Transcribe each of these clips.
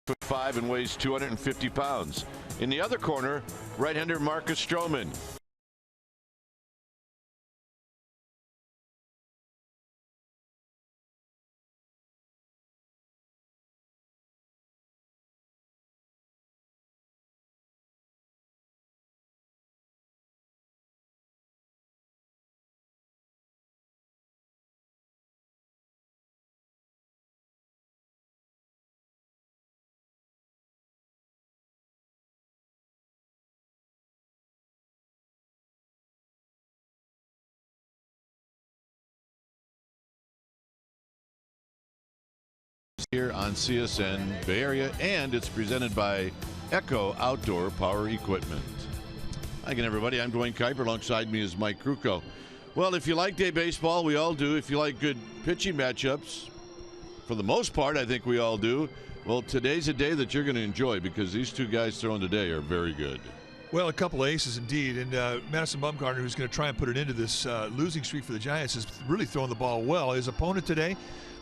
6'5" and weighs 250 pounds. In the other corner, right-hander Marcus Stroman. Here on CSN Bay Area, and it's presented by Echo Outdoor Power Equipment. Hi again, everybody. I'm Dwayne Kuiper. Alongside me is Mike Krukow. Well, if you like day baseball, we all do. If you like good pitching matchups, for the most part, I think we all do. Well, today's a day that you're going to enjoy because these two guys throwing today are very good. Well, a couple of aces indeed, and Madison Bumgarner, who's going to try and put it into this losing streak for the Giants, is really throwing the ball well. His opponent today,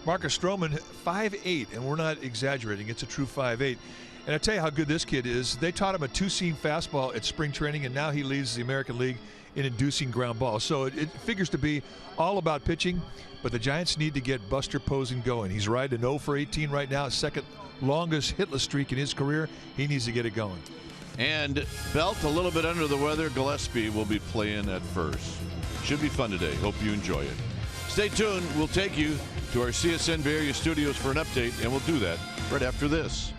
Marcus Stroman, 5'8", and we're not exaggerating. It's a true 5'8". And I tell you how good this kid is. They taught him a two-seam fastball at spring training, and now he leads the American League in inducing ground balls. So it figures to be all about pitching, but the Giants need to get Buster Posey going. He's riding 0 for 18 right now, second longest hitless streak in his career. He needs to get it going. And Belt a little bit under the weather. Gillespie will be playing at first. Should be fun today. Hope you enjoy it. Stay tuned. We'll take you to our CSN Bay Area studios for an update, and we'll do that right after this.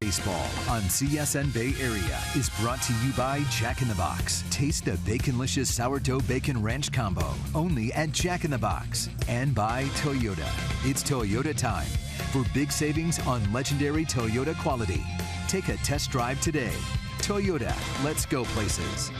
Baseball on CSN Bay Area is brought to you by Jack in the Box. Taste the Baconlicious Sourdough Bacon Ranch Combo only at Jack in the Box. And by Toyota. It's Toyota time for big savings on legendary Toyota quality. Take a test drive today. Toyota, let's go places.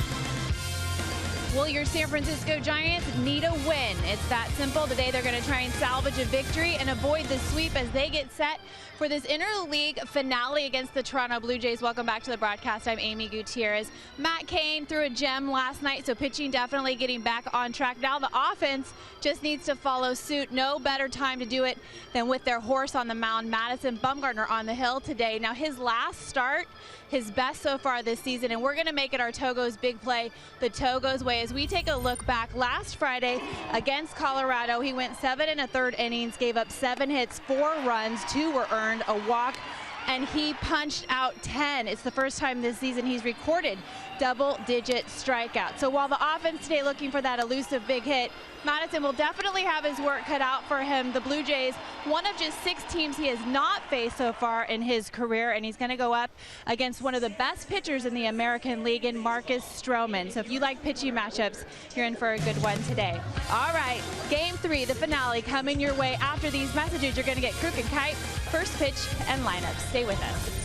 Well, your San Francisco Giants need a win. It's that simple. Today they're going to try and salvage a victory and avoid the sweep as they get set for this interleague finale against the Toronto Blue Jays. Welcome back to the broadcast. I'm Amy Gutierrez. Matt Cain threw a gem last night, so pitching definitely getting back on track. Now the offense just needs to follow suit. No better time to do it than with their horse on the mound, Madison Bumgarner, on the hill today. Now his last start, his best so far this season, and we're going to make it our Togo's big play the Togo's way as we take a look back. Last Friday against Colorado, he went 7 1/3 innings, gave up 7 hits, 4 runs, 2 were earned, a walk, and he punched out 10. It's the first time this season he's recorded double-digit strikeouts. So while the offense today looking for that elusive big hit, Madison will definitely have his work cut out for him. The Blue Jays, one of just 6 teams he has not faced so far in his career, and he's going to go up against one of the best pitchers in the American League in Marcus Stroman. So if you like pitching matchups, you're in for a good one today. All right, Game 3, the finale, coming your way after these messages. You're going to get Kruk and Kite, first pitch, and lineups. Stay with us.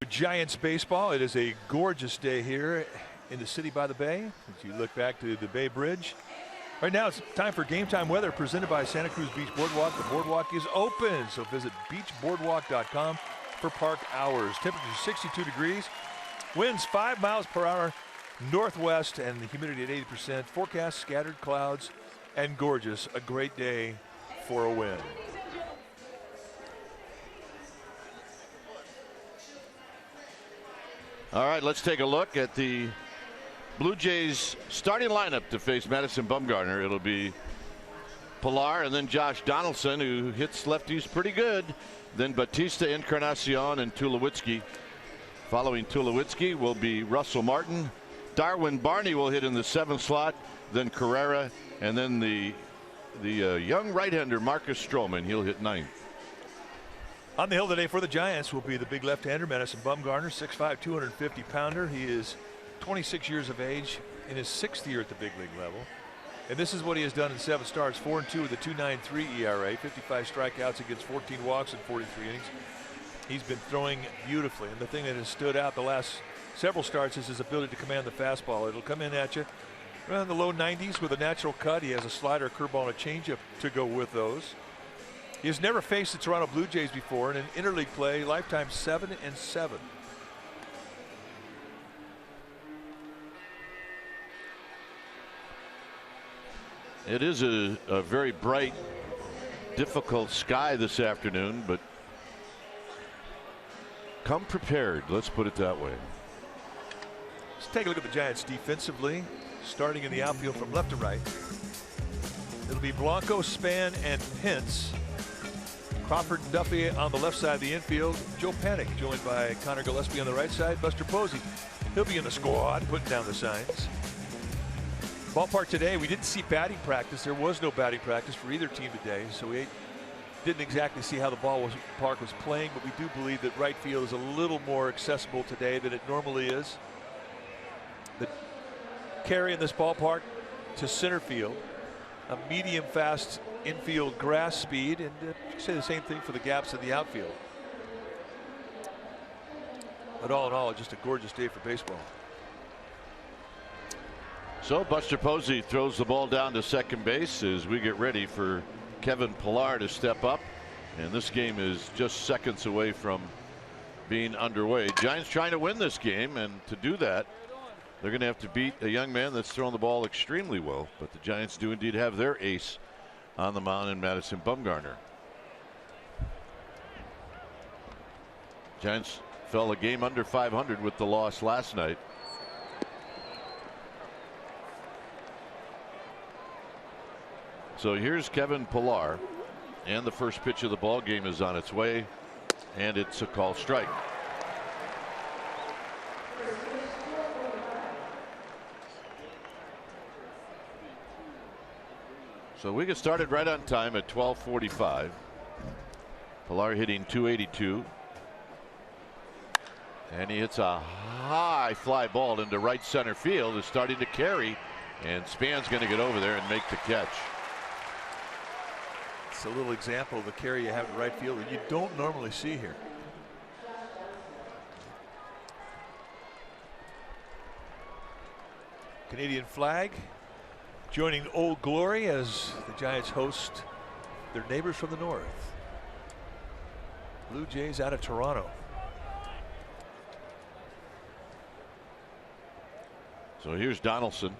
Giants baseball. It is a gorgeous day here in the city by the bay. As you look back to the Bay Bridge. Right now it's time for Game Time Weather presented by Santa Cruz Beach Boardwalk. The boardwalk is open, so visit beachboardwalk.com for park hours. Temperature 62 degrees. Winds 5 miles per hour northwest, and the humidity at 80%. Forecast scattered clouds and gorgeous. A great day for a win. All right, let's take a look at the Blue Jays starting lineup to face Madison Bumgarner. It'll be Pilar and then Josh Donaldson, who hits lefties pretty good. Then Batista, Encarnacion, and Tulowitzki. Following Tulowitzki will be Russell Martin. Darwin Barney will hit in the 7th slot. Then Carrera, and then the the young right-hander Marcus Stroman. He'll hit ninth. On the hill today for the Giants will be the big left-hander Madison Bumgarner, 6'5", 250-pounder. He is 26 years of age, in his 6th year at the big league level. And this is what he has done in 7 starts, 4-2 with a 2.93 ERA, 55 strikeouts against 14 walks in 43 innings. He's been throwing beautifully, and the thing that has stood out the last several starts is his ability to command the fastball. It'll come in at you around the low 90s with a natural cut. He has a slider, curveball, and a changeup to go with those. He has never faced the Toronto Blue Jays before, and in interleague play, lifetime 7-7. It is a very bright, difficult sky this afternoon, but come prepared. Let's put it that way. Let's take a look at the Giants defensively, starting in the outfield from left to right. It'll be Blanco, Span, and Pence. Crawford and Duffy on the left side of the infield. Joe Panik joined by Connor Gillespie on the right side. Buster Posey, he'll be in the squad, putting down the signs. Ballpark today, we didn't see batting practice. There was no batting practice for either team today, so we didn't exactly see how the ballpark was playing, but we do believe that right field is a little more accessible today than it normally is. The carry in this ballpark to center field, a medium fast infield grass speed, and you can say the same thing for the gaps in the outfield. But all in all, just a gorgeous day for baseball. So Buster Posey throws the ball down to second base as we get ready for Kevin Pillar to step up, and this game is just seconds away from being underway. Giants trying to win this game, and to do that they're going to have to beat a young man that's thrown the ball extremely well, but the Giants do indeed have their ace on the mound in Madison Bumgarner. Giants fell a game under 500 with the loss last night. So here's Kevin Pillar, and the first pitch of the ball game is on its way, and it's a call strike. So we get started right on time at 12:45. Pillar hitting .282, and he hits a high fly ball into right center field. Is starting to carry, and Span's going to get over there and make the catch. It's a little example of the carry you have in right field that you don't normally see here. Canadian flag joining Old Glory as the Giants host their neighbors from the north. Blue Jays out of Toronto. So here's Donaldson.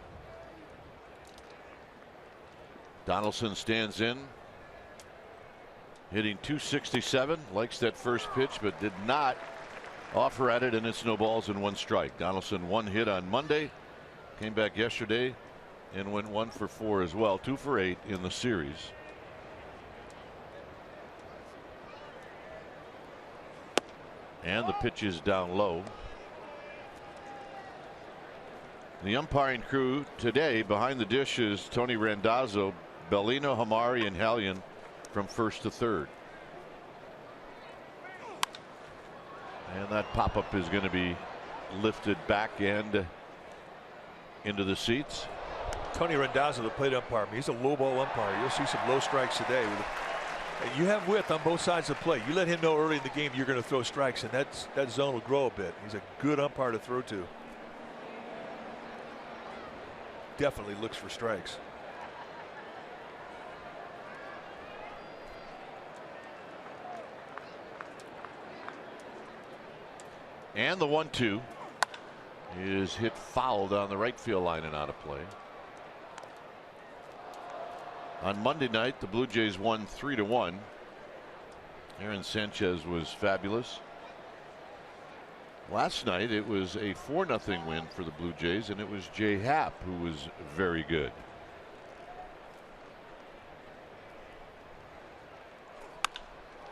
Donaldson stands in, hitting .267, likes that first pitch, but did not offer at it, and it's no balls and 1 strike. Donaldson 1 hit on Monday, came back yesterday and went 1 for 4 as well, 2 for 8 in the series. And the pitch is down low. The umpiring crew today behind the dish is Tony Randazzo, Bellino, Hamari, and Hallion from first to third. And that pop-up is going to be lifted back and into the seats. Tony Randazzo, the plate umpire, he's a low ball umpire. You'll see some low strikes today. You have width on both sides of the plate. You let him know early in the game you're going to throw strikes, and that zone will grow a bit. He's a good umpire to throw to. Definitely looks for strikes. And the 1-2 is hit foul down the right field line and out of play. On Monday night, the Blue Jays won 3-1. Aaron Sanchez was fabulous. Last night it was a 4-0 win for the Blue Jays, and it was Jay Happ who was very good.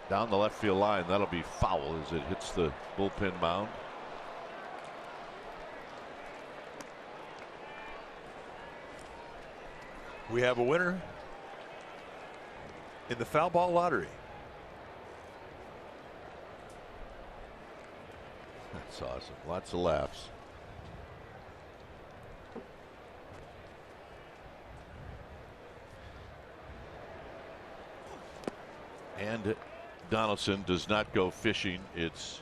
Down the left field line, that'll be foul as it hits the bullpen mound. We have a winner. in the foul ball lottery. That's awesome. Lots of laughs. And Donaldson does not go fishing. It's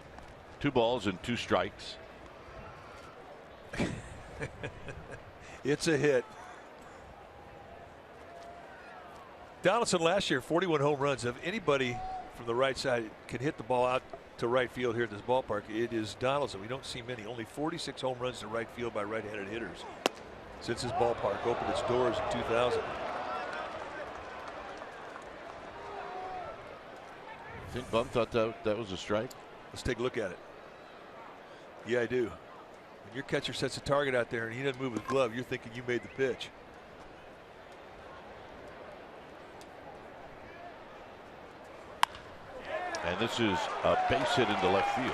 2 balls and 2 strikes. It's a hit. Donaldson last year, 41 home runs. If anybody from the right side can hit the ball out to right field here at this ballpark, it is Donaldson. We don't see many. Only 46 home runs to right field by right-handed hitters since this ballpark opened its doors in 2000. I think Bum thought that was a strike. Let's take a look at it. Yeah, I do. When your catcher sets a target out there and he doesn't move his glove, you're thinking you made the pitch. And this is a base hit into left field.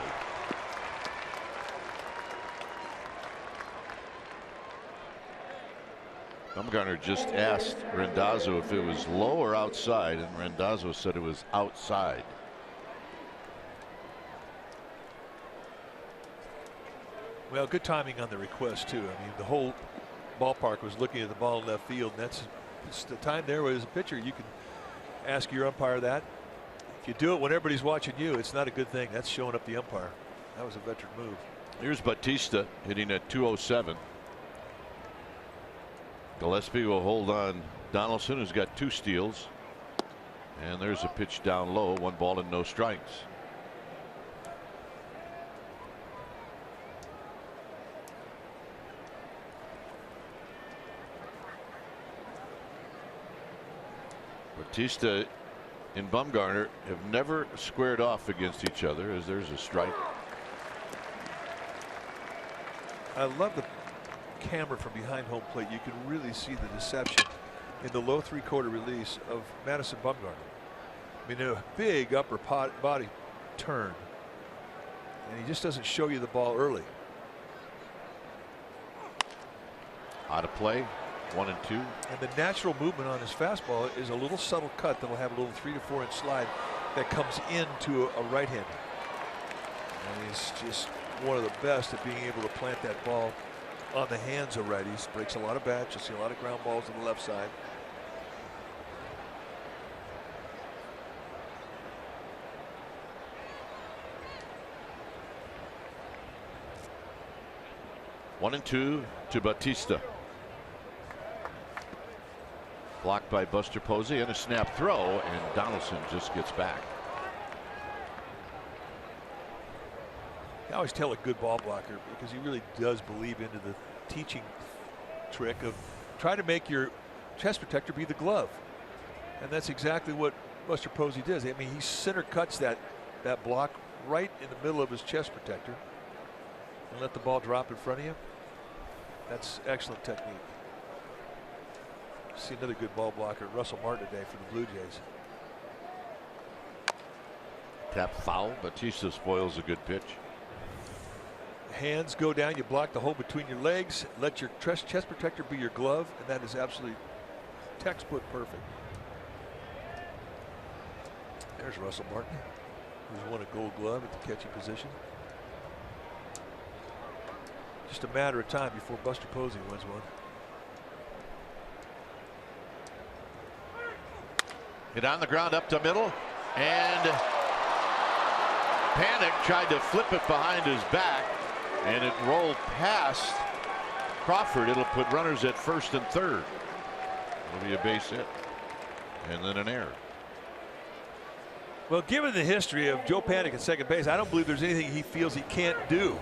Bumgarner just asked Randazzo if it was low or outside, and Randazzo said it was outside. Well, good timing on the request too. I mean, the whole ballpark was looking at the ball in left field, and that's the time there as a pitcher. You can ask your umpire that. If you do it when everybody's watching you, it's not a good thing. That's showing up the umpire. That was a veteran move. Here's Batista hitting at 207. Gillespie will hold on Donaldson, who's got 2 steals. And there's a pitch down low, 1 ball and no strikes. Batista and Bumgarner have never squared off against each other, as there's a strike. I love the camera from behind home plate. You can really see the deception in the low 3/4 release of Madison Bumgarner. I mean, a big upper body turn, and he just doesn't show you the ball early. Out of play, 1 and 2. And the natural movement on his fastball is a little subtle cut that'll have a little 3 to 4 inch slide that comes into a right-hander. And he's just one of the best at being able to plant that ball on the hands of righties. Breaks a lot of bats. You'll see a lot of ground balls on the left side. One and 2 to Batista. Blocked by Buster Posey, and a snap throw, and Donaldson just gets back. I always tell a good ball blocker, because he really does believe into the teaching trick of try to make your chest protector be the glove. And that's exactly what Buster Posey does. I mean, he center cuts that block right in the middle of his chest protector and let the ball drop in front of you. That's excellent technique. See another good ball blocker, Russell Martin, today for the Blue Jays. Tap foul. Batista spoils a good pitch. Hands go down, you block the hole between your legs, let your chest protector be your glove, and that is absolutely textbook perfect. There's Russell Martin, who's won a Gold Glove at the catching position. Just a matter of time before Buster Posey wins one. Hit on the ground up to middle, and Panic tried to flip it behind his back, and it rolled past Crawford. It'll put runners at first and third. It'll be a base hit, and then an error. Well, given the history of Joe Panic at second base, I don't believe there's anything he feels he can't do.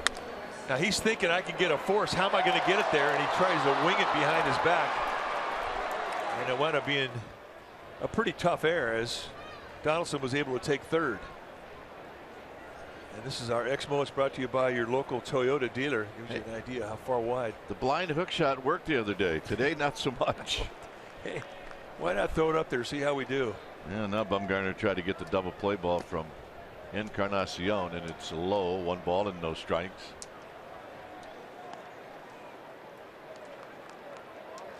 Now he's thinking, I can get a force. How am I going to get it there? And he tries to wing it behind his back, and it wound up being a pretty tough error as Donaldson was able to take third. And this is our X Moments brought to you by your local Toyota dealer. Gives you an idea how far wide. The blind hook shot worked the other day. Today, not so much. Hey, why not throw it up there, see how we do? Yeah, now Bumgarner tried to get the double play ball from Encarnacion, and it's low, 1 ball and no strikes.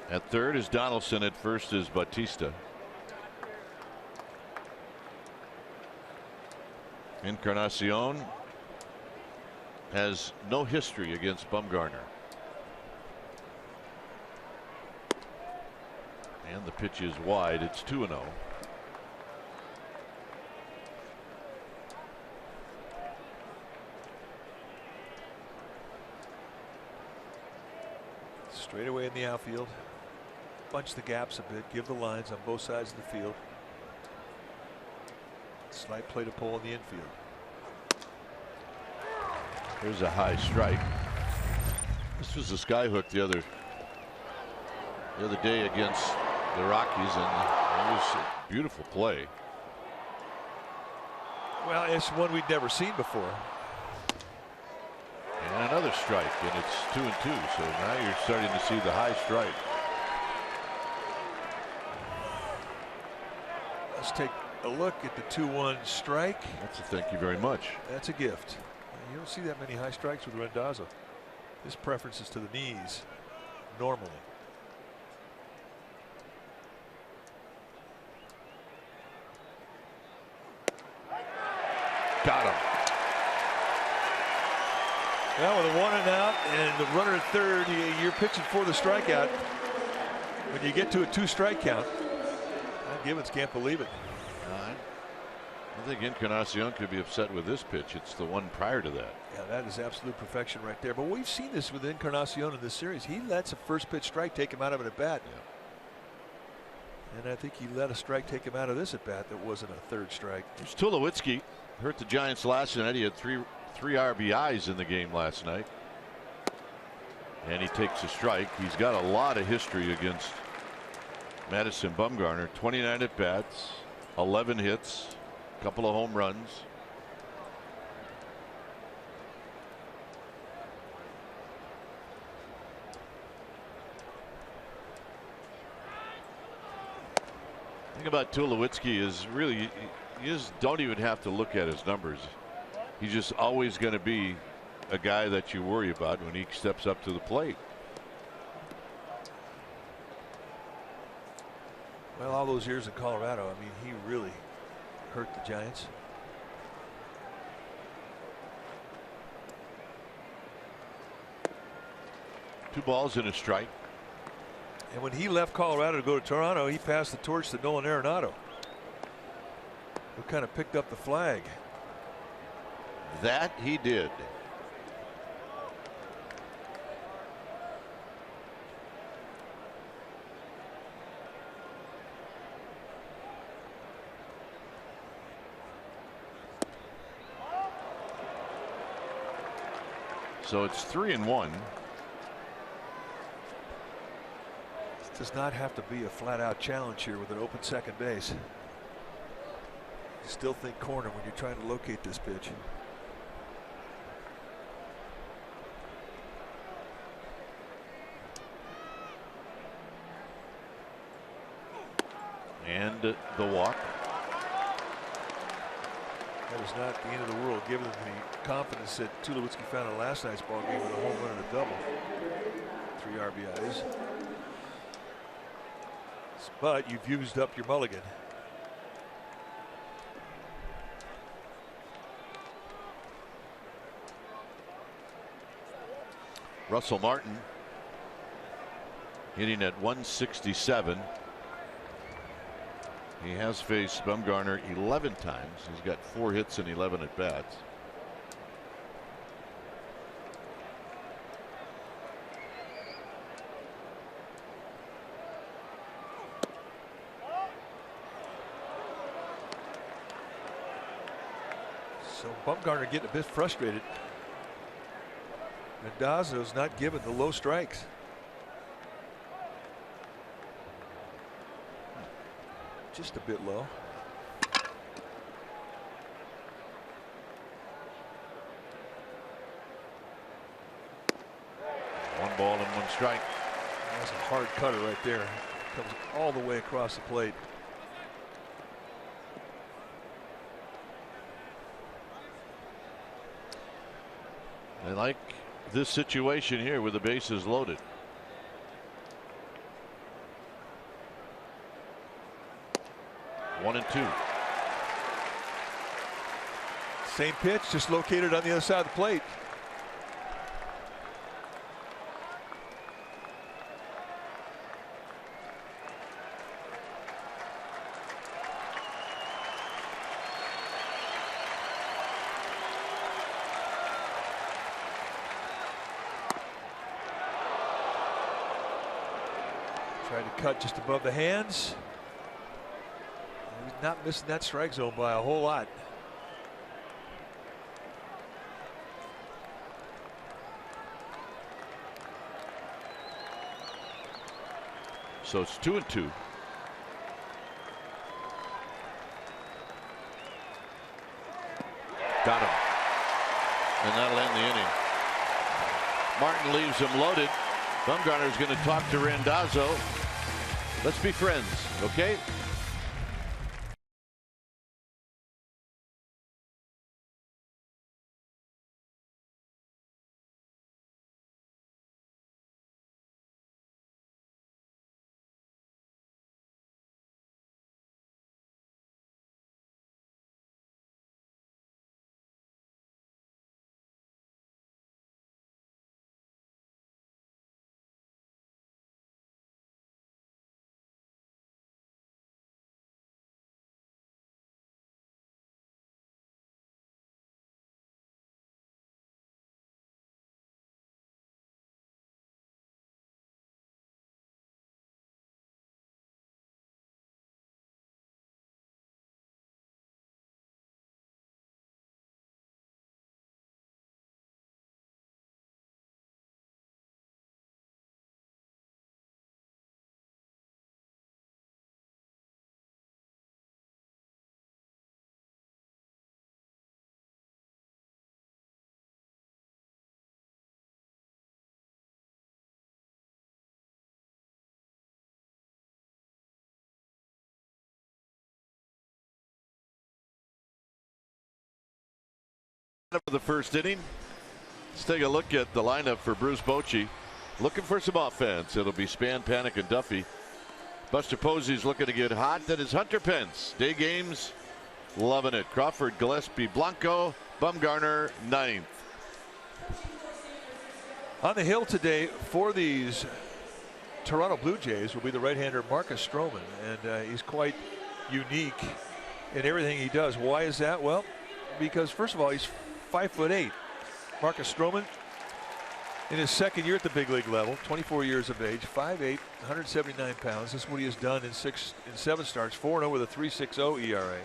At third is Donaldson. At first is Batista. Encarnacion has no history against Bumgarner. And the pitch is wide. It's 2-0. Straight away in the outfield. Bunch the gaps a bit. Give the lines on both sides of the field. Slight play to pull in the infield. There's a high strike. This was a skyhook the other day against the Rockies, and it was a beautiful play. Well, it's one we'd never seen before. And another strike, and it's 2-2. So now you're starting to see the high strike. Let's take a look at the 2-1 strike. That's a thank you very much. That's a gift. You don't see that many high strikes with Randazzo. His preference is to the knees normally. Got him. Well, with a 1 and out and the runner at third, you're pitching for the strikeout. When you get to a 2-strike count, Gibbons can't believe it. I think Encarnacion could be upset with this pitch. It's the one prior to that. Yeah, that is absolute perfection right there. But we've seen this with Encarnacion in this series. He lets a first pitch strike take him out of an at bat. Yeah. And I think he let a strike take him out of this at bat that wasn't a third strike. There's Tulowitzki. Hurt the Giants last night. He had three RBIs in the game last night. And he takes a strike. He's got a lot of history against Madison Bumgarner. 29 at bats, 11 hits, a couple of home runs. The thing about Tulowitzki is really you just don't even have to look at his numbers. He's just always going to be a guy that you worry about when he steps up to the plate. Well, all those years in Colorado, I mean, he really hurt the Giants. Two balls and a strike. And when he left Colorado to go to Toronto, he passed the torch to Nolan Arenado, who kind of picked up the flag. That he did. So it's 3-1. It does not have to be a flat-out challenge here with an open second base. You still think corner when you're trying to locate this pitch. And the walk. That is not the end of the world, given the confidence that Tulowitzki found in last night's ball game with a home run and a double. 3 RBIs. But you've used up your mulligan. Russell Martin hitting at 167. He has faced Bumgarner 11 times. He's got 4 hits and 11 at bats. So Bumgarner getting a bit frustrated. Randazzo's not given the low strikes. Just a bit low. One ball and 1 strike. That's a hard cutter right there. Comes all the way across the plate. I like this situation here with the bases loaded. One and 2. Same pitch, just located on the other side of the plate. Tried to cut just above the hands. He's not missing that strike zone by a whole lot. So it's 2-2. Got him. And that'll end the inning. Martin leaves him loaded. Bumgarner's going to talk to Randazzo. Let's be friends, okay? For the first inning, let's take a look at the lineup for Bruce Bochy. Looking for some offense. It'll be Span, Panic, and Duffy. Buster Posey's looking to get hot. That is Hunter Pence. Day games, loving it. Crawford, Gillespie, Blanco, Bumgarner, ninth. On the hill today for these Toronto Blue Jays will be the right-hander Marcus Stroman, and he's quite unique in everything he does. Why is that? Well, because first of all, he's 5'8". Marcus Stroman, in his second year at the big league level, 24 years of age, 5'8", 179 pounds. This is what he has done in 7 starts, 4-0 with a 3.60 ERA.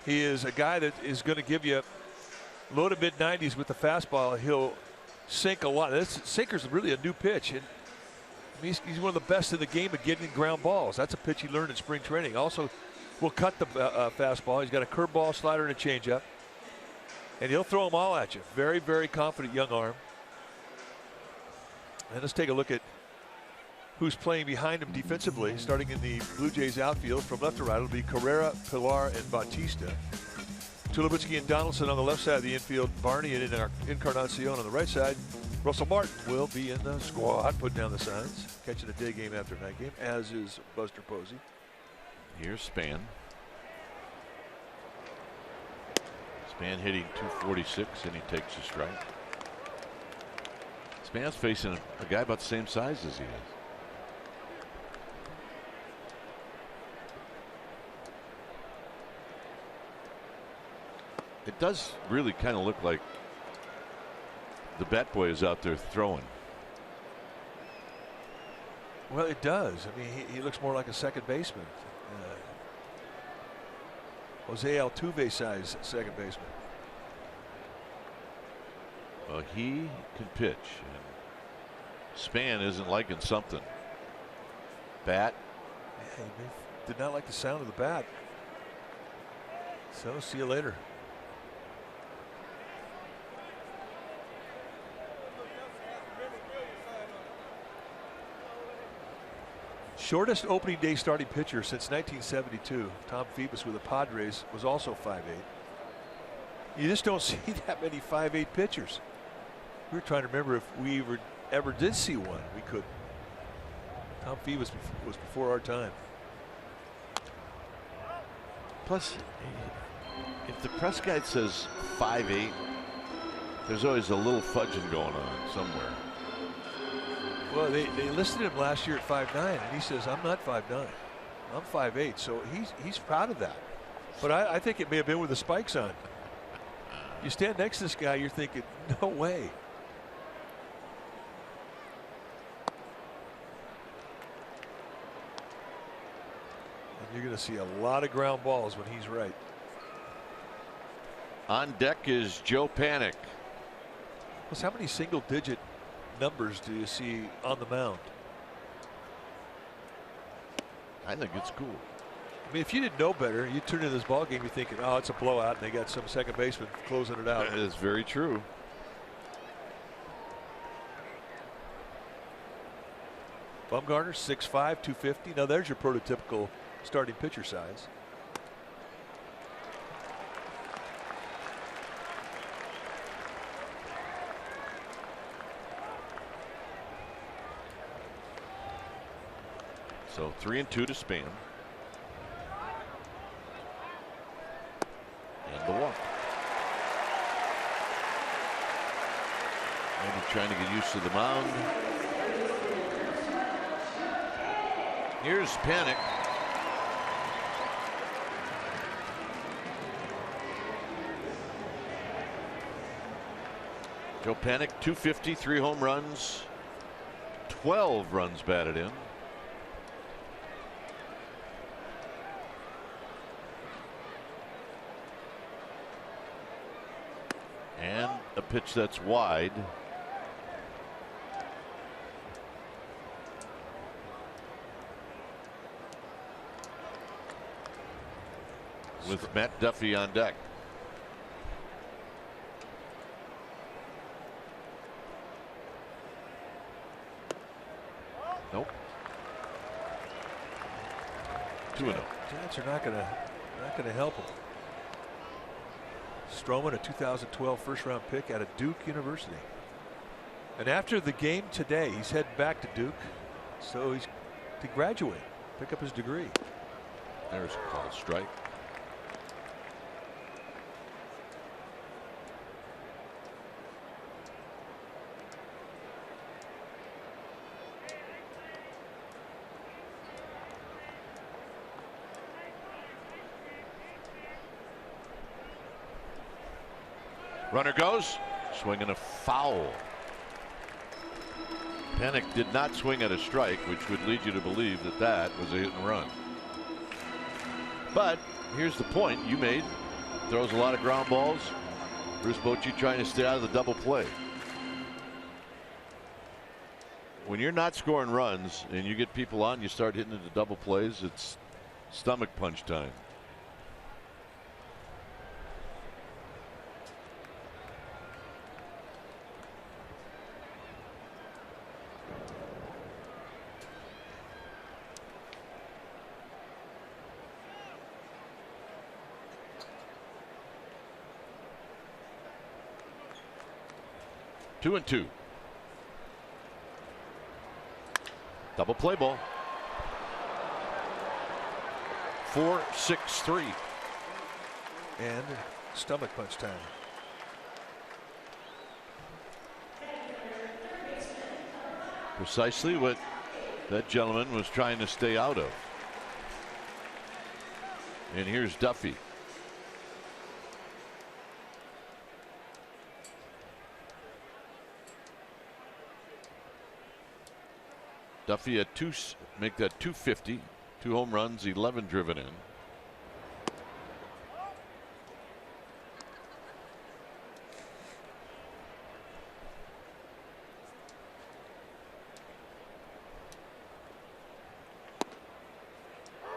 He is a guy that is going to give you low to mid 90s with the fastball. He'll sink a lot. This sinker's really a new pitch, and he's one of the best in the game at getting ground balls. That's a pitch he learned in spring training. Also, will cut the fastball. He's got a curveball, slider, and a changeup. And he'll throw them all at you. Very, very confident young arm. And let's take a look at who's playing behind him defensively. Starting in the Blue Jays outfield from left to right, it'll be Carrera, Pilar, and Bautista. Tulowitzki and Donaldson on the left side of the infield. Barney and Encarnacion on the right side. Russell Martin will be in the squad, putting down the signs, catching a day game after night game, as is Buster Posey. Here's Span. Span hitting 246, and he takes a strike. Span's facing a guy about the same size as he is. It does really kind of look like the bat boy is out there throwing. Well, it does. I mean, he looks more like a second baseman. Jose Altuve size second baseman. Well, he can pitch. And Span isn't liking something. Bat. Yeah, he did not like the sound of the bat. So see you later. Shortest opening day starting pitcher since 1972. Tom Phoebus with the Padres was also 5'8". You just don't see that many 5'8" pitchers. We were trying to remember if we ever did see one. We couldn't. Tom Phoebus was before our time. Plus, If the press guy says 5'8", there's always a little fudging going on somewhere. Well, they listed him last year at 5'9", and he says, I'm not 5'9". I'm 5'8", so he's proud of that. But I think it may have been with the spikes on. You stand next to this guy, you're thinking, no way. And you're going to see a lot of ground balls when he's right. On deck is Joe Panik. Plus, how many single-digit numbers do you see on the mound? I think it's cool. I mean, if you didn't know better, you turn into this ball game, you're thinking, oh, it's a blowout, and they got some second baseman closing it out. That is very true. Bumgarner, 6'5", 250. Now there's your prototypical starting pitcher size. So 3-2 to Span. And the walk. Maybe trying to get used to the mound. Here's Panik. Joe Panik, 250, 3 home runs, 12 runs batted in. And a pitch that's wide. With Matt Duffy on deck. Nope. 2-0. Giants are not gonna help him. Stroman, a 2012 first-round pick out of Duke University. And after the game today, he's heading back to Duke, so he's to graduate, pick up his degree. There's a called strike. Runner goes, swinging a foul. Panik did not swing at a strike, which would lead you to believe that that was a hit and run. But here's the point you made. Throws a lot of ground balls. Bruce Bochy trying to stay out of the double play. When you're not scoring runs and you get people on, you start hitting into double plays, it's stomach punch time. Two and two. Double play ball. 4-6-3. And stomach punch time. Precisely what that gentleman was trying to stay out of. And here's Duffy. Duffy at make that 250, 2 home runs, 11 driven in.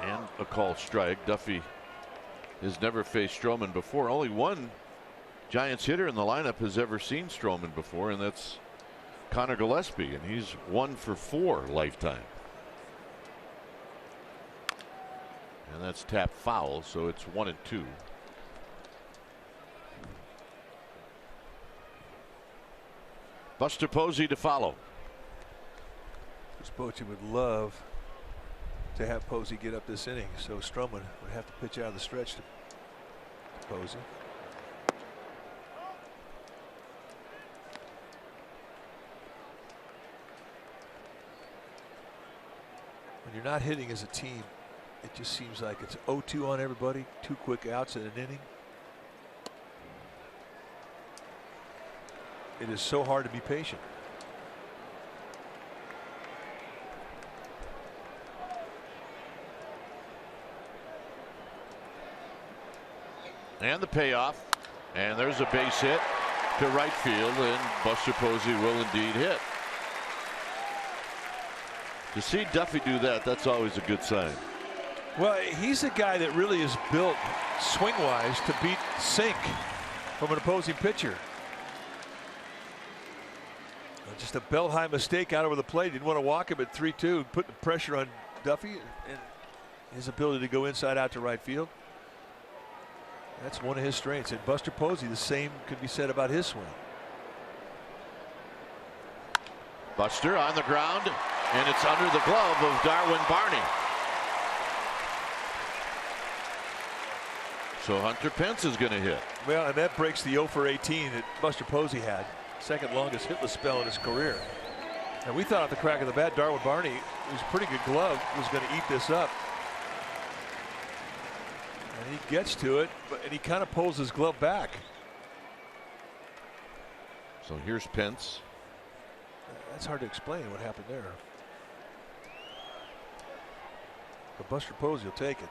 And a called strike. Duffy has never faced Stroman before. Only one Giants hitter in the lineup has ever seen Stroman before, and that's Connor Gillespie, and he's 1 for 4 lifetime. And that's tap foul, so it's 1-2. Buster Posey to follow. Bochy would love to have Posey get up this inning, so Stroman would have to pitch out of the stretch to Posey. When you're not hitting as a team, it just seems like it's 0-2 on everybody, 2 quick outs in an inning. It is so hard to be patient. And the payoff. And there's a base hit to right field, and Buster Posey will indeed hit. To see Duffy do that, that's always a good sign. Well, he's a guy that really is built swing-wise to beat sink from an opposing pitcher. Just a belt-high mistake out over the plate. Didn't want to walk him at 3-2, put the pressure on Duffy and his ability to go inside out to right field. That's one of his strengths. And Buster Posey, the same could be said about his swing. Buster on the ground, and it's under the glove of Darwin Barney. So Hunter Pence is going to hit. Well, and that breaks the 0 for 18 that Buster Posey had. Second longest hitless spell in his career. And we thought at the crack of the bat, Darwin Barney, who's a pretty good glove, was going to eat this up. And he gets to it, and he kind of pulls his glove back. So here's Pence. That's hard to explain what happened there. But Buster Posey will take it.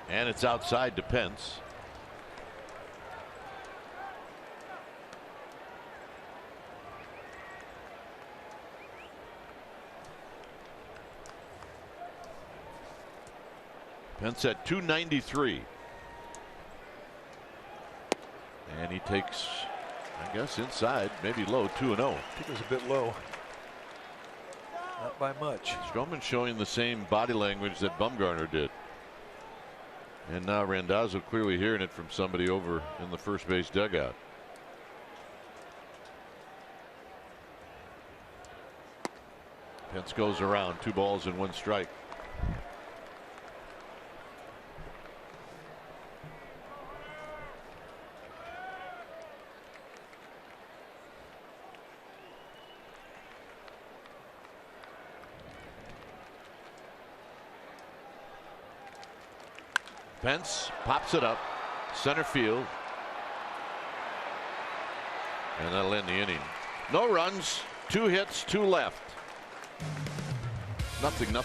And it's outside to Pence. Pence at 293. And he takes, I guess, inside, maybe low, 2-0. I think it was a bit low. Not by much. Stroman showing the same body language that Bumgarner did. And now Randazzo clearly hearing it from somebody over in the first base dugout. Pence goes around, 2 balls and 1 strike. Pence pops it up center field, and that'll end the inning. No runs, 2 hits, 2 left. 0-0.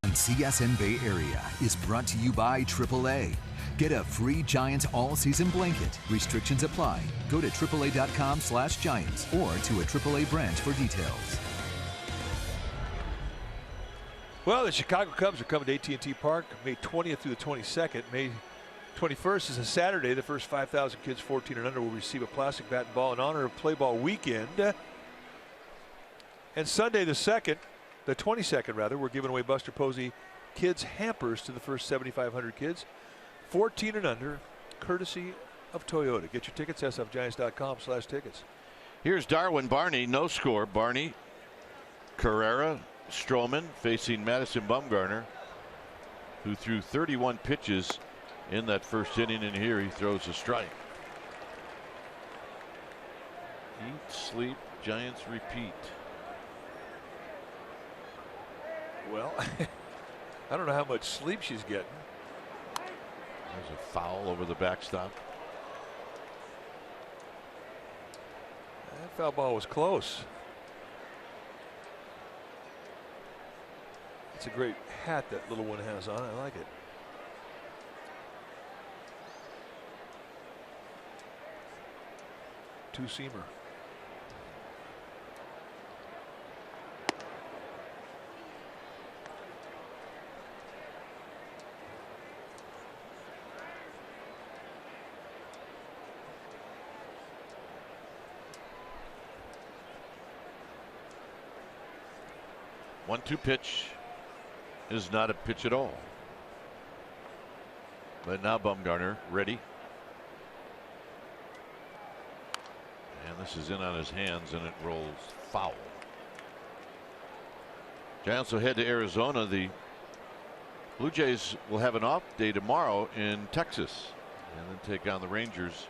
On CSN Bay Area is brought to you by AAA. Get a free Giants all-season blanket. Restrictions apply. Go to AAA.com/Giants or to a AAA branch for details. Well, the Chicago Cubs are coming to AT&T Park May 20th through the 22nd. May 21st is a Saturday. The first 5,000 kids 14 and under will receive a plastic bat and ball in honor of Play Ball Weekend. And Sunday the 22nd rather, we're giving away Buster Posey kids hampers to the first 7,500 kids 14 and under, courtesy of Toyota. Get your tickets, sfgiants.com/tickets. Here's Darwin Barney, no score. Barney, Carrera, Stroman facing Madison Bumgarner, who threw 31 pitches in that first inning, and here he throws a strike. Eat, sleep, Giants repeat. Well, I don't know how much sleep she's getting. There's a foul over the backstop. That foul ball was close. It's a great hat that little one has on. I like it. Two-seamer. One-two pitch is not a pitch at all. But now Bumgarner ready. And this is in on his hands, and it rolls foul. Giants will head to Arizona. The Blue Jays will have an off day tomorrow in Texas, and then take on the Rangers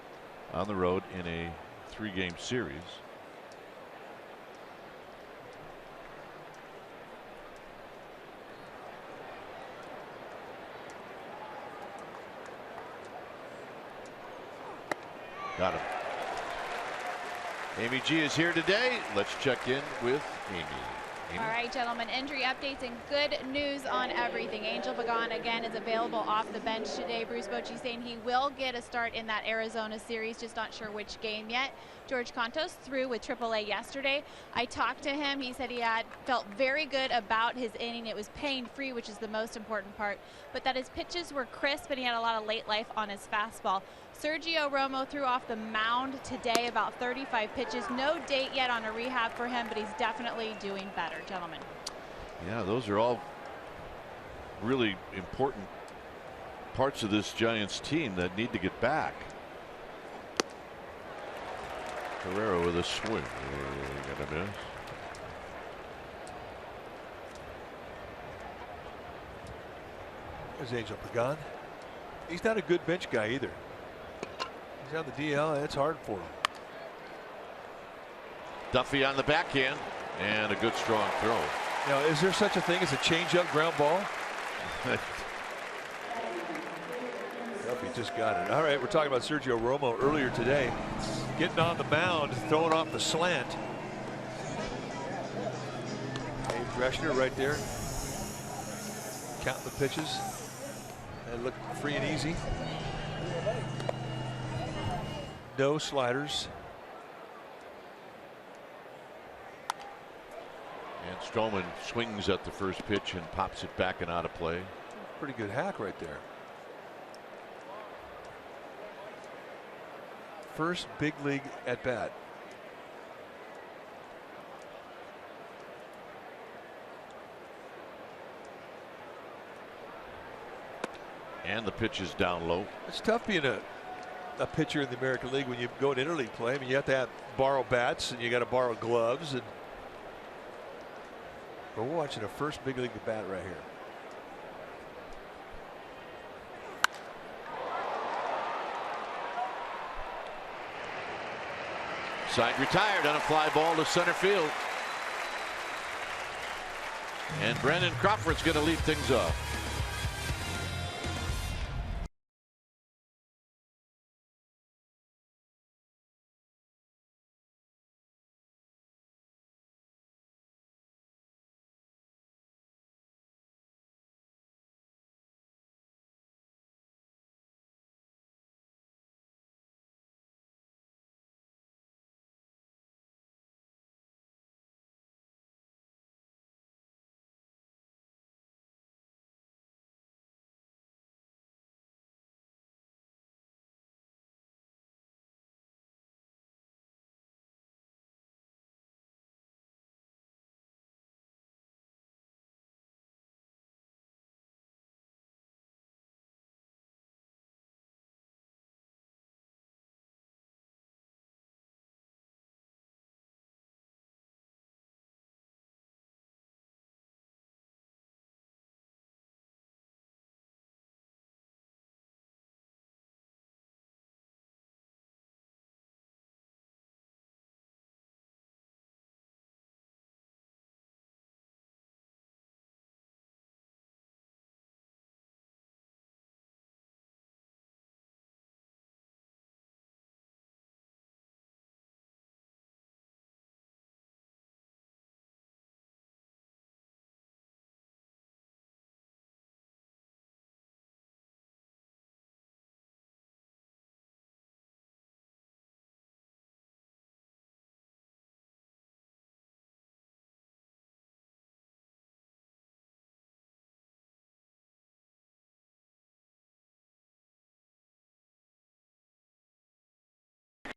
on the road in a 3-game series. Got him. Amy G is here today. Let's check in with Amy. Amy? All right, gentlemen, injury updates and good news on everything. Angel Pagan again is available off the bench today. Bruce Bochy saying he will get a start in that Arizona series, just not sure which game yet. George Contos threw with AAA yesterday. I talked to him. He said he felt very good about his inning. It was pain-free, which is the most important part, but that his pitches were crisp and he had a lot of late life on his fastball. Sergio Romo threw off the mound today about 35 pitches. No date yet on a rehab for him, but he's definitely doing better, gentlemen. Yeah, those are all really important parts of this Giants team that need to get back. Carrera with a swing. Got a miss. There's Angel Pagan. He's not a good bench guy either. He's on the DL. It's hard for him. Duffy on the backhand, and a good strong throw. Now, is there such a thing as a changeup ground ball? Duffy just got it. All right, we're talking about Sergio Romo earlier today. Getting on the mound, throwing off the slant. Dave Greshner right there. Counting the pitches. They look free and easy. No sliders. And Stroman swings at the first pitch and pops it back and out of play. Pretty good hack right there. First big league at bat. And the pitch is down low. It's tough being a pitcher in the American League when you go to interleague play. I mean, you have to borrow bats and you got to borrow gloves. And but we're watching a first big league at bat right here. Side retired on a fly ball to center field. And Brandon Crawford's going to lead things off.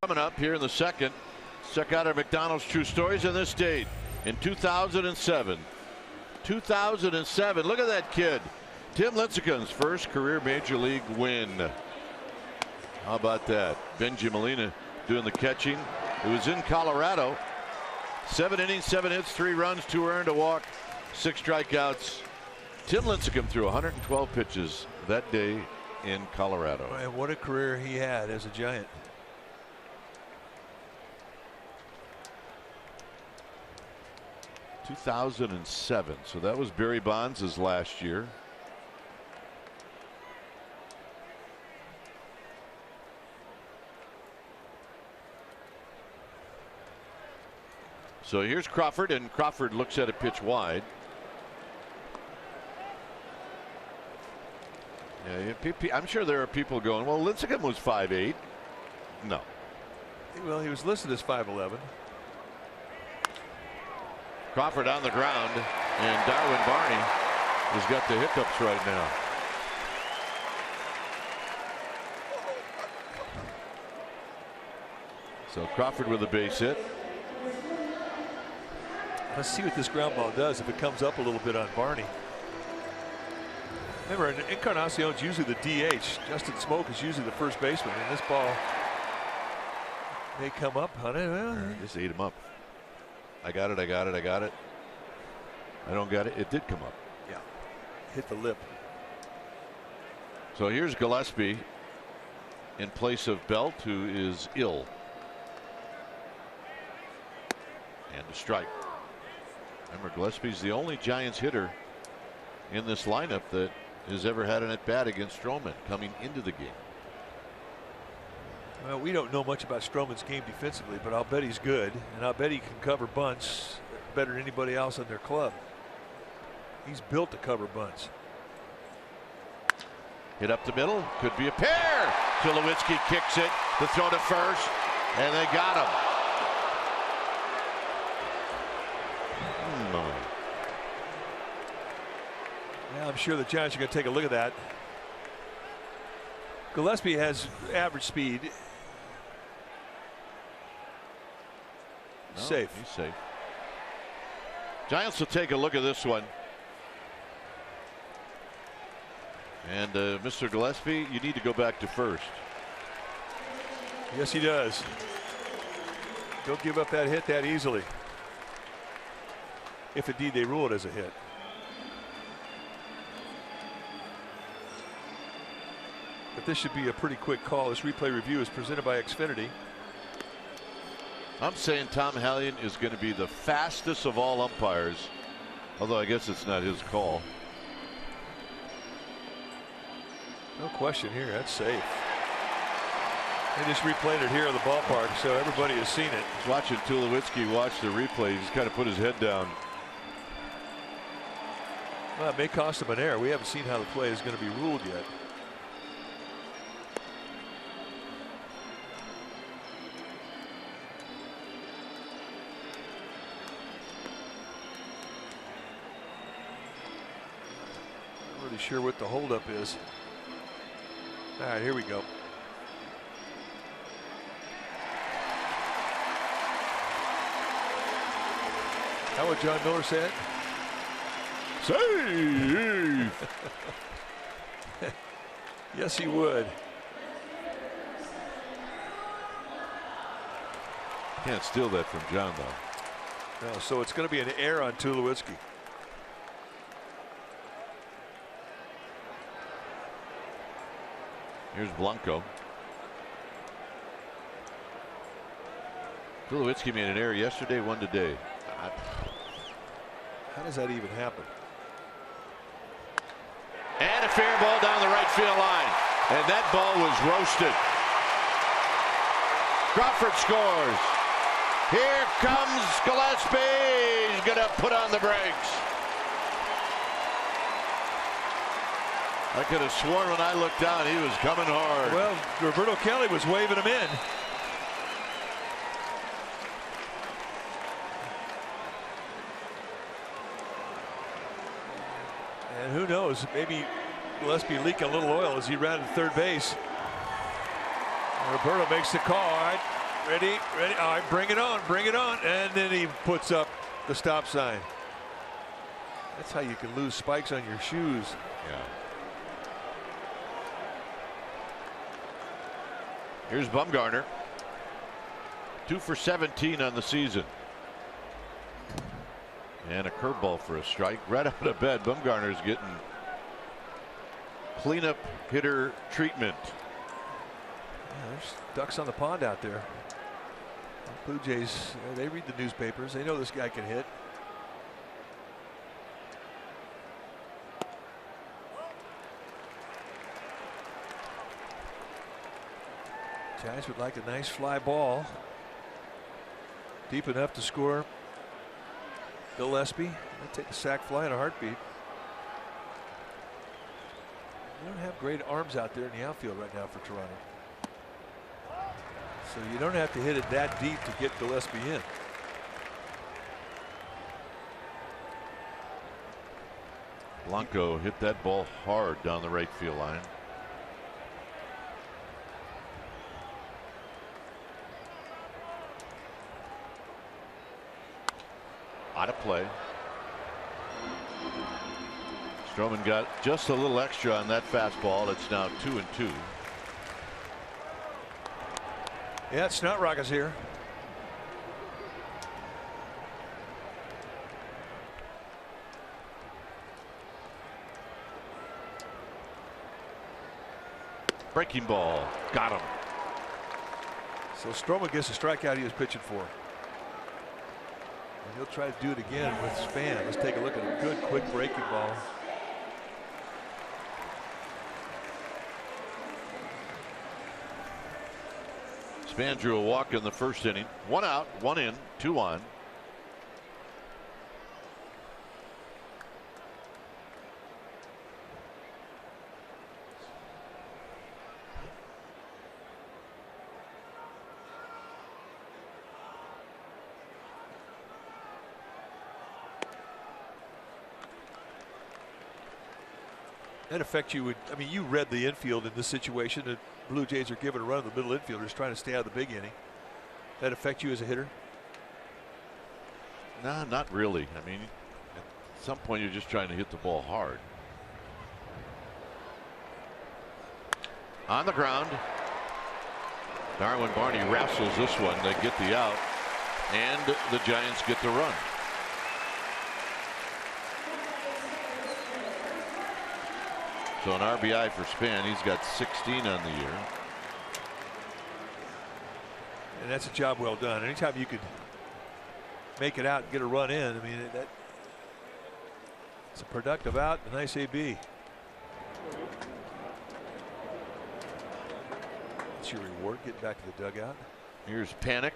Coming up here in the second, check out our McDonald's True Stories in this date. In 2007, look at that kid. Tim Lincecum's first career major league win. How about that? Benji Molina doing the catching. It was in Colorado. 7 innings, 7 hits, 3 runs, 2 earned, a walk, 6 strikeouts. Tim Lincecum threw 112 pitches that day in Colorado. And what a career he had as a Giant. In 2007, so that was Barry Bonds' last year. So here's Crawford, and Crawford looks at a pitch wide. Yeah, I'm sure there are people going, well, Lincecum was 5'8". No. Well, he was listed as 5'11". Crawford on the ground, and Darwin Barney has got the hiccups right now. So Crawford with a base hit. Let's see what this ground ball does if it comes up a little bit on Barney. Remember, Encarnacion's usually the DH. Justin Smoke is usually the first baseman, and this ball may come up on it. Well, just ate him up. I got it. I don't got it. It did come up. Yeah. Hit the lip. So here's Gillespie in place of Belt, who is ill. And a strike. Remember, Gillespie's the only Giants hitter in this lineup that has ever had an at-bat against Stroman coming into the game. Well, we don't know much about Stroman's game defensively, but I'll bet he's good, and I'll bet he can cover bunts better than anybody else in their club. He's built to cover bunts. Hit up the middle, could be a pair. Tulowitzki kicks it, the throw to first, and they got him. Yeah, I'm sure the Giants are going to take a look at that. Gillespie has average speed. No, safe. He's safe. Giants will take a look at this one. And Mr. Gillespie, you need to go back to first. Yes, he does. Don't give up that hit that easily. If indeed they rule it as a hit. But this should be a pretty quick call. This replay review is presented by Xfinity. I'm saying Tom Hallion is going to be the fastest of all umpires, although I guess it's not his call. No question here. That's safe. They just replayed it here in the ballpark, so everybody has seen it. He's watching Tulowitzki watch the replay. He's kind of put his head down. Well, it may cost him an error. We haven't seen how the play is going to be ruled yet. Not really sure what the holdup is. All right, here we go. How would John Miller say it? Save! Yes, he would. Can't steal that from John, though. No, so it's going to be an error on Tulowitzki. Here's Blanco. Tulowitzki made an error yesterday, one today. How does that even happen? And a fair ball down the right field line. And that ball was roasted. Crawford scores. Here comes Gillespie. He's going to put on the brakes. I could have sworn when I looked down he was coming hard. Well, Roberto Kelly was waving him in. And who knows, maybe Gillespie leaking a little oil as he ran to third base. And Roberto makes the call. All right, Ready. All right, bring it on. And then he puts up the stop sign. That's how you can lose spikes on your shoes. Yeah. Here's Bumgarner. 2 for 17 on the season. And a curveball for a strike. Right out of bed, Bumgarner's getting cleanup hitter treatment. Yeah, there's ducks on the pond out there. The Blue Jays, they read the newspapers. They know this guy can hit. Giants would like a nice fly ball. Deep enough to score Gillespie. They'll take a sac fly in a heartbeat. They don't have great arms out there in the outfield right now for Toronto. So you don't have to hit it that deep to get Gillespie in. Blanco hit that ball hard down the right field line. Out of play. Stroman got just a little extra on that fastball. It's now 2-2. Yeah, Snot Rock is here. Breaking ball. Got him. So Stroman gets a strikeout he was pitching for. And he'll try to do it again with Span. Let's take a look at a good quick breaking ball. Span drew a walk in the first inning. 1 out, 1 in, 2 on. That affect you. I mean, you read the infield in this situation. The Blue Jays are giving a run to the middle infielders trying to stay out of the big inning. That affect you as a hitter? No, not really. I mean, at some point you're just trying to hit the ball hard. On the ground. Darwin Barney wrestles this one. They get the out, and the Giants get the run. So an RBI for Span. He's got 16 on the year. And that's a job well done. Anytime you could make it out and get a run in, I mean, it's a productive out, a nice AB. That's your reward, getting back to the dugout. Here's Panic.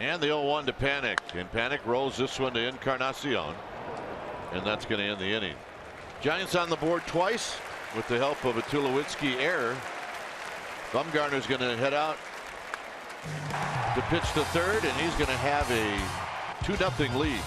And the 0-1 to Panic, and Panic rolls this one to Encarnacion, and that's going to end the inning. Giants on the board twice with the help of a Tulowitzki error. Bumgarner's going to head out to pitch the third, and he's going to have a 2-0 lead.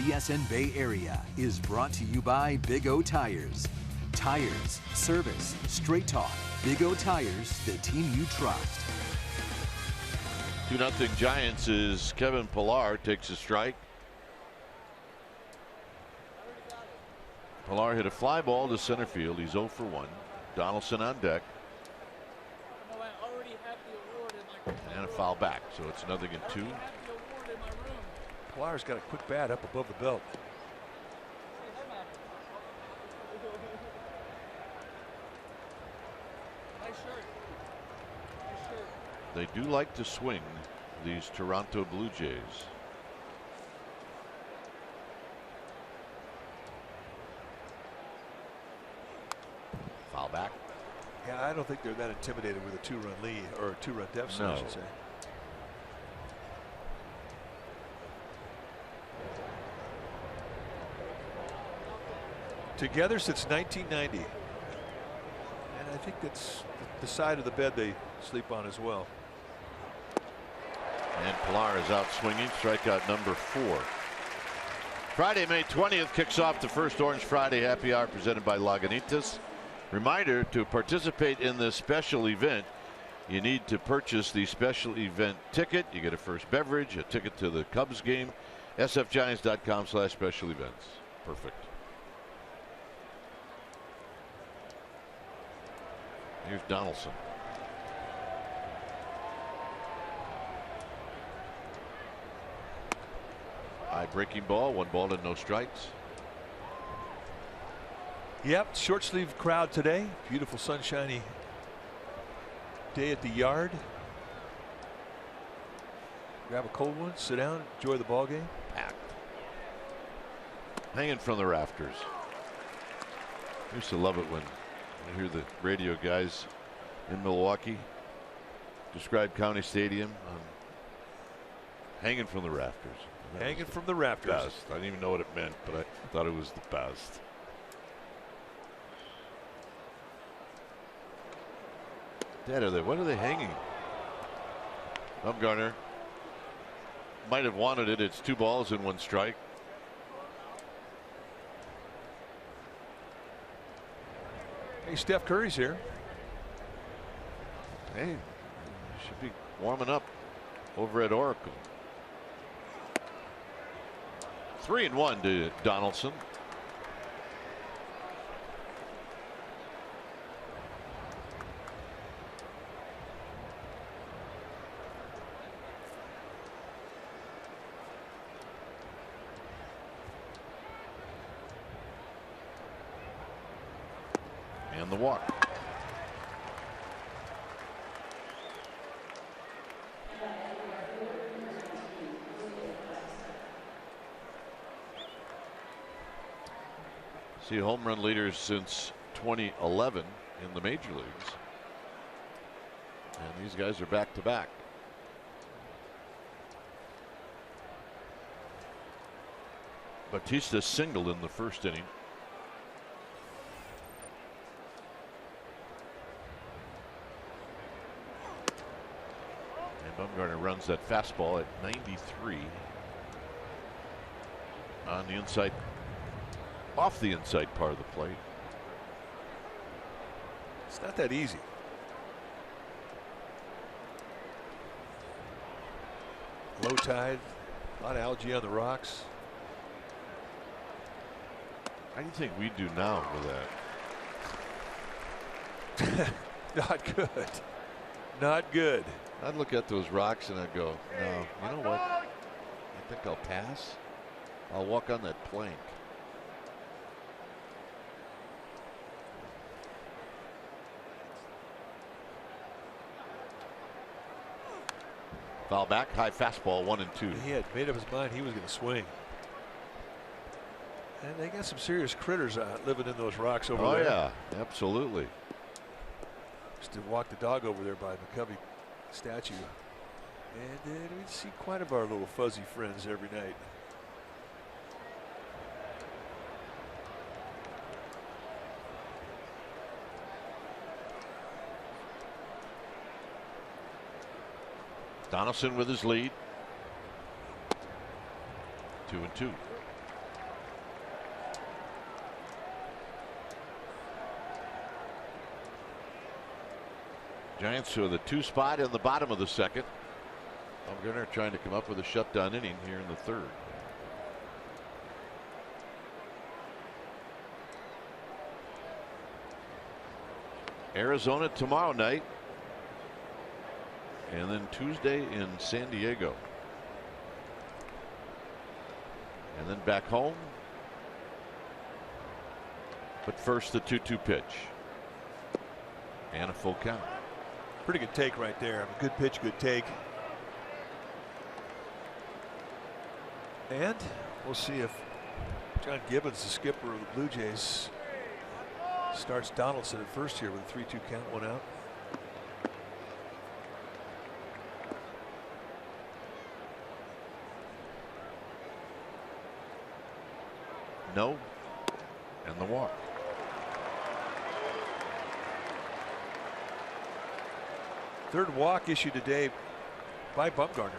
The SN Bay Area is brought to you by Big O Tires. Tires, service, straight talk. Big O Tires, the team you trust. 2-0 Giants as Kevin Pillar takes a strike. Pillar hit a fly ball to center field. He's 0 for 1. Donaldson on deck. And a foul back, so it's 0-2. Pillar's got a quick bat up above the belt. They do like to swing, these Toronto Blue Jays. Foul back. Yeah, I don't think they're that intimidated with a 2-run lead or a 2-run deficit, I should say. Together since 1990. And I think that's the side of the bed they sleep on as well. And Pillar is out swinging, strikeout number 4. Friday, May 20th kicks off the first Orange Friday Happy Hour presented by Lagunitas. Reminder, to participate in this special event, you need to purchase the special event ticket. You get a first beverage, a ticket to the Cubs game. sfgiants.com/special events. Perfect. Here's Donaldson. High breaking ball, 1 ball and no strikes. Yep, short sleeve crowd today. Beautiful sunshiny day at the yard. Grab a cold one, sit down, enjoy the ball game. Packed. Hanging from the rafters. I used to love it when I hear the radio guys in Milwaukee describe County Stadium hanging from the rafters. Hanging from the rafters. Best. I didn't even know what it meant, but I thought it was the best. Dad, what are they hanging? Bumgarner might have wanted it. It's 2 balls and 1 strike. Hey, Steph Curry's here. Hey, should be warming up over at Oracle. 3-1 to Donaldson. And the walk. See, home run leaders since 2011 in the major leagues. And these guys are back to back. Batista singled in the first inning. And Bumgarner runs that fastball at 93 on the inside, off the inside part of the plate. It's not that easy. Low tide, a lot of algae on the rocks. How do you think we do now with that? Not good. Not good. I'd look at those rocks and I'd go, no, you know what? I think I'll pass. I'll walk on that plank. Foul back, high fastball, 1-2. He had made up his mind he was going to swing. And they got some serious critters living in those rocks over there. Oh, yeah, absolutely. Used to walk the dog over there by McCovey statue. And we see quite of our little fuzzy friends every night. Donaldson with his lead. 2-2. Giants are the 2 spot in the bottom of the second. Bumgarner trying to come up with a shutdown inning here in the third. Arizona tomorrow night, and then Tuesday in San Diego, and then back home. But first, the 2-2 pitch and a full count. Pretty good take right there. Good pitch, good take. And we'll see if John Gibbons, the skipper of the Blue Jays, starts Donaldson at first here with a 3-2 count, 1 out. No, and the walk. Third walk issued today by Bumgarner.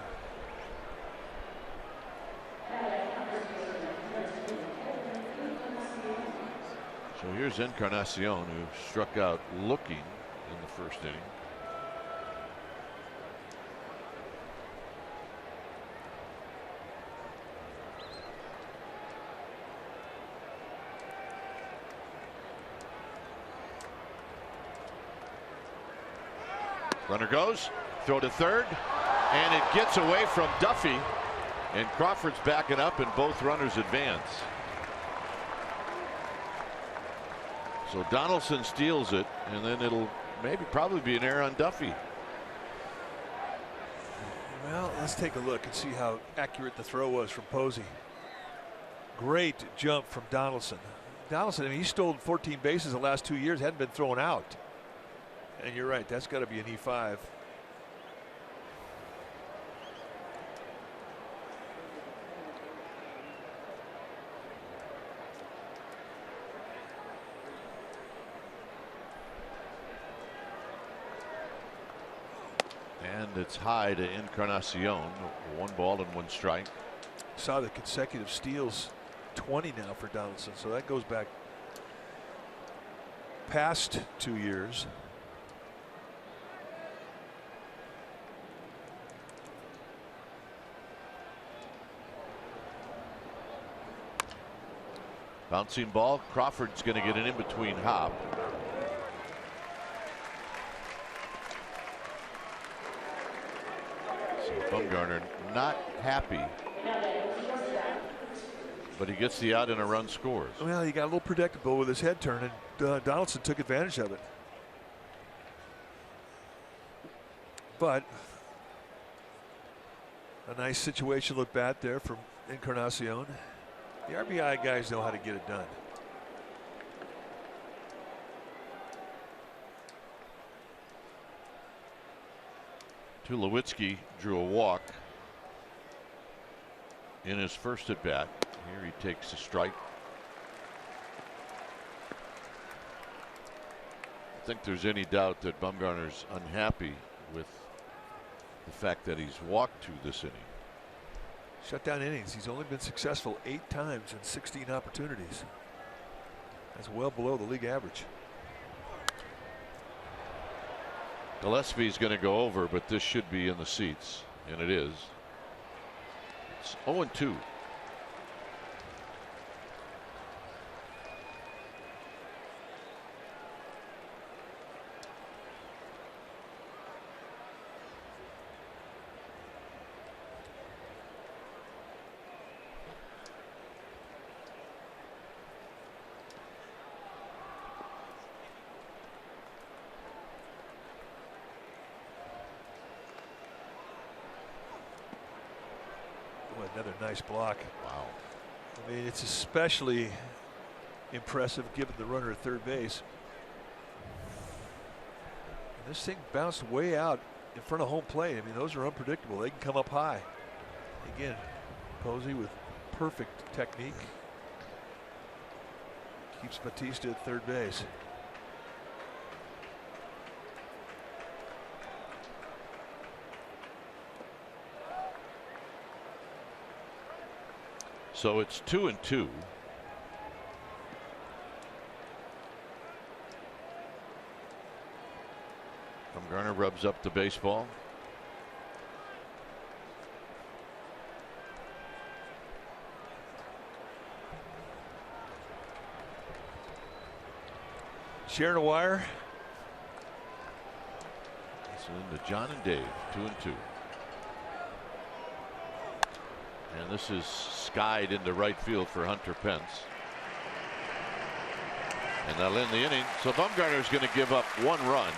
So here's Encarnacion, who struck out looking in the first inning. Runner goes, throw to third, and it gets away from Duffy, and Crawford's backing up, and both runners advance. So Donaldson steals it, and then it'll probably be an error on Duffy. Well, let's take a look and see how accurate the throw was from Posey. Great jump from Donaldson. Donaldson, I mean, he stole 14 bases the last 2 years, hadn't been thrown out. And you're right, that's got to be an E5. And it's high to Encarnacion. 1 ball and 1 strike. Saw the consecutive steals, 20 now for Donaldson, so that goes back past 2 years. Bouncing ball. Crawford's going to get an in between hop. So Bumgarner not happy, but he gets the out and a run scores. Well, he got a little predictable with his head turn, and Donaldson took advantage of it. But a nice situational at bat there from Encarnacion. The RBI guys know how to get it done. Tulowitzki drew a walk in his first at bat. Here he takes a strike. I think there's any doubt that Bumgarner's unhappy with the fact that he's walked 2 this inning. Shutdown innings. He's only been successful 8 times in 16 opportunities. That's well below the league average. Gillespie's going to go over, but this should be in the seats, and it is. It's 0-2. Another nice block. Wow. I mean, it's especially impressive given the runner at third base. And this thing bounced way out in front of home plate. I mean, those are unpredictable. They can come up high. Again, Posey with perfect technique keeps Batista at third base. So it's 2-2. Bumgarner rubs up the baseball. Sharing a wire. It's into John and Dave, 2-2. And this is skied into right field for Hunter Pence. And that'll end the inning. So Bumgarner's going to give up 1 run.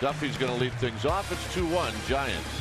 Duffy's going to lead things off. It's 2-1 Giants.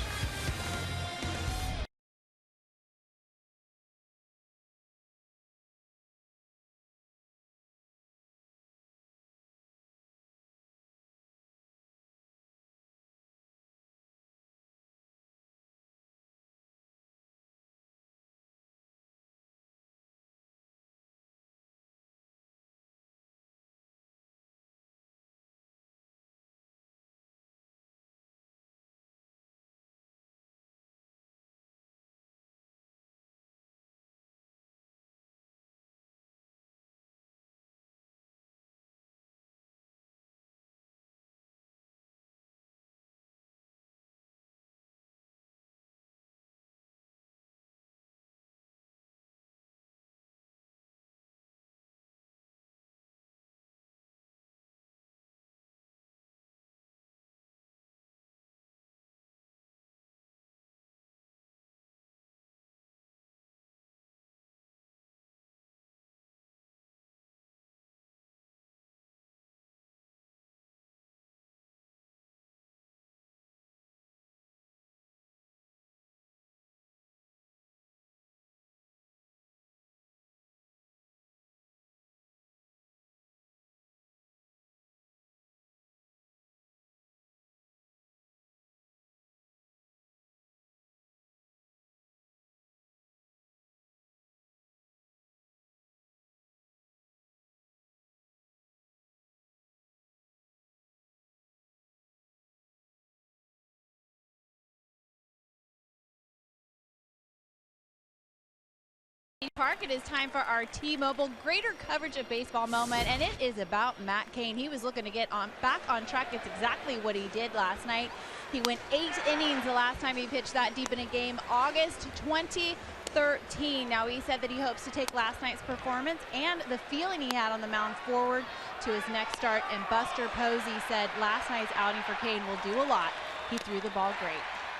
Park, it is time for our T-Mobile greater coverage of baseball moment, and it is about Matt Cain. He was looking to get back on track. It's exactly what he did last night. He went 8 innings the last time he pitched that deep in a game, August 2013. Now, he said that he hopes to take last night's performance and the feeling he had on the mound forward to his next start, and Buster Posey said last night's outing for Cain will do a lot. He threw the ball great.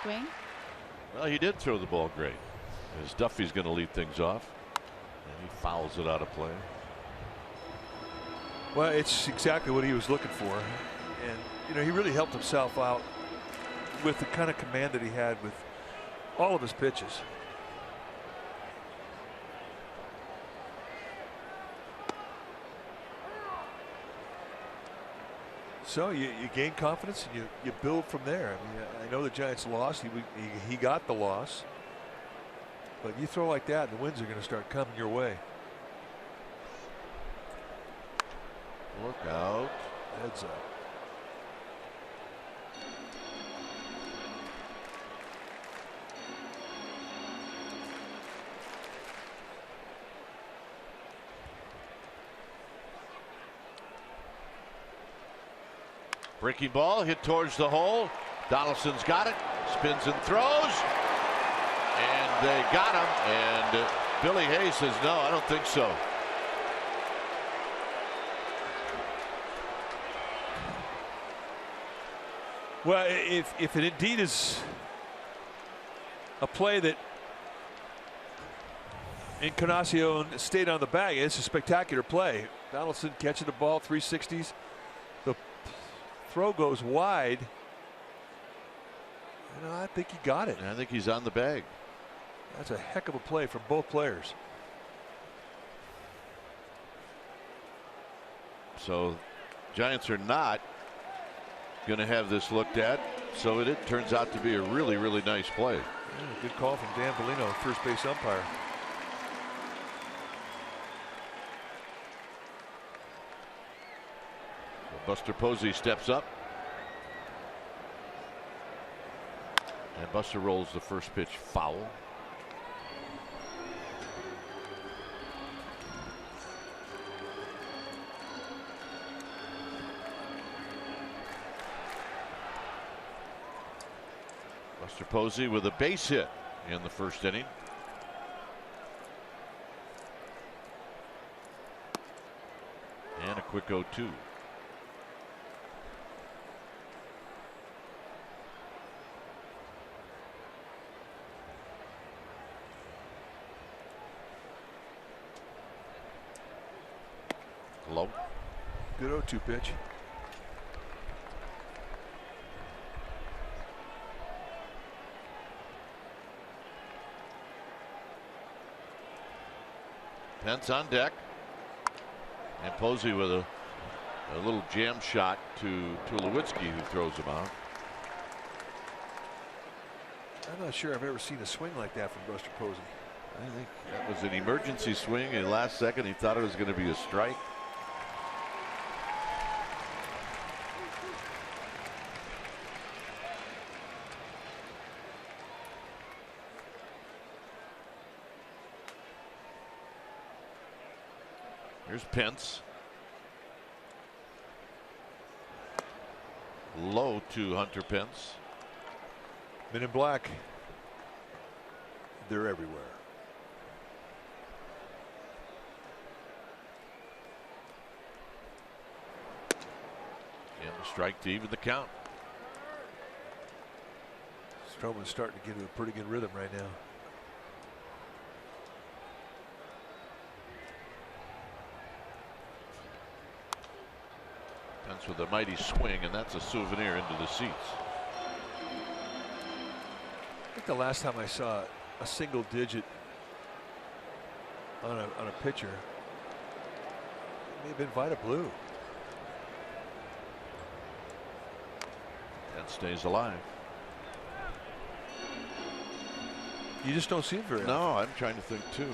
Dwayne? Well, he did throw the ball great. As Duffy's going to lead things off, and he fouls it out of play. Well, it's exactly what he was looking for, and you know, he really helped himself out with the kind of command that he had with all of his pitches. So you gain confidence and you build from there. I mean, I know the Giants lost. He got the loss. But you throw like that, and the wins are going to start coming your way. Look out. Heads up. Breaking ball hit towards the hole. Donaldson's got it. Spins and throws. And they got him, and Billy Hayes says, no, I don't think so. Well, if it indeed is a play that Encarnacion stayed on the bag, it's a spectacular play. Donaldson catching the ball, 360s. The throw goes wide. You know, I think he got it. And I think he's on the bag. That's a heck of a play from both players. So Giants are not going to have this looked at. So it turns out to be a really, really nice play. Yeah, good call from Dan Bellino, first base umpire. So Buster Posey steps up. And Buster rolls the first pitch foul. Mr. Posey with a base hit in the first inning. And a quick 0-2. Low. Good 0-2 pitch. Pence on deck. And Posey with a little jam shot to Tulowitzki, who throws him out. I'm not sure I've ever seen a swing like that from Buster Posey. I think that was an emergency swing. In the last second, he thought it was going to be a strike. Here's Pence. Low to Hunter Pence. Men in black. They're everywhere. And the strike to even the count. Stroman's starting to get into a pretty good rhythm right now. Pence with a mighty swing, and that's a souvenir into the seats. I think the last time I saw a single digit on a pitcher, it may have been Vida Blue. And stays alive. You just don't see it very often. No, I'm trying to think too.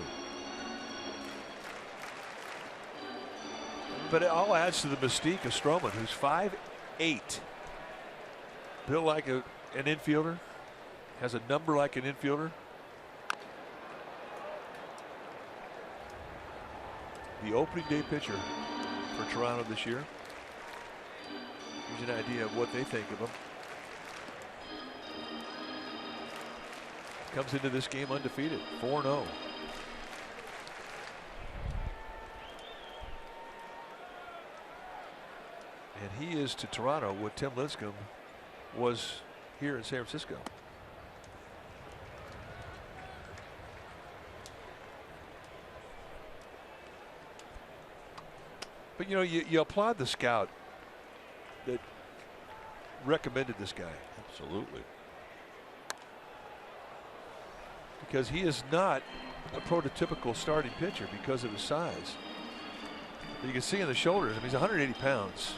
But it all adds to the mystique of Stroman, who's 5'8", built like an infielder, has a number like an infielder. The opening day pitcher for Toronto this year. Gives you an idea of what they think of him. Comes into this game undefeated, 4-0. And he is to Toronto what Tim Lincecum was here in San Francisco. But you know, you applaud the scout that recommended this guy. Absolutely. Because he is not a prototypical starting pitcher because of his size. But you can see in the shoulders, I mean, he's 180 pounds.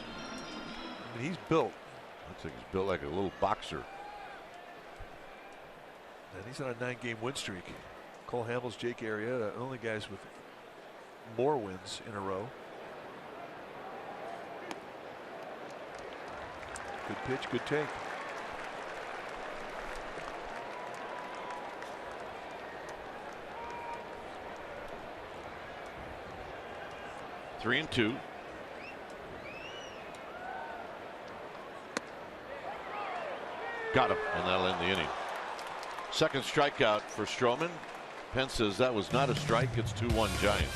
I mean, he's built. Looks like he's built like a little boxer. And he's on a 9-game win streak. Cole Hamels, Jake Arrieta, only guys with more wins in a row. Good pitch, good take. Three and two. Got him, and that'll end the inning. Second strikeout for Stroman. Pence says that was not a strike. It's 2-1 Giants.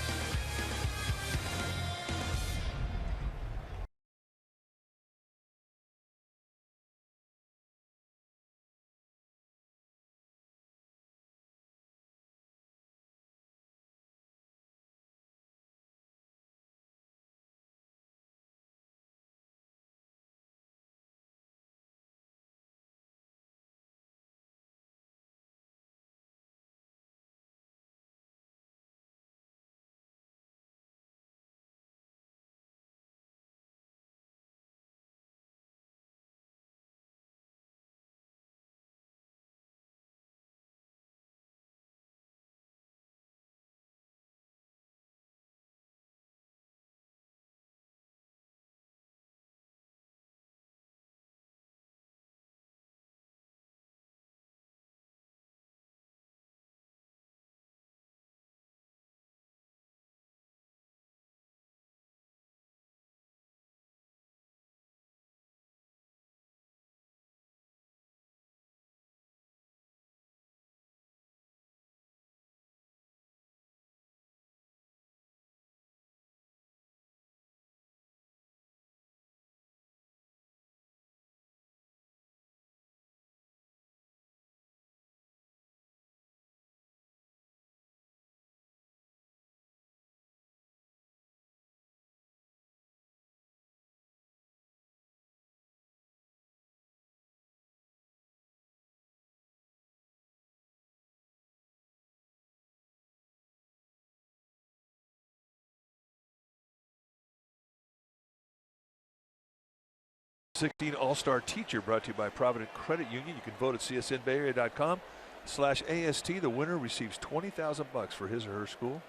16 All-Star Teacher brought to you by Provident Credit Union. You can vote at csnbayarea.com/AST. The winner receives $20,000 for his or her school.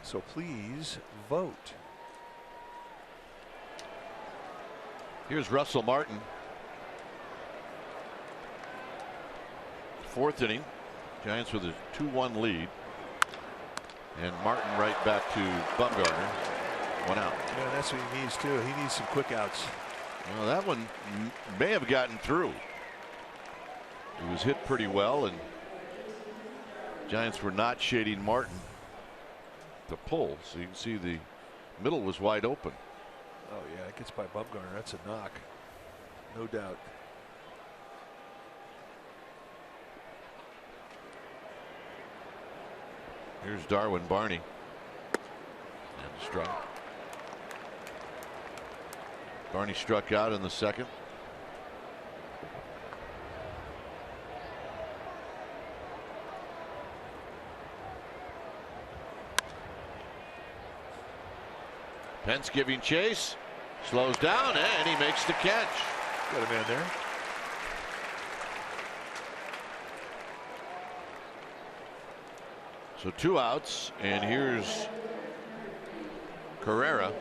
So please vote. Here's Russell Martin. 4th inning. Giants with a 2-1 lead. And Martin right back to Bumgarner. 1 out. Yeah, that's what he needs too. He needs some quick outs. Well, that one may have gotten through. He was hit pretty well, and Giants were not shading Martin to pull. So you can see the middle was wide open. Oh yeah, it gets by Bumgarner. That's a knock, no doubt. Here's Darwin Barney. And a strike. Barney struck out in the 2nd. Pence giving chase. Slows down and he makes the catch. Got a man there. So 2 outs, and here's Carrera.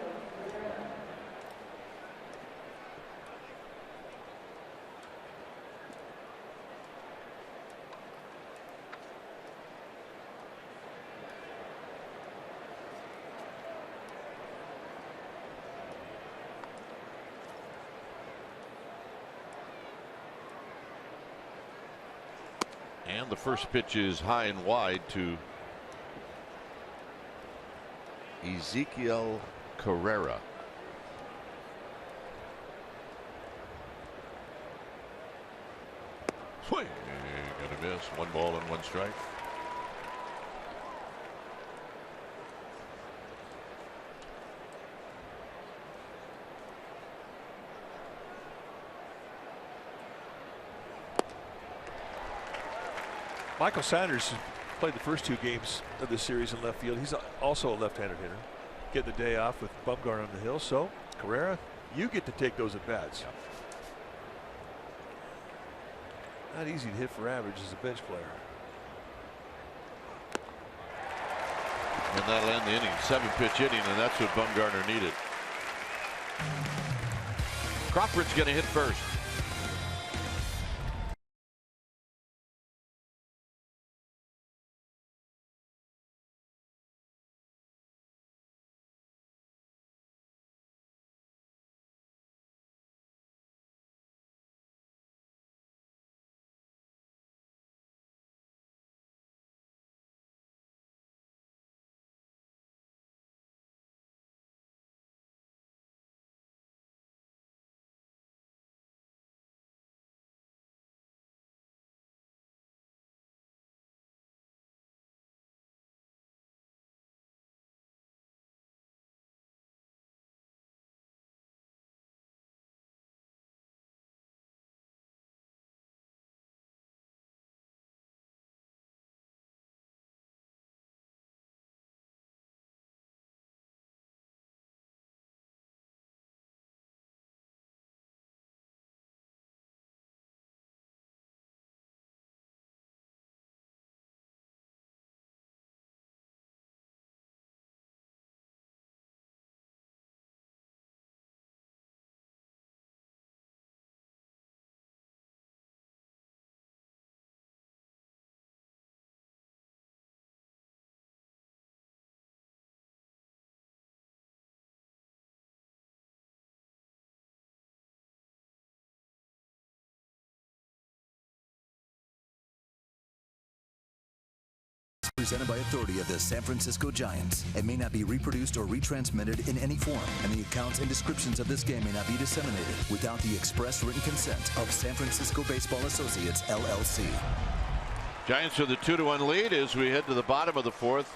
And the first pitch is high and wide to Ezequiel Carrera. Swing. Gonna miss. 1 ball and 1 strike. Michael Sanders played the first 2 games of this series in left field. He's also a left-handed hitter. Getting the day off with Bumgarner on the hill. So Carrera, you get to take those at bats. Yep. Not easy to hit for average as a bench player. And that'll end the inning. 7-pitch inning, and that's what Bumgarner needed. Crawford's going to hit first. Presented by authority of the San Francisco Giants. It may not be reproduced or retransmitted in any form, and the accounts and descriptions of this game may not be disseminated without the express written consent of San Francisco Baseball Associates, LLC. Giants with a 2-1 lead as we head to the bottom of the 4th.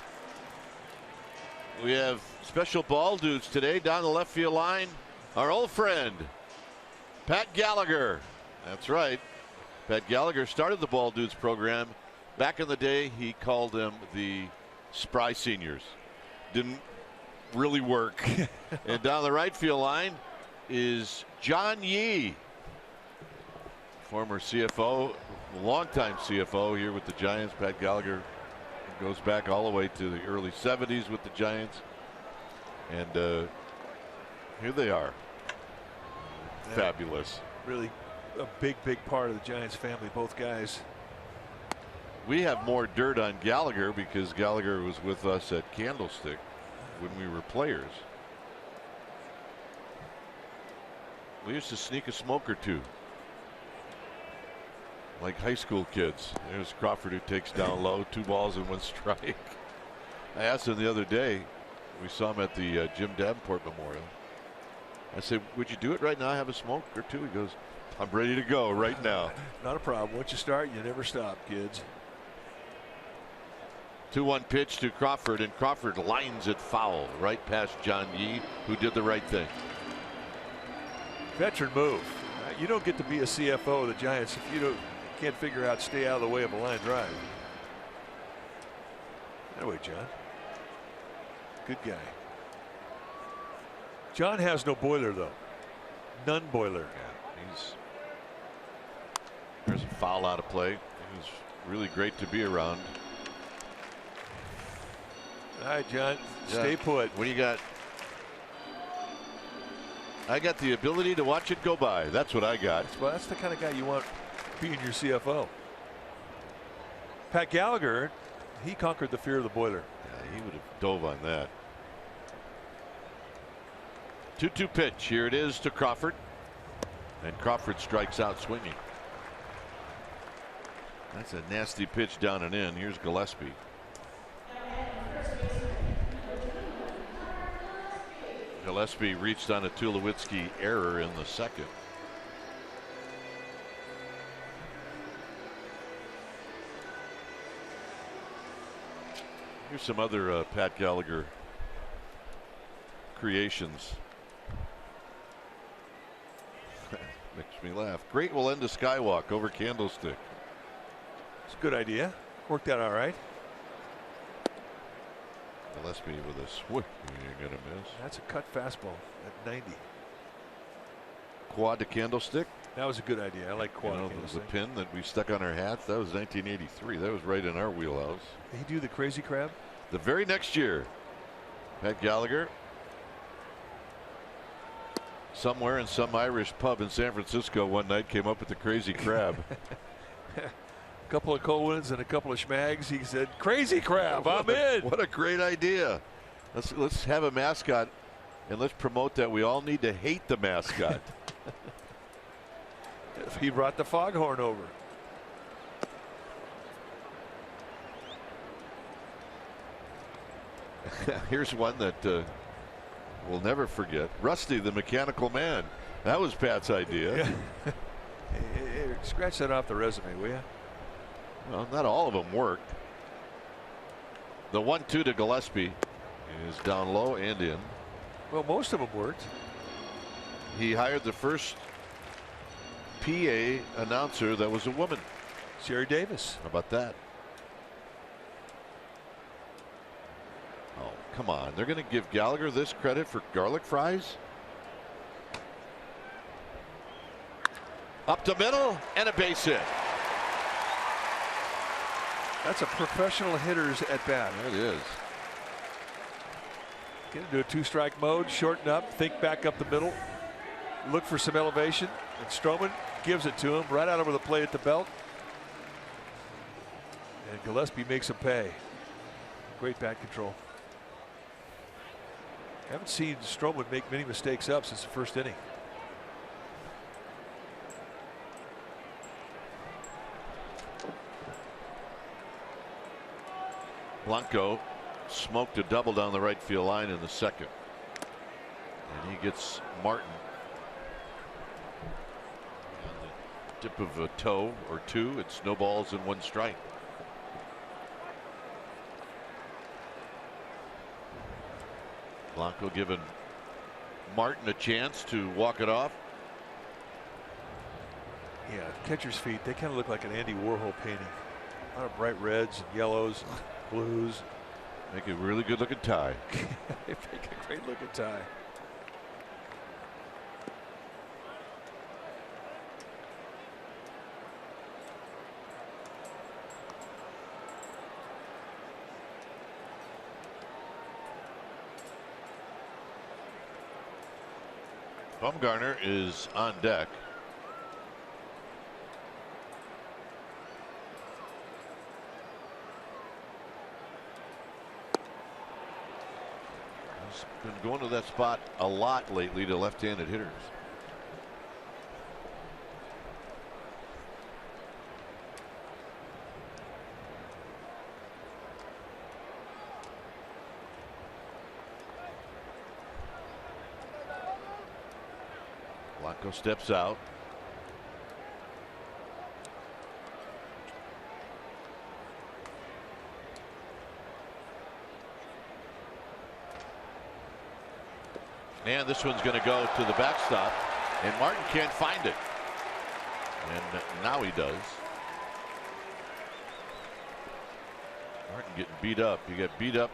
We have special ball dudes today down the left field line. Our old friend, Pat Gallagher. That's right. Pat Gallagher started the ball dudes program. Back in the day, he called them the Spry Seniors. Didn't really work. And down the right field line, is John Yee, former CFO, longtime CFO here with the Giants. Pat Gallagher goes back all the way to the early 70s with the Giants. And here they are. Yeah. Fabulous. Really a big part of the Giants family, both guys. We have more dirt on Gallagher because Gallagher was with us at Candlestick when we were players. We used to sneak a smoke or two, like high school kids. There's Crawford who takes down low, 2 balls and 1 strike. I asked him the other day, we saw him at the Jim Davenport Memorial. I said, would you do it right now, have a smoke or two? He goes, I'm ready to go right now. Not a problem. Once you start, you never stop, kids. 2-1 pitch to Crawford, and Crawford lines it foul right past John Yee, who did the right thing. Veteran move. You don't get to be a CFO of the Giants if you can't figure out stay out of the way of a line drive. Anyway, John. Good guy. John has no boiler though. None boiler. Yeah, there's a foul out of play. It was really great to be around. All right, John. Stay put. What do you got? I got the ability to watch it go by. That's what I got. Well, that's the kind of guy you want being your CFO. Pat Gallagher, he conquered the fear of the boiler. Yeah, he would have dove on that. 2-2 pitch. Here it is to Crawford. And Crawford strikes out swinging. That's a nasty pitch down and in. Here's Gillespie. Gillespie reached on a Tulowitzki error in the second. Here's some other Pat Gallagher creations. Makes me laugh. Great will end a skywalk over Candlestick. It's a good idea. Worked out all right. Gillespie with a swing. You're going to miss. That's a cut fastball at 90. Quad to Candlestick. That was a good idea. I like quad. You know, the pin that we stuck on our hats. That was 1983. That was right in our wheelhouse. Did he do the crazy crab? The very next year, Pat Gallagher, somewhere in some Irish pub in San Francisco one night, came up with the crazy crab. A couple of Colwins and a couple of Schmags. He said, "Crazy crab, I'm in." What a great idea! Let's have a mascot, and let's promote that we all need to hate the mascot. He brought the foghorn over. Here's one that we'll never forget. Rusty the Mechanical Man. That was Pat's idea. Yeah. Hey, scratch that off the resume, will you? Well, not all of them worked. The 1-2 to Gillespie is down low and in. Well, most of them worked. He hired the first PA announcer that was a woman. Sherry Davis. How about that? Oh, come on. They're going to give Gallagher this credit for garlic fries? Up the middle and a base hit. That's a professional hitter's at bat. It is. Get into a 2-strike mode, shorten up, think back up the middle, look for some elevation, and Stroman gives it to him right out over the plate at the belt. And Gillespie makes him pay. Great bat control. Haven't seen Stroman make many mistakes up since the first inning. Blanco smoked a double down the right field line in the second. And he gets Martin on the tip of a toe or two. It's no balls and 1 strike. Blanco giving Martin a chance to walk it off. Yeah, catcher's feet, they kind of look like an Andy Warhol painting. A lot of bright reds and yellows, blues. Make a really good looking tie. They make a great looking tie. Bumgarner is on deck. He's been going to that spot a lot lately to left-handed hitters. Blanco steps out. And this one's going to go to the backstop, and Martin can't find it. And now he does. Martin getting beat up. He got beat up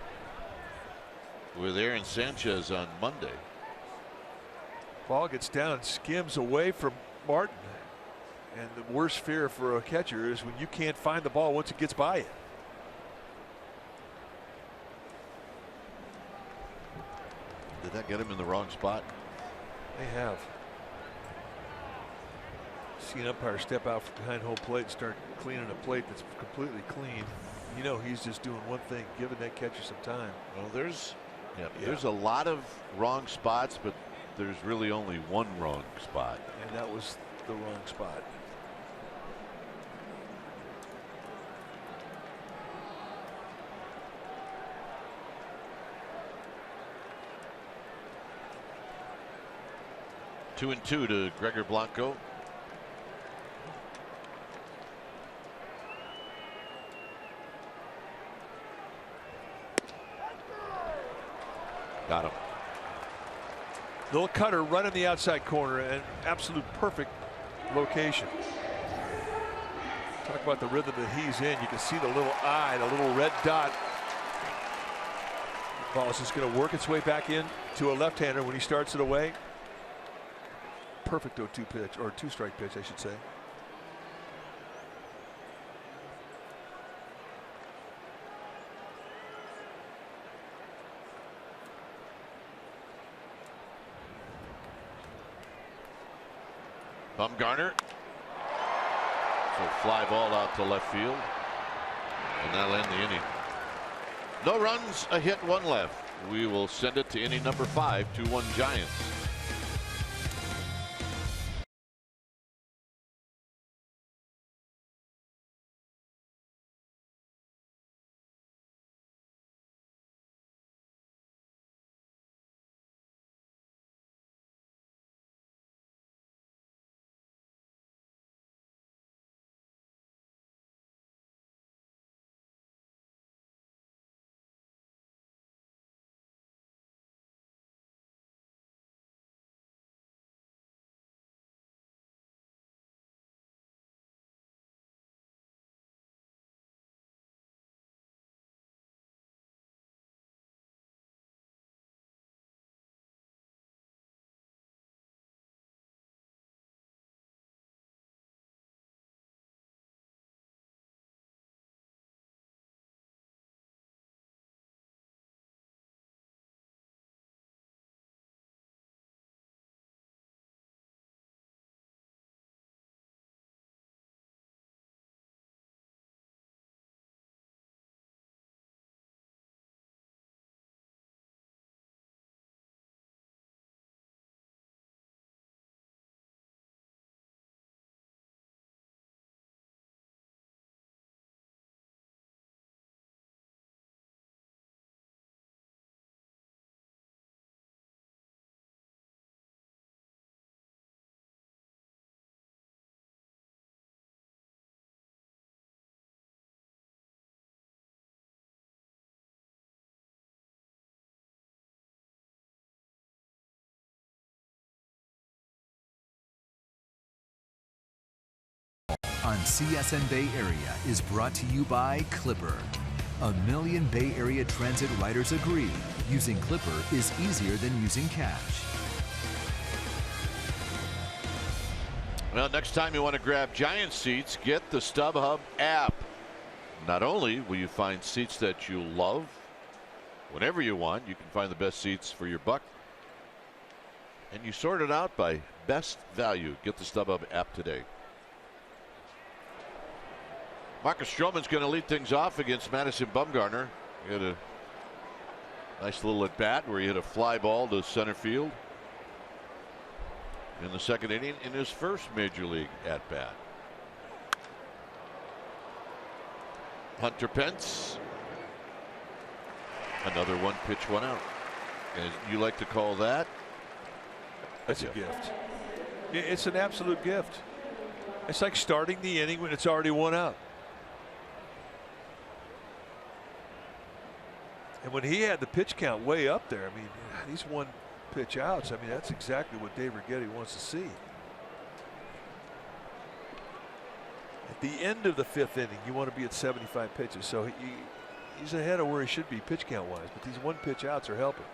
with Aaron Sanchez on Monday. Ball gets down and skims away from Martin. And the worst fear for a catcher is when you can't find the ball once it gets by you. Did that get him in the wrong spot? They have. Seen umpire step out from behind home plate and start cleaning a plate that's completely clean. You know he's just doing one thing, giving that catcher some time. Well, there's a lot of wrong spots, but there's really only one wrong spot. And that was the wrong spot. Two and two to Gregor Blanco. Got him. Little cutter right on the outside corner, and absolute perfect location. Talk about the rhythm that he's in. You can see the little eye, the little red dot. The ball is just going to work its way back in to a left-hander when he starts it away. Perfect 0-2 pitch, or 2-strike pitch, I should say. Bumgarner. So fly ball out to left field. And that'll end the inning. No runs, a hit, one left. We will send it to inning number 5, 2-1 Giants. On CSN Bay Area is brought to you by Clipper. A million Bay Area transit riders agree using Clipper is easier than using cash. Well, next time you want to grab Giants seats, get the StubHub app. Not only will you find seats that you love whenever you want, you can find the best seats for your buck And you sort it out by best value. Get the StubHub app today. Marcus Stroman's going to lead things off against Madison Bumgarner. He had a nice little at bat where he hit a fly ball to center field in the second inning in his first major league at bat. Hunter Pence. Another 1-pitch, 1 out. As you like to call that? That's a gift. It's an absolute gift. It's like starting the inning when it's already 1 out. And when he had the pitch count way up there, I mean, these 1-pitch outs, I mean, that's exactly what Dave Righetti wants to see. At the end of the 5th inning, you want to be at 75 pitches. So he's ahead of where he should be pitch count wise, but these 1-pitch outs are helping.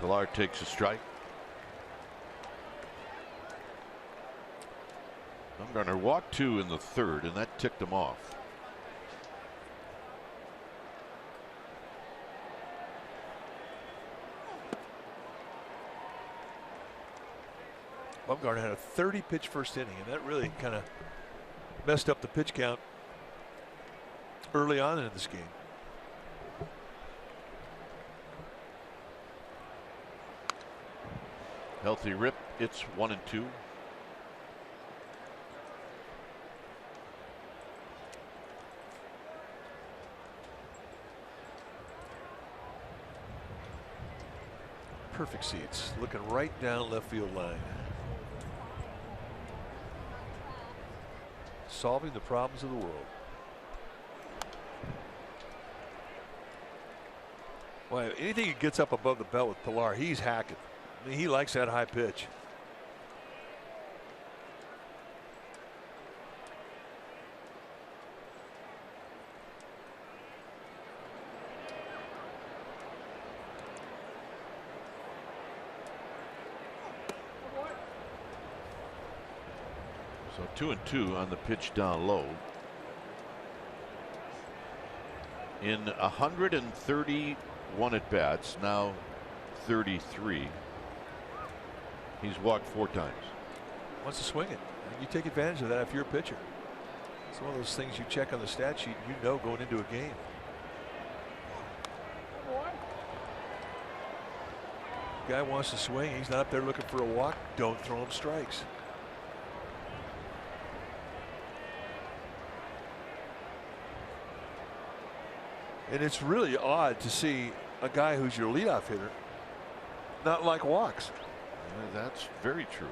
Pilar takes a strike. Bumgarner walked 2 in the 3rd, and that ticked him off. Bumgarner had a 30-pitch first inning, and that really kind of messed up the pitch count early on in this game. Healthy rip. It's 1-2. Perfect seats, looking right down left field line. Solving the problems of the world. Well, anything that gets up above the belt with Pilar, he's hacking. I mean, he likes that high pitch. So 2-2 on the pitch down low. In 131 at bats, now 33. He's walked 4 times. Wants to swing it. And you take advantage of that if you're a pitcher. It's one of those things you check on the stat sheet, you know, going into a game. Guy wants to swing. He's not up there looking for a walk. Don't throw him strikes. And it's really odd to see a guy who's your leadoff hitter not like walks. Yeah, that's very true.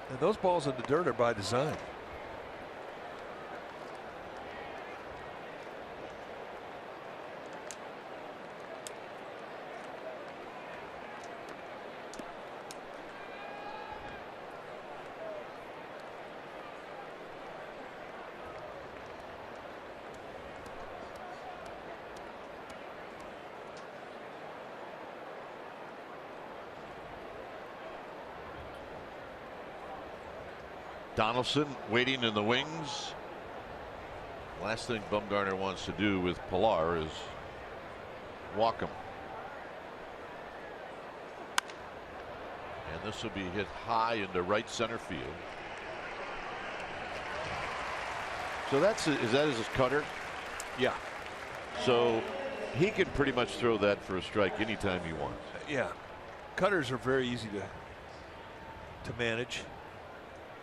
And those balls in the dirt are by design. Donaldson waiting in the wings. Last thing Bumgarner wants to do with Pilar is walk him. And this will be hit high into right center field. So is that his cutter? Yeah. So he can pretty much throw that for a strike anytime he wants. Yeah. Cutters are very easy to manage.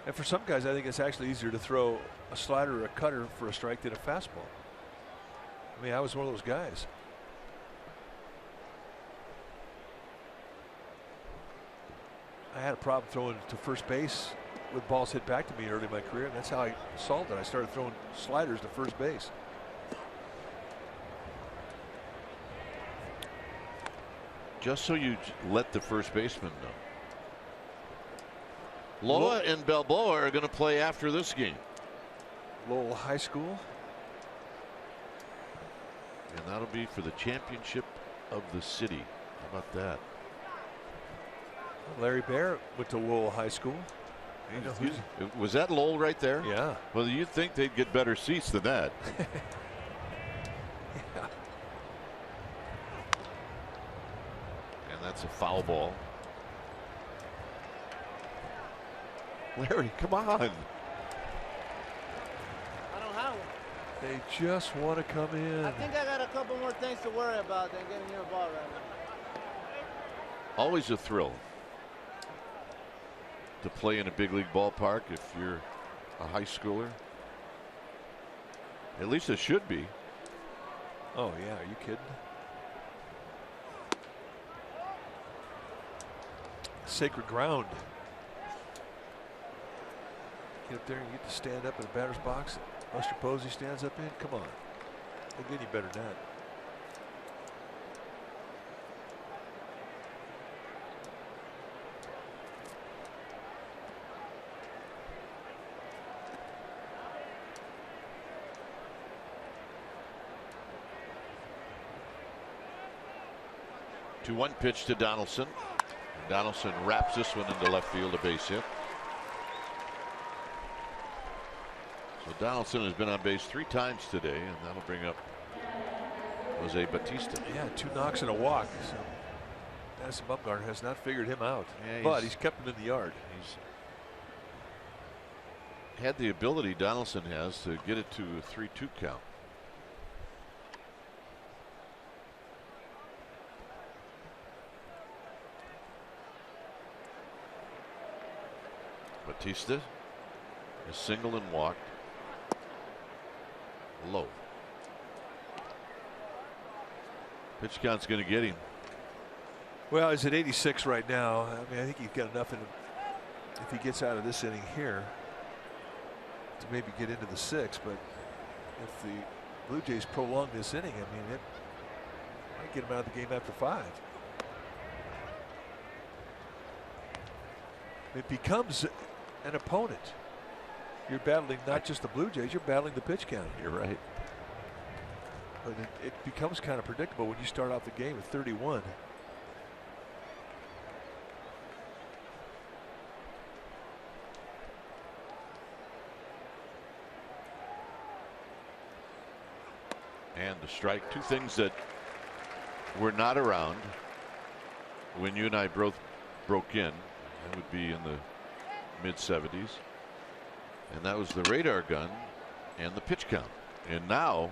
And for some guys, I think it's actually easier to throw a slider or a cutter for a strike than a fastball. I mean, I was one of those guys. I had a problem throwing to first base with balls hit back to me early in my career, and that's how I solved it. I started throwing sliders to first base. Just so you let the first baseman know. Loa and Balboa are going to play after this game. Lowell High School. And that'll be for the championship of the city. How about that? Larry Bear went to Lowell High School. Was that Lowell right there? Yeah. Well, you'd think they'd get better seats than that. Yeah. And that's a foul ball. Larry, come on. I don't have one. They just want to come in. I think I got a couple more things to worry about than getting you a ball right now. Always a thrill to play in a big league ballpark if you're a high schooler. At least it should be. Oh, yeah. Are you kidding? Sacred ground. Get up there and you get to stand up in the batter's box. Buster Posey stands up in. Come on. Don't get any better than that. To 1 pitch to Donaldson. Donaldson wraps this one into left field, a base hit. So Donaldson has been on base 3 times today, and that'll bring up Jose Bautista. Yeah, 2 knocks and a walk. So Madison Bumgarner has not figured him out, Yeah, but he's kept him in the yard. He's had the ability, Donaldson has, to get it to a 3-2 count. Bautista is singled and walked. Low. Pitch count's going to get him. Well, he's at 86 right now. I mean, I think he's got enough in him if he gets out of this inning here to maybe get into the 6th. But if the Blue Jays prolong this inning, I mean, it might get him out of the game after 5. It becomes an opponent. You're battling not just the Blue Jays, you're battling the pitch count. You're right. But it becomes kind of predictable when you start off the game with 31. And the strike. 2 things that were not around when you and I both broke in. That would be in the mid-70s. And that was the radar gun and the pitch count. And now,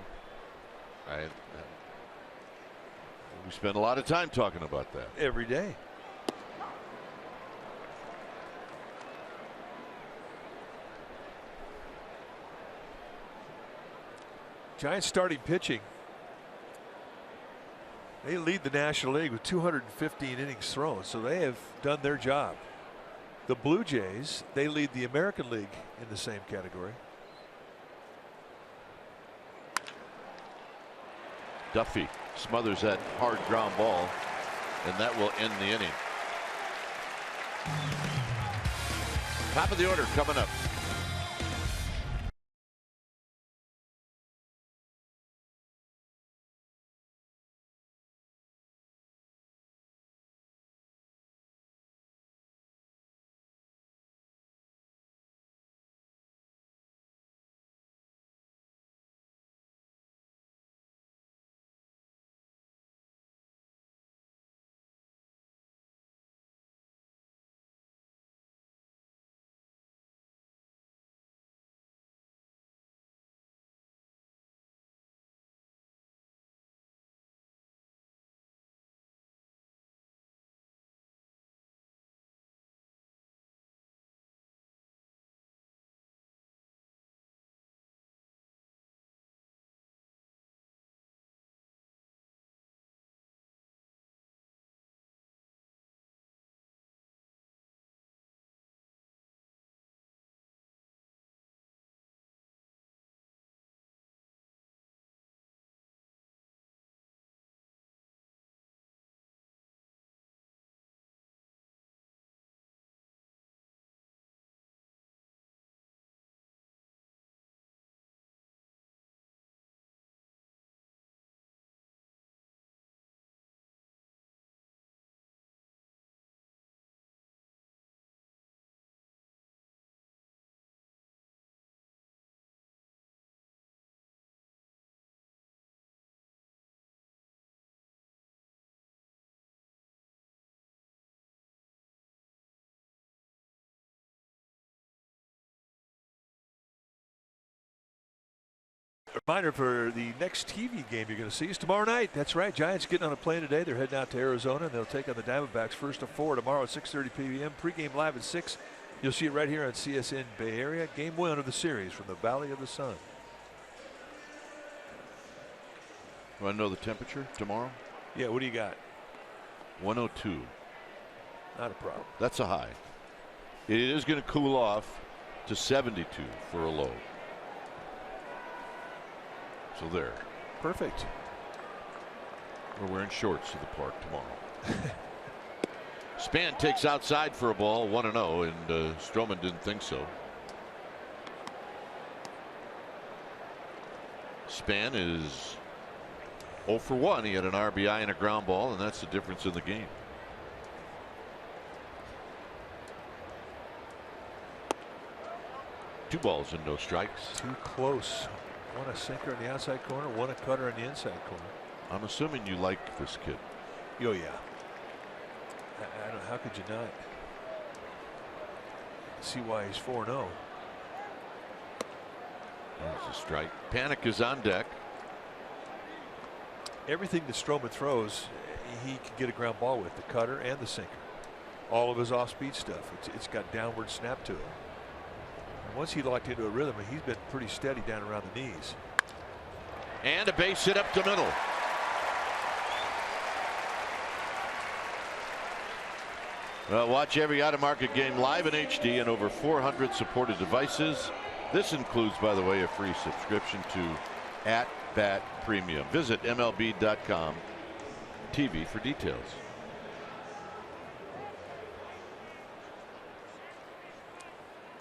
we spend a lot of time talking about that. Every day. Giants starting pitching. They lead the National League with 215 innings thrown, so they have done their job. The Blue Jays, they lead the American League in the same category. Duffy smothers that hard ground ball, and that will end the inning. Top of the order coming up. Reminder for the next TV game you're going to see is tomorrow night. That's right. Giants getting on a plane today. They're heading out to Arizona, and they'll take on the Diamondbacks first of 4 tomorrow at 6:30 p.m. Pregame live at 6. You'll see it right here on CSN Bay Area. Game 1 of the series from the Valley of the Sun. Want to know the temperature tomorrow? Yeah, what do you got? 102. Not a problem. That's a high. It is going to cool off to 72 for a low. So there. Perfect. We're wearing shorts to the park tomorrow. Span takes outside for a ball, 1-0, and Stroman didn't think so. Span is 0 for 1. He had an RBI and a ground ball, and that's the difference in the game. Two balls and no strikes. Too close. One a sinker in the outside corner, one a cutter in the inside corner. I'm assuming you like this kid. Oh, yeah. I don't, how could you not? See why he's 4-0. There's a strike. Panic is on deck. Everything that Stroman throws, he can get a ground ball with, the cutter and the sinker. All of his off-speed stuff. It's got downward snap to it. And once he locked into a rhythm, he's been pretty steady down around the knees. And a base hit up the middle. Watch every out-of-market game live in HD and over 400 supported devices. This includes, by the way, a free subscription to At Bat Premium. Visit MLB.com TV for details.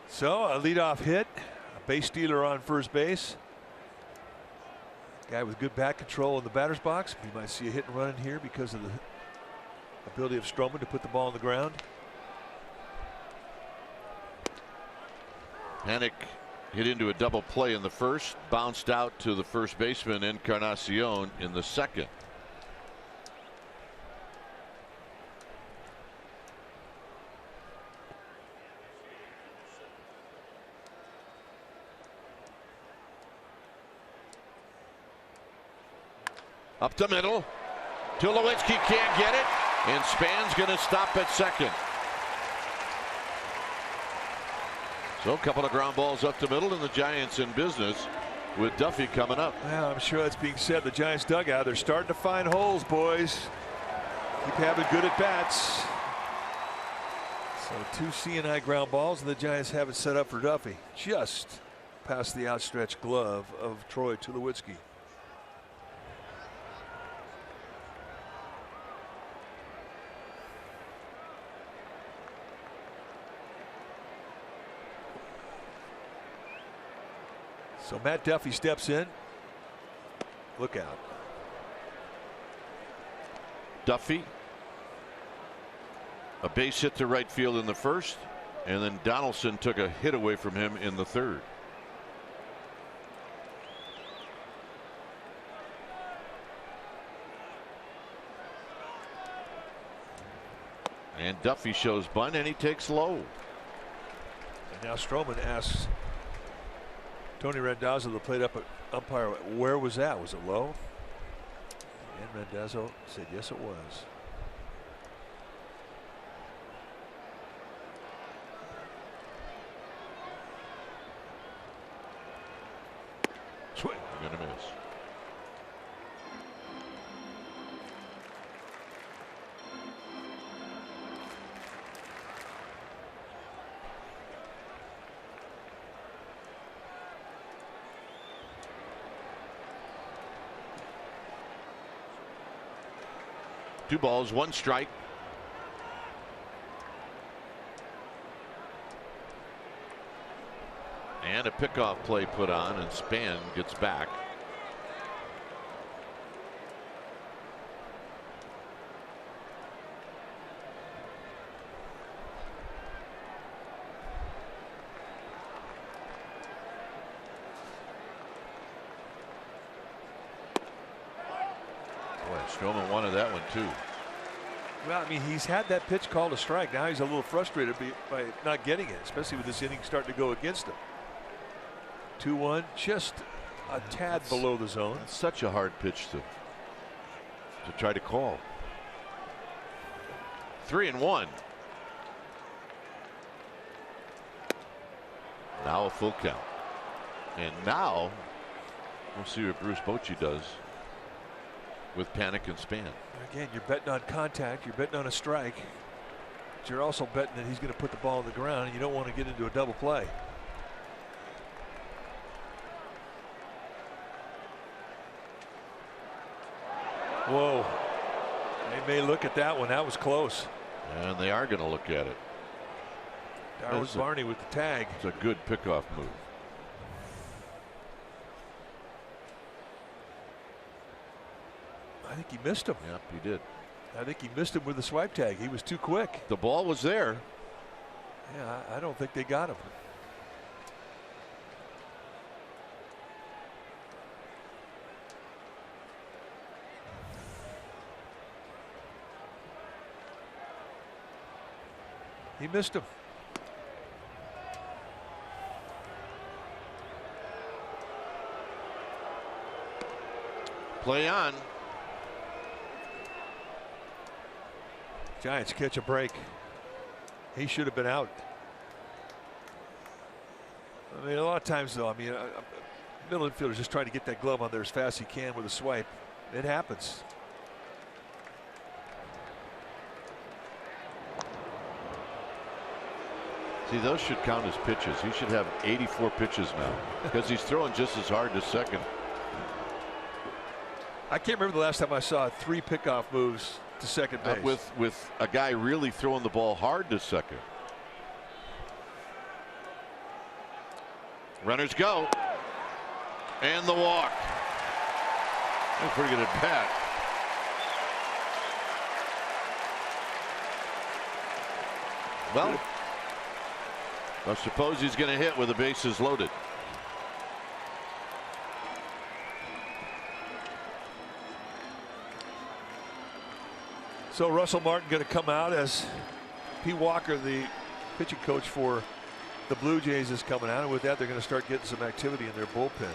So a leadoff hit, a base stealer on first base. Guy with good bat control in the batter's box. We might see a hit and run in here because of the ability of Stroman to put the ball on the ground. Panic hit into a double play in the first, bounced out to the first baseman Encarnacion in the second. Up the middle. Tulowitzki can't get it, and Span's going to stop at second. So a couple of ground balls up the middle, and the Giants in business with Duffy coming up. Well, I'm sure that's being said. The Giants dugout, they're starting to find holes, boys. Keep having good at bats. So 2 CNI ground balls, and the Giants have it set up for Duffy. Just past the outstretched glove of Troy Tulowitzki. So Matt Duffy steps in. Look out. Duffy, a base hit to right field in the first, and then Donaldson took a hit away from him in the third. And Duffy shows bunt, and he takes low. And now Stroman asks Tony Randazzo, the plate umpire, where was that? Was it low? And Randazzo said yes, it was. Swing. You're going to miss. Two balls, one strike. And a pickoff play put on, and Span gets back. Stroman wanted that one too. Well, I mean, he's had that pitch called a strike. Now he's a little frustrated by not getting it, especially with this inning starting to go against him. 2-1, just a tad below the zone. That's such a hard pitch to try to call. 3-1. Now a full count. And now we'll see what Bruce Bochy does with panic and span. Again, you're betting on contact. You're betting on a strike. But you're also betting that he's going to put the ball on the ground, and you don't want to get into a double play. Whoa. They may look at that one. That was close. And they are going to look at it. Darwin Barney with the tag. It's a good pickoff move. I think he missed him. Yep, he did. I think he missed him with the swipe tag. He was too quick. The ball was there. Yeah, I don't think they got him. He missed him. Play on. Giants catch a break. He should have been out. I mean, a lot of times, though, I mean, middle infielder's just trying to get that glove on there as fast as he can with a swipe. It happens. See, those should count as pitches. He should have 84 pitches now because he's throwing just as hard to second. I can't remember the last time I saw 3 pickoff moves to second base. With a guy really throwing the ball hard to second. Runners go. And the walk. That's pretty good at bat. Well, I suppose he's going to hit with the bases loaded. So Russell Martin going to come out as Pete Walker, the pitching coach for the Blue Jays, is coming out, and with that they're going to start getting some activity in their bullpen.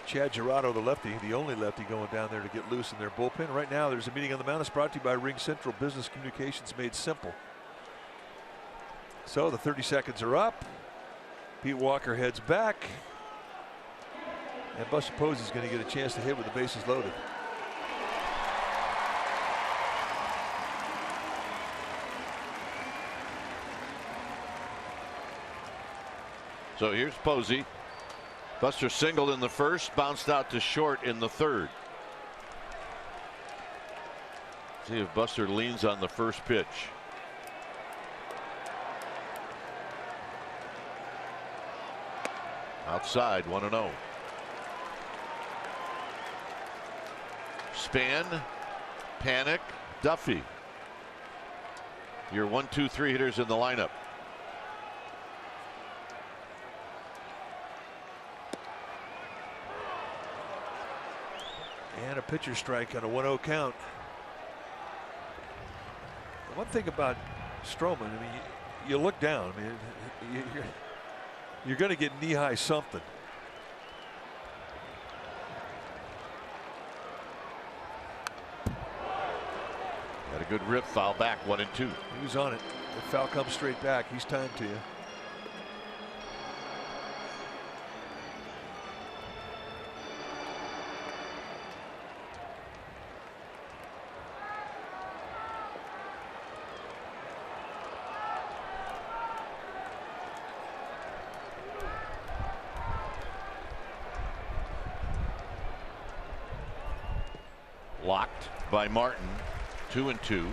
Chad Gerardo, the lefty, the only lefty going down there to get loose in their bullpen. Right now there's a meeting on the mound. It's brought to you by Ring Central Business Communications made simple. So the 30 seconds are up. Pete Walker heads back, and Buster Posey's going to get a chance to hit with the bases loaded. So here's Posey. Buster singled in the first, bounced out to short in the third. See if Buster leans on the first pitch. Outside, 1-0. Span, Panic, Duffy. Your 1, 2, 3 hitters in the lineup. And a pitcher strike on a 1-0 count. The one thing about Stroman, I mean, you look down. I mean, you're going to get knee-high something. Got a good rip, foul back, 1-2. He was on it. If foul comes straight back, he's timed to you. Locked by Martin, 2-2.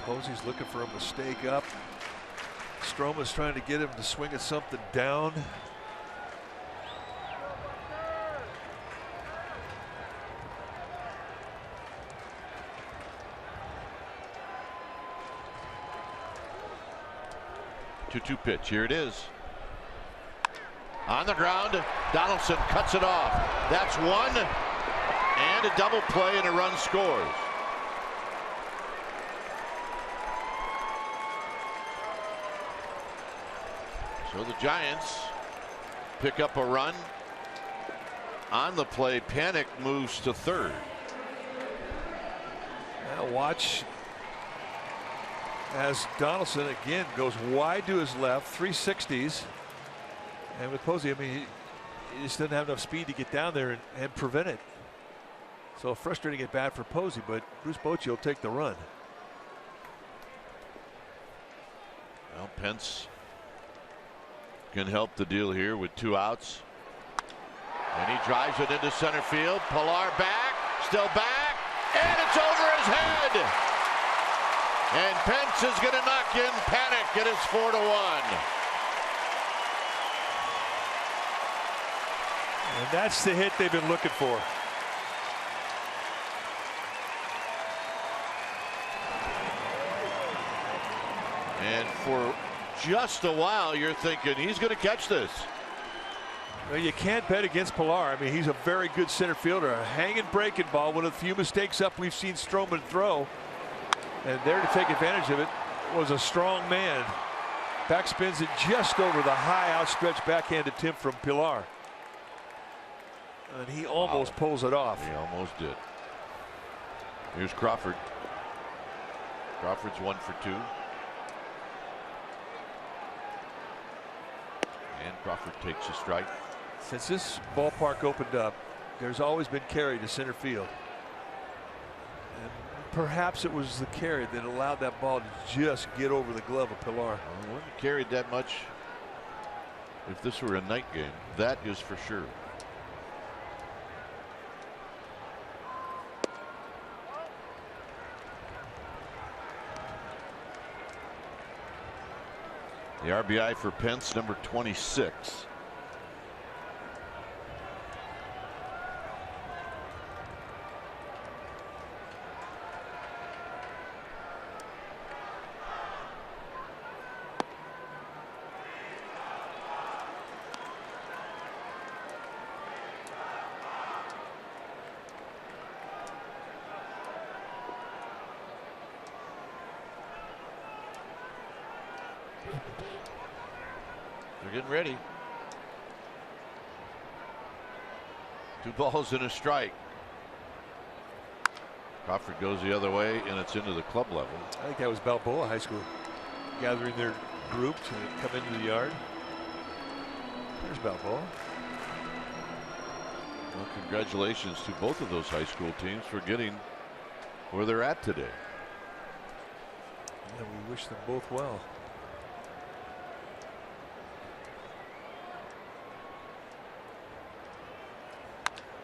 Posey's looking for a mistake up. Stroman's trying to get him to swing at something down. Two pitch. Here it is. On the ground, Donaldson cuts it off. That's one, and a double play, and a run scores. So the Giants pick up a run on the play. Panic moves to third. Now watch as Donaldson again goes wide to his left, 360s. And with Posey, I mean, he just doesn't have enough speed to get down there and prevent it. So frustrating at bat for Posey, but Bruce Bochy will take the run. Well, Pence can help the deal here with 2 outs. And he drives it into center field. Pilar back, still back, and it's over his head. And Pence is going to knock in Panic, and it's 4-1. And that's the hit they've been looking for. And for just a while, you're thinking he's going to catch this. Well, you can't bet against Pilar. I mean, he's a very good center fielder. A hanging breaking ball, one of the few mistakes up we've seen Stroman throw. And there to take advantage of it was a strong man. Backspins it just over the high outstretched backhand attempt from Pilar. And he almost pulls it off. He almost did. Here's Crawford. Crawford's 1 for 2. And Crawford takes a strike. Since this ballpark opened up, there's always been carry to center field. And perhaps it was the carry that allowed that ball to just get over the glove of Pilar. Well, it wouldn't carried that much if this were a night game. That is for sure. The RBI for Pence, number 26. They're getting ready. 2 balls and a strike. Crawford goes the other way, and it's into the club level. I think that was Balboa High School gathering their group to come into the yard. There's Balboa. Well, congratulations to both of those high school teams for getting where they're at today. Yeah, we wish them both well.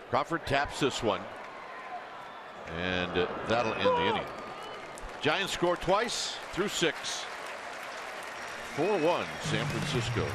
Crawford taps this one, and that'll end the inning. Giants score twice through 6. 4-1 San Francisco.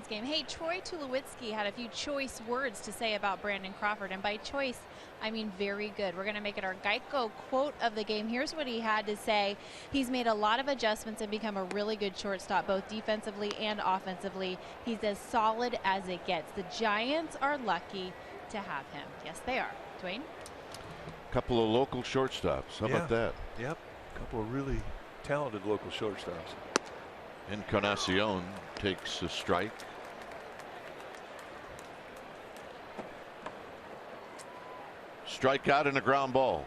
game. Hey, Troy Tulowitzki had a few choice words to say about Brandon Crawford, and by choice, I mean very good. We're going to make it our Geico quote of the game. Here's what he had to say. He's made a lot of adjustments and become a really good shortstop, both defensively and offensively. He's as solid as it gets. The Giants are lucky to have him. Yes, they are. Dwayne? Couple of local shortstops. How about that? Yep. A couple of really talented local shortstops. Encarnacion takes a strike. Strikeout and a ground ball.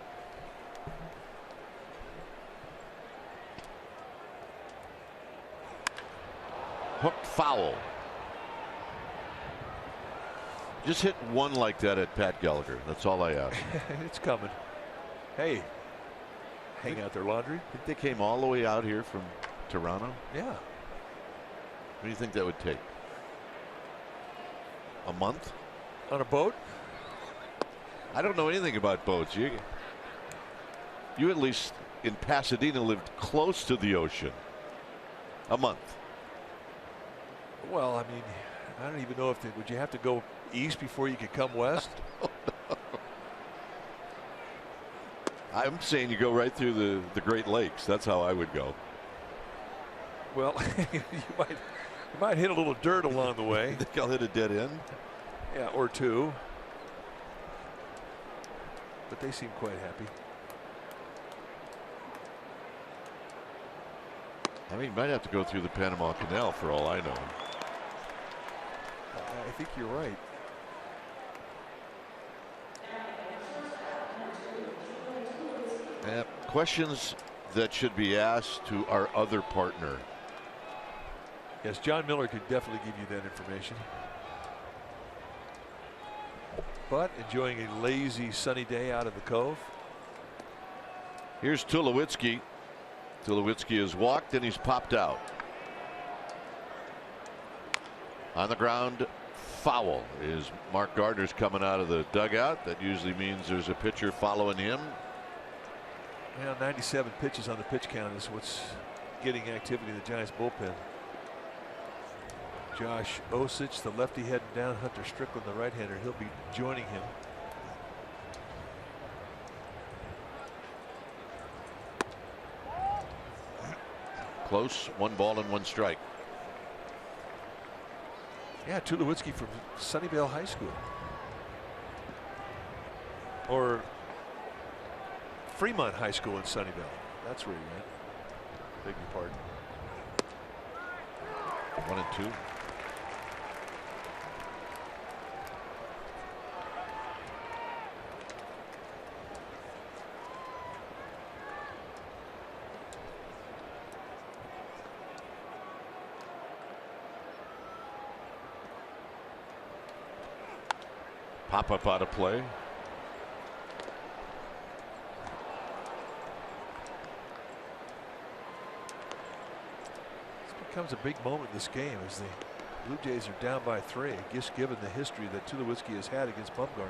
Hooked foul. Just hit one like that at Pat Gallagher. That's all I ask. It's coming. Hey, hang out their laundry. I think they came all the way out here from Toronto. Yeah. What do you think that would take? A month? On a boat? I don't know anything about boats. You at least in Pasadena lived close to the ocean. A month. Well, I mean, I don't even know if would you have to go east before you could come west? I'm saying you go right through the Great Lakes. That's how I would go. Well, you might hit a little dirt along the way. You think I'll hit a dead end? Yeah, or two. But they seem quite happy. I mean, you might have to go through the Panama Canal for all I know. I think you're right. Questions that should be asked to our other partner. Yes, John Miller could definitely give you that information. But enjoying a lazy sunny day out of the Cove. Here's Tulowitzki. Tulowitzki has walked and he's popped out. On the ground, foul. Is Mark Gardner's coming out of the dugout. That usually means there's a pitcher following him. Well, 97 pitches on the pitch count is what's getting activity in the Giants bullpen. Josh Osich, the lefty, heading down. Hunter Strickland, the right-hander. He'll be joining him. Close. 1 ball and 1 strike. Yeah, Tulowitzki from Sunnyvale High School. Or Fremont High School in Sunnyvale. That's where he went. Beg your pardon. 1 and 2. Pop up out of play. Becomes a big moment in this game as the Blue Jays are down by 3. Just given the history that Tulowitzki has had against Bumgarner,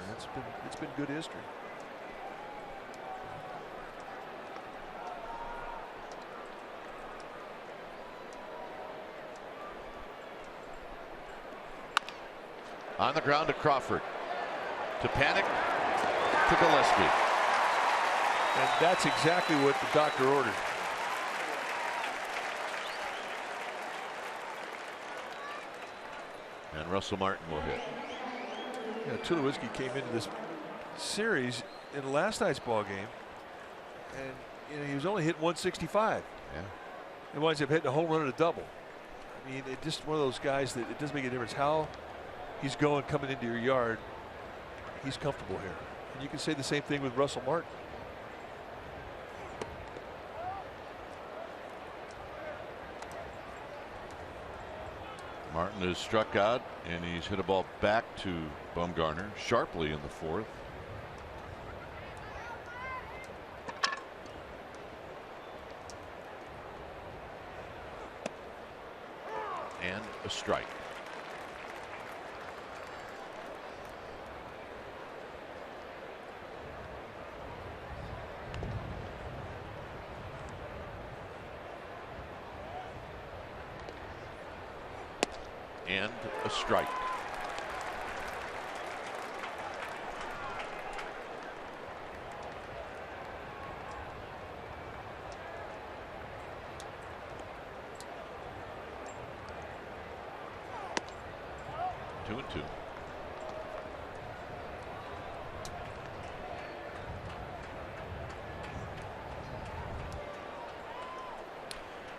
it's been good history. On the ground to Crawford. To Panic. To Gillespie. And that's exactly what the doctor ordered. And Russell Martin will hit. You know, Tulowitzki came into this series in last night's ball game, and you know, he was only hitting 165. Yeah. And winds up hitting a home run and a double. I mean, it's just one of those guys that it doesn't make a difference how he's going coming into your yard. He's comfortable here. And you can say the same thing with Russell Martin. Martin is struck out and he's hit a ball back to Bumgarner sharply in the 4th. And a strike. and a strike. Two and two.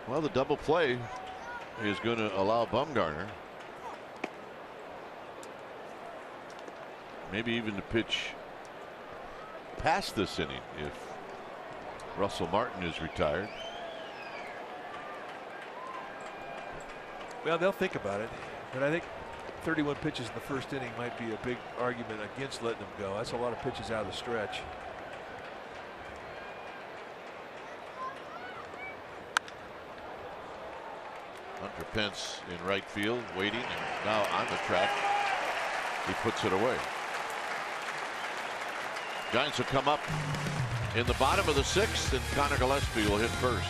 Well, the double play is going to allow Bumgarner maybe even to pitch past this inning if Russell Martin is retired. Well, they'll think about it, but I think 31 pitches in the first inning might be a big argument against letting them go. That's a lot of pitches out of the stretch. Hunter Pence in right field waiting, and now on the track he puts it away. Giants will come up in the bottom of the sixth, and Connor Gillespie will hit first.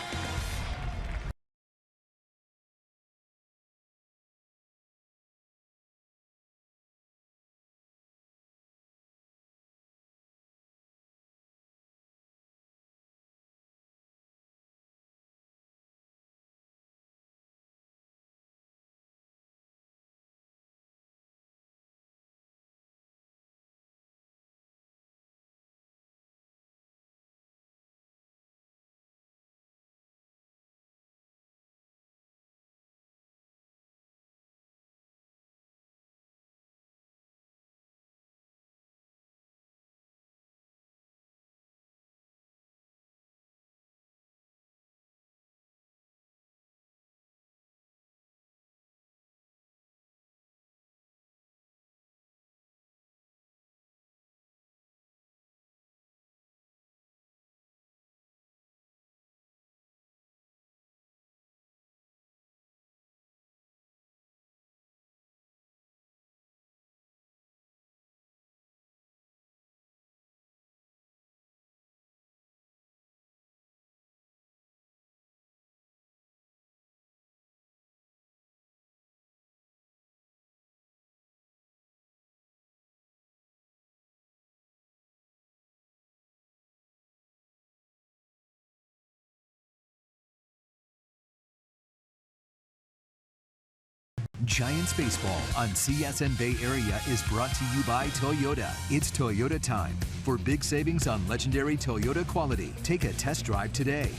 Giants baseball on CSN Bay Area is brought to you by Toyota. It's Toyota time. For big savings on legendary Toyota quality, take a test drive today.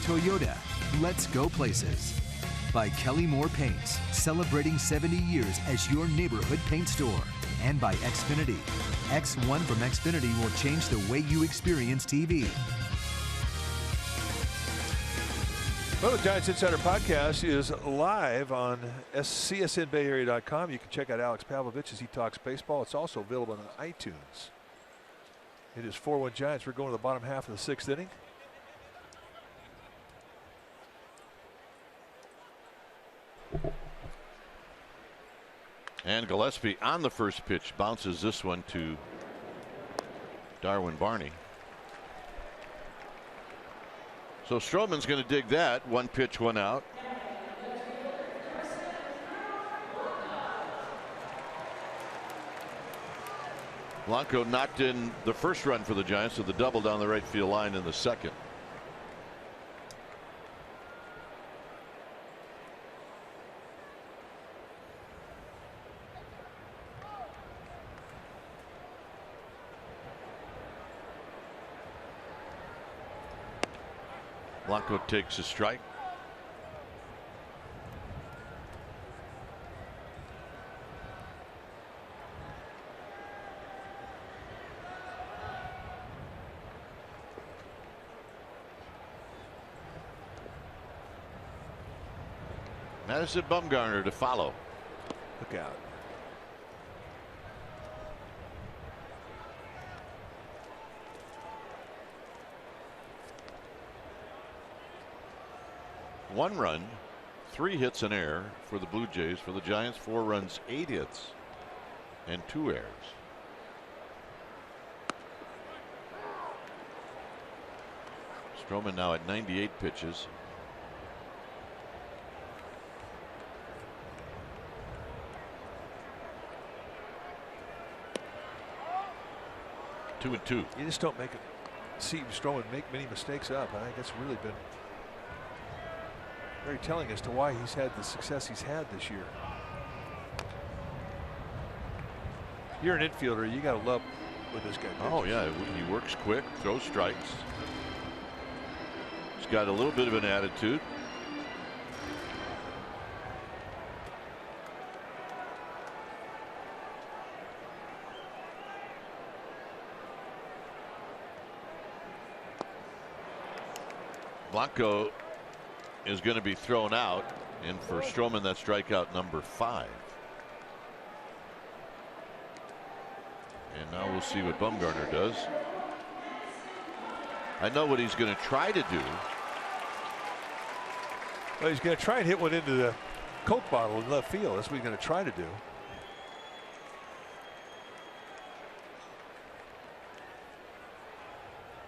Toyota, let's go places. By Kelly Moore Paints, celebrating 70 years as your neighborhood paint store. And by Xfinity. X1 from Xfinity will change the way you experience TV. Well, the Giants Insider Podcast is live on csnbayarea.com. You can check out Alex Pavlovich as he talks baseball. It's also available on iTunes. It is 4-1 Giants. We're going to the bottom half of the sixth inning. And Gillespie on the first pitch bounces this one to Darwin Barney. So Stroman's going to dig that. One pitch, one out. Blanco knocked in the first run for the Giants with a double down the right field line in the second. Blanco takes a strike. Madison Bumgarner to follow. Look out. One run, 3 hits, an error for the Blue Jays. For the Giants, 4 runs, 8 hits, and 2 errors. Stroman now at 98 pitches. 2-2. You just don't see Stroman make many mistakes up. I think that's really been very telling as to why he's had the success he's had this year. You're an infielder. You got to love what this guy pitches. Oh yeah, he works quick, throws strikes. He's got a little bit of an attitude. Blanco is going to be thrown out, and for Stroman, that's strikeout number 5. And now we'll see what Bumgarner does. I know what he's going to try to do. Well, he's going to try and hit one into the Coke bottle in left field. That's what he's going to try to do.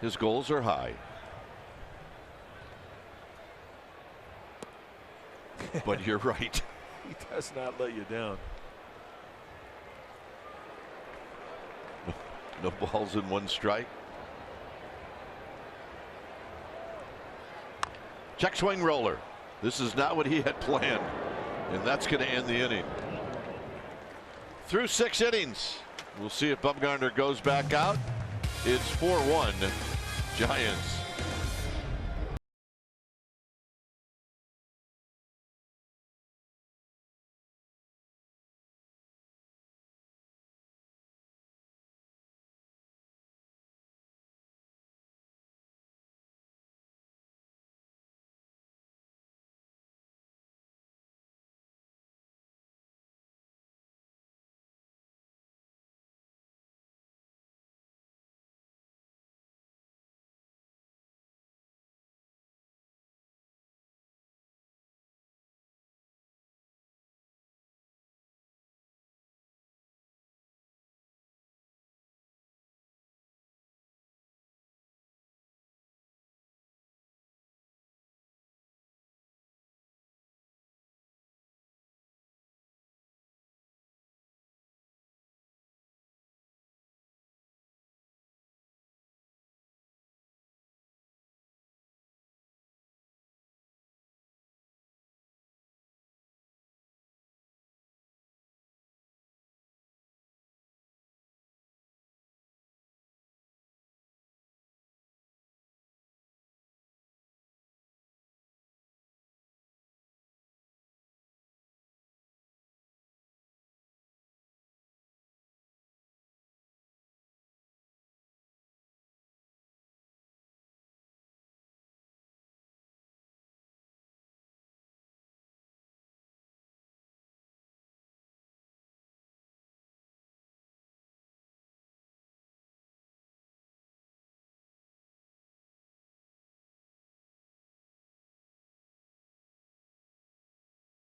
His goals are high. But you're right. He does not let you down. No balls in 1 strike. Check swing roller. This is not what he had planned, and that's going to end the inning. Through 6 innings, we'll see if Bumgarner goes back out. It's 4-1 Giants.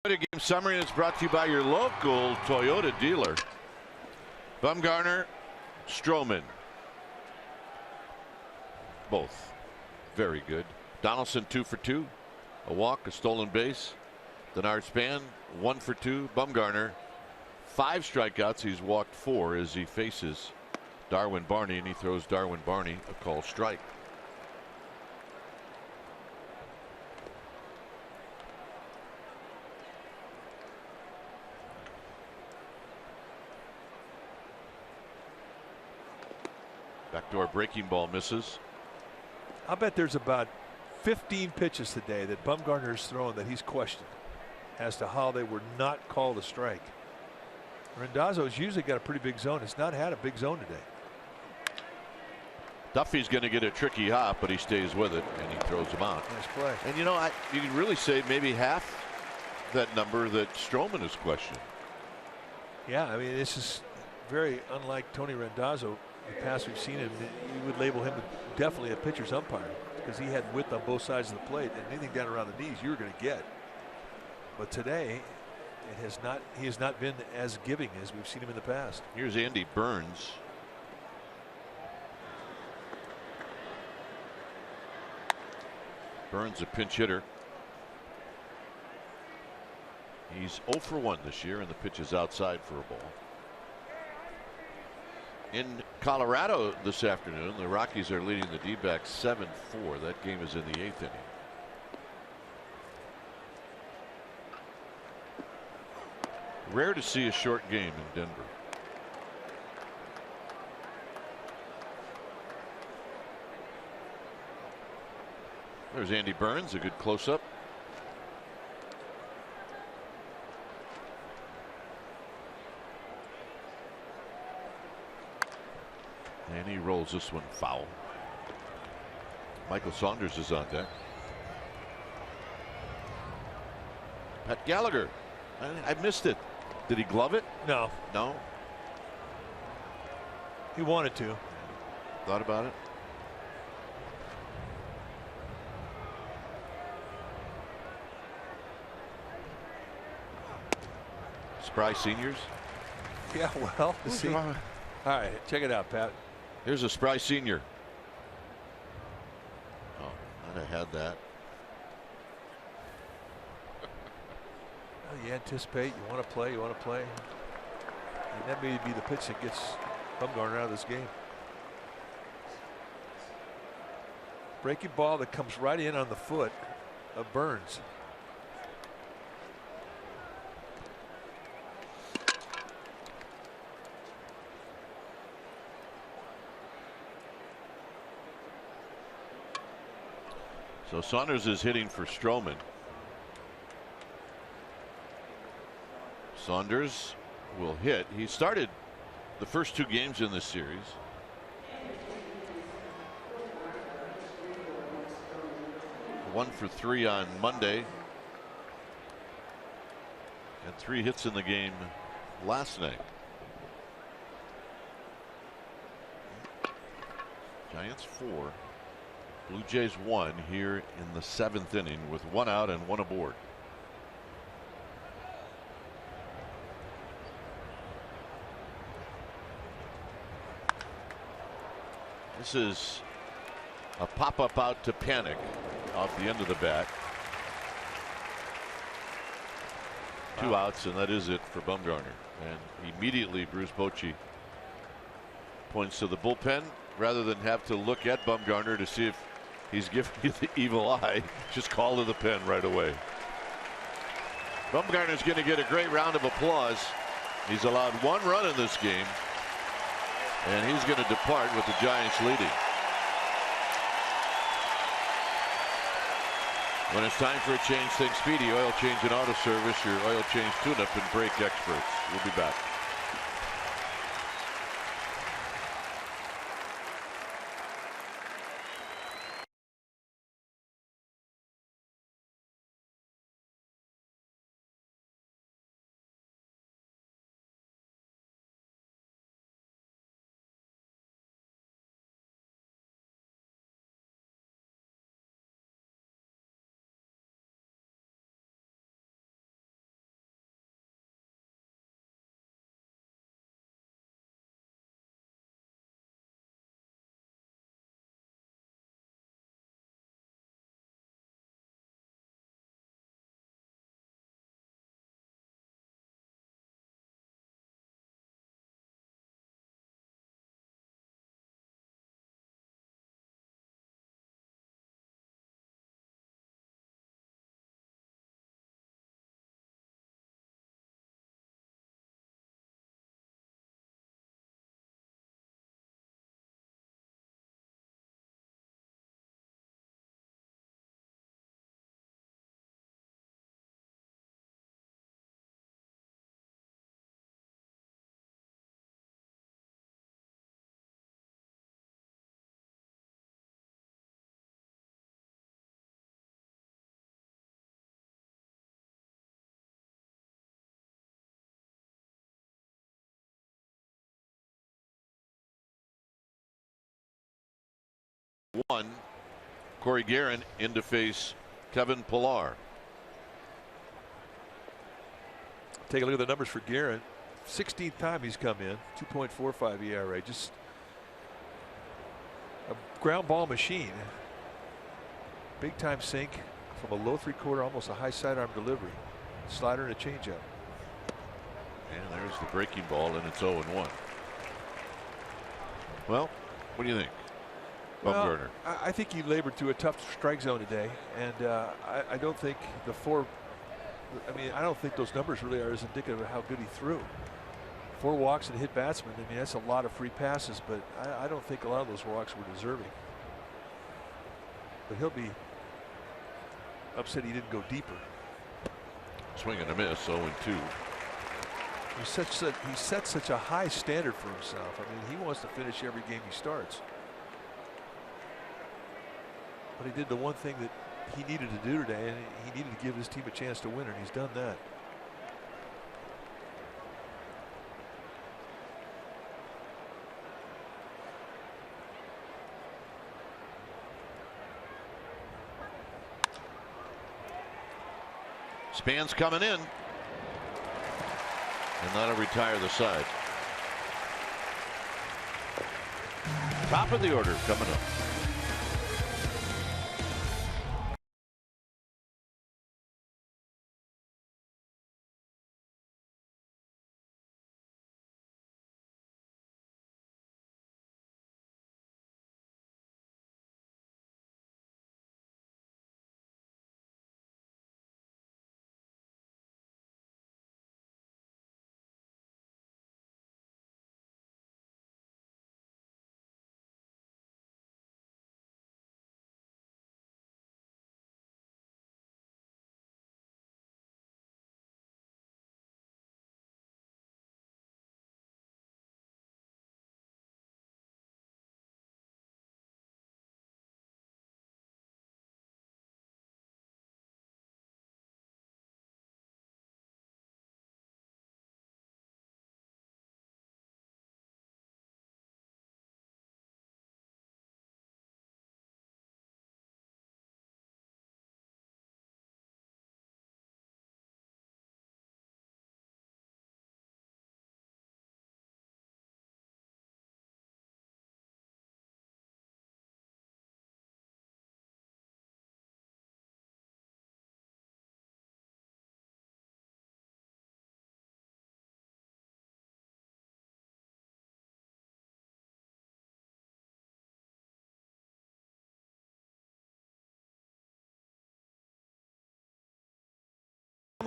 Game summary is brought to you by your local Toyota dealer. Bumgarner, Stroman, both very good. Donaldson 2 for 2, a walk, a stolen base. Denard Span 1 for 2. Bumgarner 5 strikeouts. He's walked 4 as he faces Darwin Barney, and he throws Darwin Barney a call strike. Backdoor breaking ball misses. I bet there's about 15 pitches today that Bumgarner's thrown that he's questioned as to how they were not called a strike. Randazzo's usually got a pretty big zone. It's not had a big zone today. Duffy's going to get a tricky hop, but he stays with it and he throws him out. Nice play. And you know, you can really say maybe half that number that Stroman is questioned. Yeah, I mean, this is very unlike Tony Randazzo. In the past we've seen him, you would label him definitely a pitcher's umpire because he had width on both sides of the plate, and anything down around the knees you were going to get. But today, he has not been as giving as we've seen him in the past. Here's Andy Burns. Burns a pinch hitter. He's 0 for 1 this year, and the pitch is outside for a ball. In Colorado this afternoon, the Rockies are leading the D-backs 7-4. That game is in the 8th inning. Rare to see a short game in Denver. There's Andy Burns, a good close-up. And he rolls this one foul. Michael Saunders is on deck. Pat Gallagher. I missed it. Did he glove it? No. No. He wanted to. Thought about it. Spry seniors. Yeah, well, see. All right, check it out, Pat. Here's a Spry senior. Oh, I'd have had that. Well, you anticipate, you want to play, you want to play. And that may be the pitch that gets Bumgarner out of this game. Breaking ball that comes right in on the foot of Burns. So Saunders is hitting for Stroman. Saunders will hit. He started the first 2 games in this series. One for 3 on Monday. And 3 hits in the game last night. Giants 4. Blue Jays 1 here in the 7th inning with 1 out and 1 aboard. This is a pop-up out to Panic off the end of the bat. 2 outs, and that is it for Bumgarner. And immediately Bruce Bochy points to the bullpen rather than have to look at Bumgarner to see if he's giving you the evil eye. Just call to the pen right away. Bumgarner's going to get a great round of applause. He's allowed 1 run in this game, and he's going to depart with the Giants leading. When it's time for a change, think Speedy Oil Change and Auto Service, your oil change tune-up and brake experts. We'll be back. One, Corey Guerin in to face Kevin Pillar. Take a look at the numbers for Guerin. 16th time he's come in. 2.45 ERA. Just a ground ball machine. Big time sink from a low 3/4, almost a high sidearm delivery. Slider and a changeup. And there's the breaking ball, and it's 0-1. Well, what do you think, Bumgarner? Well, I think he labored through a tough strike zone today, and I don't think the 4. I mean, I don't think those numbers really are as indicative of how good he threw. 4 walks and hit batsmen. I mean, that's a lot of free passes, but I don't think a lot of those walks were deserving. But he'll be upset he didn't go deeper. Swing and a miss, 0-2. He sets such a high standard for himself. I mean, he wants to finish every game he starts. But he did the one thing that he needed to do today, and he needed to give his team a chance to win, and he's done that. Span's coming in. And that'll retire the side. Top of the order coming up.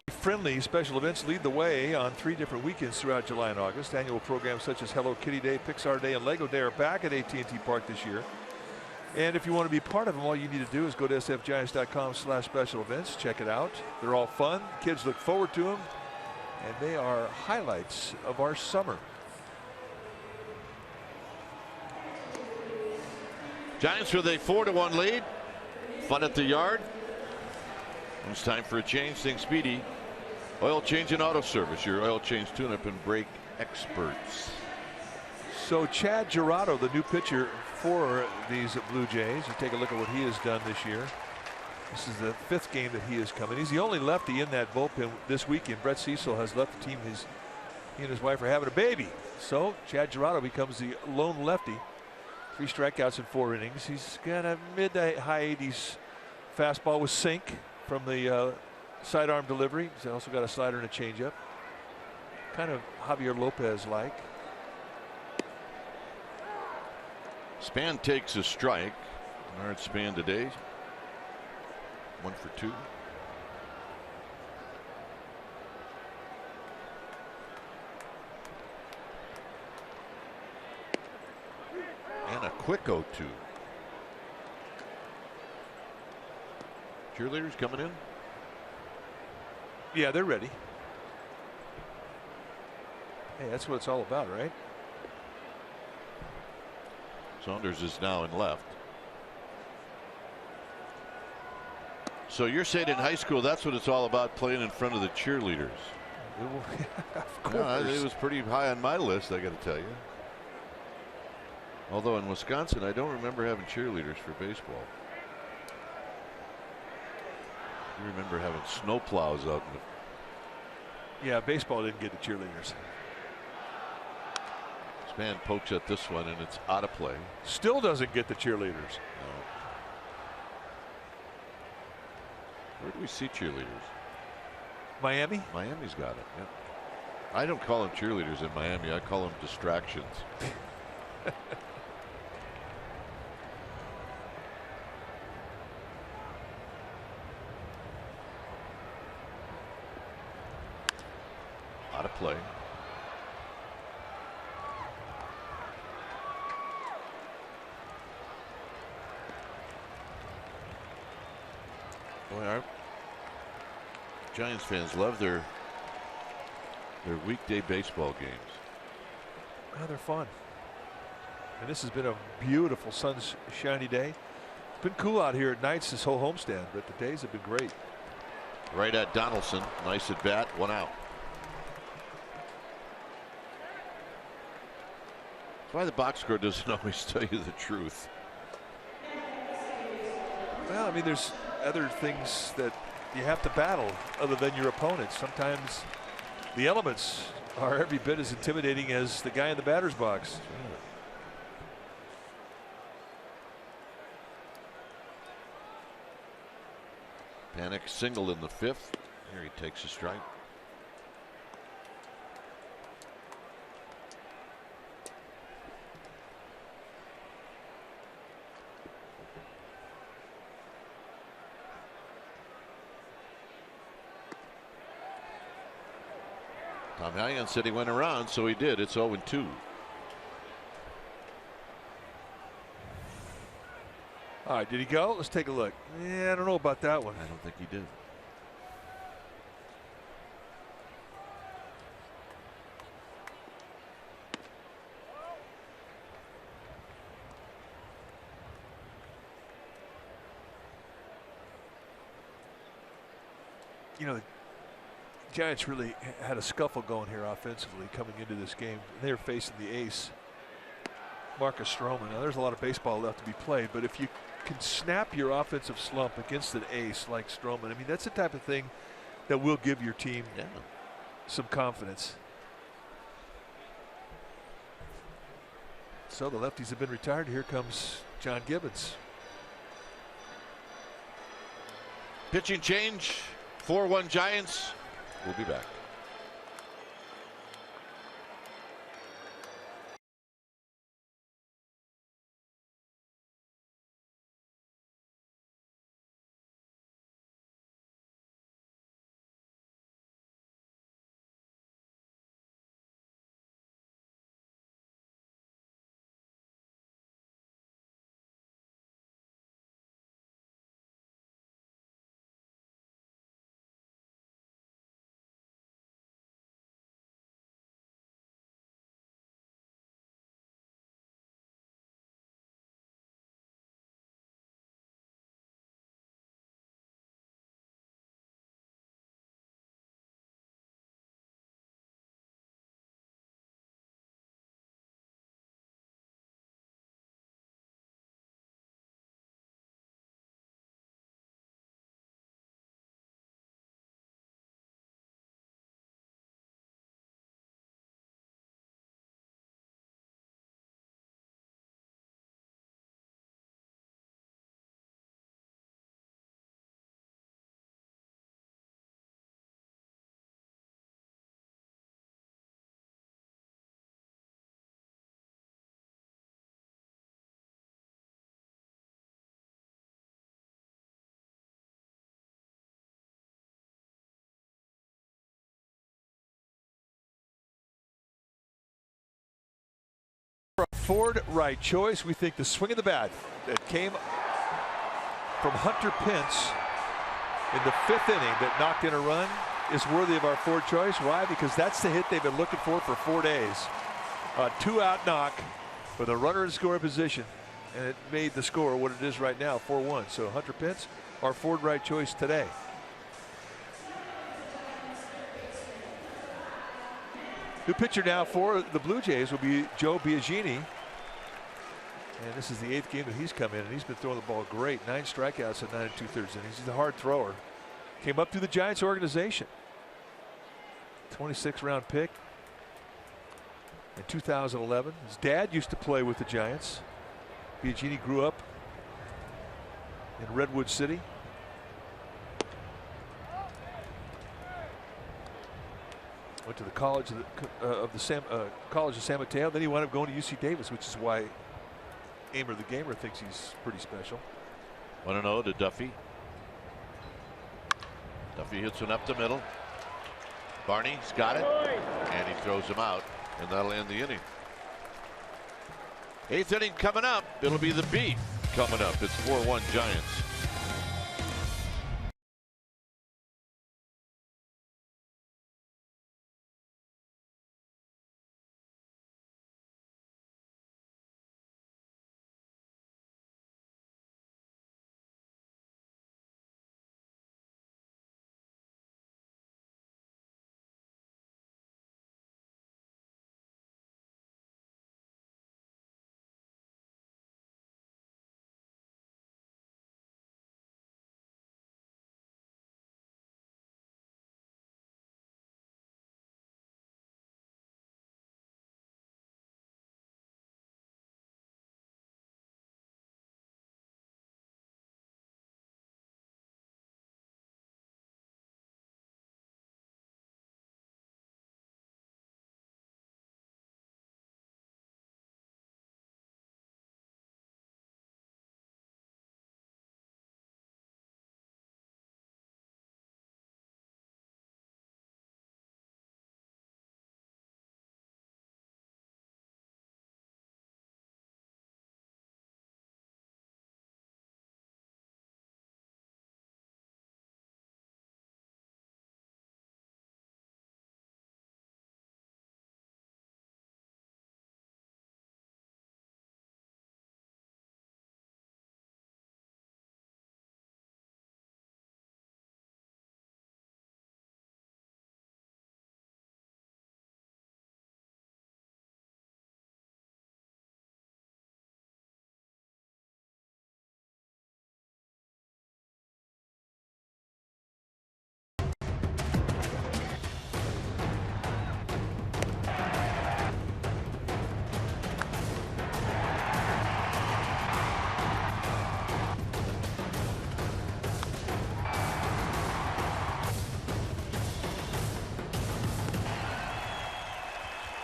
Friendly special events lead the way on 3 different weekends throughout July and August. Annual programs such as Hello Kitty Day, Pixar Day, and Lego Day are back at AT&T Park this year. And if you want to be part of them, all you need to do is go to sfgiants.com/special events. Check it out. They're all fun. Kids look forward to them. And they are highlights of our summer. Giants with a 4-1 lead. Fun at the yard. It's time for a change. Think Speedy. Oil change and auto service. Your oil change tune-up and brake experts. So Chad Gerardo, the new pitcher for these Blue Jays. You take a look at what he has done this year. This is the 5th game that he has come in. He's the only lefty in that bullpen this weekend. Brett Cecil has left the team. He and his wife are having a baby. So Chad Gerardo becomes the lone lefty. 3 strikeouts in 4 innings. He's got a mid to high 80s fastball with sink from the sidearm delivery. He's also got a slider and a changeup. Kind of Javier Lopez like. Span takes a strike. Bernard Span today. 1 for 2. And a quick 0-2. Cheerleaders coming in. Yeah, they're ready. Hey, that's what it's all about, right? Saunders is now in left. So you're saying in high school that's what it's all about, playing in front of the cheerleaders? Of course. Yeah, it was pretty high on my list, I got to tell you. Although in Wisconsin, I don't remember having cheerleaders for baseball. I remember having snowplows out in the. Yeah, baseball didn't get the cheerleaders. Span pokes at this one, and it's out of play. Still doesn't get the cheerleaders. No. Where do we see cheerleaders? Miami? Miami's got it. Yep. I don't call them cheerleaders in Miami. I call them distractions. play. Boy, our Giants fans love their weekday baseball games. Well, they're fun. And this has been a beautiful sunshiny day. It's been cool out here at nights this whole homestand, but the days have been great. Right at Donaldson. Nice at bat. 1 out. That's why the box score doesn't always tell you the truth. Well, I mean, there's other things that you have to battle other than your opponents. Sometimes the elements are every bit as intimidating as the guy in the batter's box. Panic single in the 5th. Here he takes a strike. Tom Hallion said he went around, so he did. It's 0-2. All right, did he go? Let's take a look. Yeah, I don't know about that one. I don't think he did. You know, the Giants really had a scuffle going here offensively coming into this game. They're facing the ace, Marcus Stroman. Now, there's a lot of baseball left to be played, but if you can snap your offensive slump against an ace like Stroman, I mean, that's the type of thing that will give your team some confidence. So the lefties have been retired. Here comes John Gibbons. Pitching change. 4-1 Giants. We'll be back. Ford right choice. We think the swing of the bat that came from Hunter Pence in the 5th inning that knocked in a run is worthy of our Ford choice. Why? Because that's the hit they've been looking for 4 days. A 2-out knock with a runner in scoring position, and it made the score what it is right now, 4-1. So Hunter Pence, our Ford right choice today. New pitcher now for the Blue Jays will be Joe Biagini. And this is the 8th game that he's come in, and he's been throwing the ball great. 9 strikeouts in 9 2/3 innings. He's a hard thrower. Came up through the Giants organization. 26th round pick in 2011. His dad used to play with the Giants. Biagini grew up in Redwood City. Went to the College of San Mateo. Then he wound up going to UC Davis, which is why Amer the Gamer thinks he's pretty special. 1-0 to Duffy. Duffy hits one up the middle. Barney's got it, and he throws him out, and that'll end the inning. 8th inning coming up. It'll be the beat coming up. It's 4-1 Giants.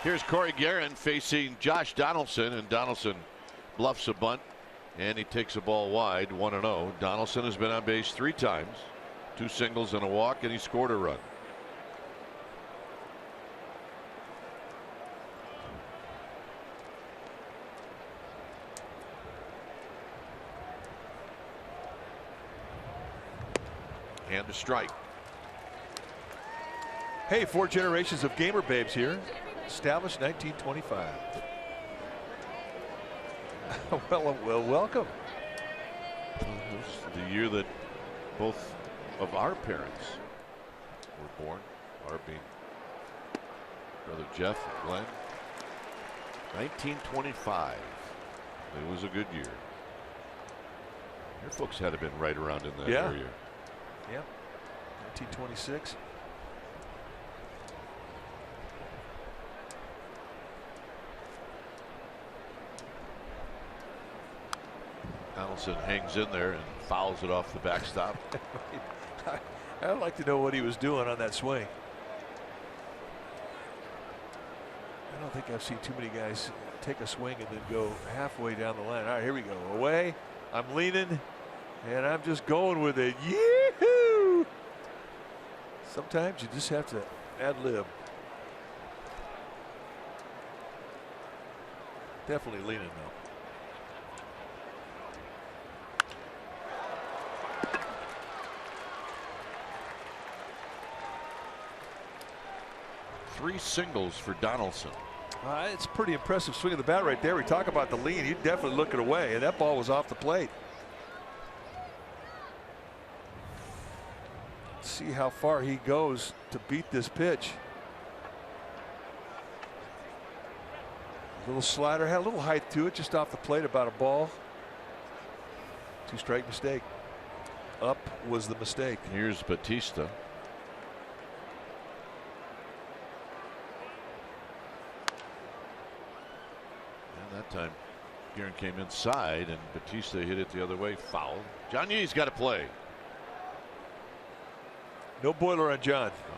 Here's Corey Guerin facing Josh Donaldson, and Donaldson bluffs a bunt, and he takes a ball wide, 1-0. Donaldson has been on base 3 times, 2 singles and a walk, and he scored a run. And a strike. Hey, 4 generations of gamer babes here. Established 1925. well, welcome. It's the year that both of our parents were born. Our being brother Jeff and Glenn. 1925. It was a good year. Your folks had to have been right around in that area. Yeah. 1926. Donaldson hangs in there and fouls it off the backstop. I'd like to know what he was doing on that swing. I don't think I've seen too many guys take a swing and then go halfway down the line. All right, here we go. Away. I'm leaning, and I'm just going with it. Yee-hoo! Sometimes you just have to ad-lib. Definitely leaning, though. Three singles for Donaldson. It's a pretty impressive swing of the bat right there. We talk about the lean. He'd definitely look it away, and that ball was off the plate. Let's see how far he goes to beat this pitch. A little slider, had a little height to it, just off the plate, about a ball. 2-strike mistake. Up was the mistake. Here's Batista. That time Guerin came inside and Batista hit it the other way, foul. John Yee's got to play. No boiler on John. No.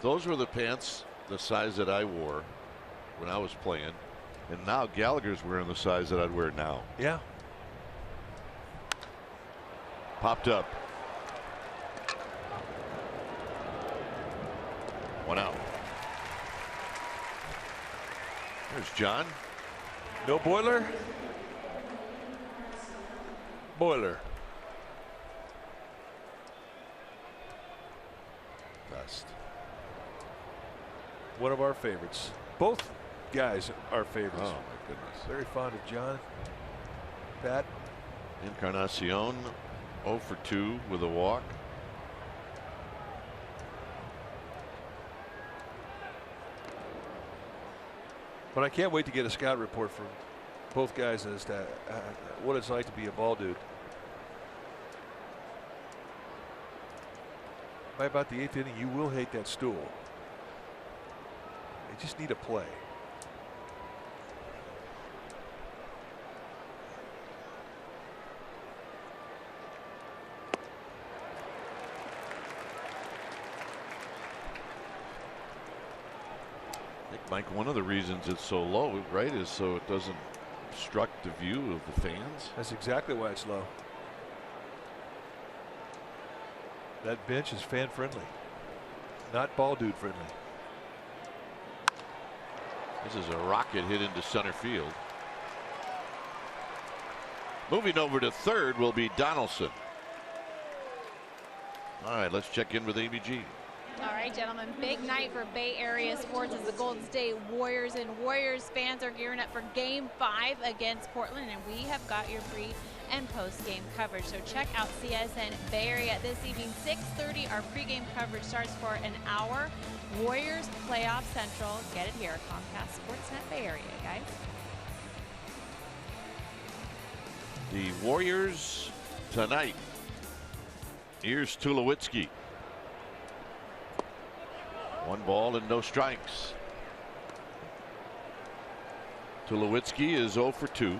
Those were the pants the size that I wore when I was playing, and now Gallagher's wearing the size that I'd wear now. Yeah. Popped up. 1 out. There's John. No boiler. Boiler. Dust. One of our favorites. Both guys are favorites. Oh my goodness. Very fond of John. Pat. Encarnacion 0 for 2 with a walk. But I can't wait to get a scout report from both guys as to what it's like to be a ball dude. By about the 8th inning, you will hate that stool. You just need a play. I think, Mike, one of the reasons it's so low, right, is so it doesn't obstruct the view of the fans. That's exactly why it's low. That bench is fan friendly, not ball dude friendly. This is a rocket hit into center field. Moving over to third will be Donaldson. All right, let's check in with ABG. All right, gentlemen, big night for Bay Area sports as the Golden State Warriors and Warriors fans are gearing up for Game 5 against Portland, and we have got your pre and post-game coverage. So check out CSN Bay Area this evening, 6:30. Our pregame coverage starts for an hour. Warriors Playoff Central. Get it here, Comcast Sportsnet Bay Area, guys. The Warriors tonight. Here's Tulowitzki. 1 ball and no strikes. Tulowitzki is 0 for 2.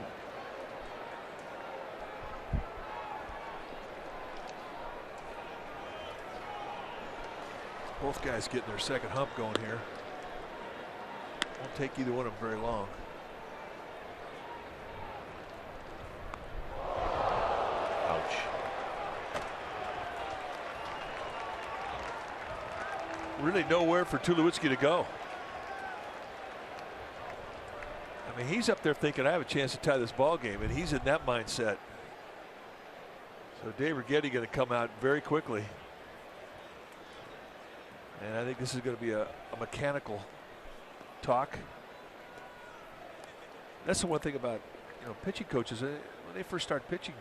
Both guys getting their second hump going here. Won't take either one of them very long. Ouch. Really nowhere for Tulowitzki to go. I mean, he's up there thinking I have a chance to tie this ball game, and he's in that mindset. So Dave Righetti going to come out very quickly. And I think this is going to be a mechanical talk. That's the one thing about, pitching coaches. When they first start pitching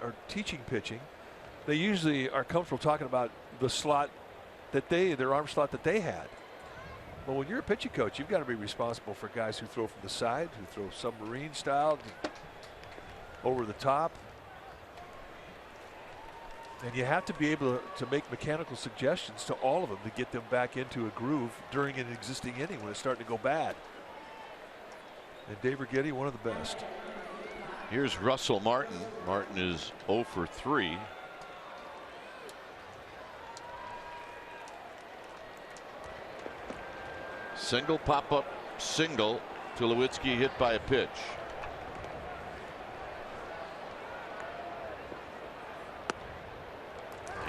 or teaching pitching, they usually are comfortable talking about the slot that their arm slot that they had. But when you're a pitching coach, you've got to be responsible for guys who throw from the side, who throw submarine style, over the top. And you have to be able to make mechanical suggestions to all of them to get them back into a groove during an existing inning when it's starting to go bad. And Dave Righetti, one of the best. Here's Russell Martin. Martin is 0 for 3. Single, pop-up, single. Tulowitzki hit by a pitch.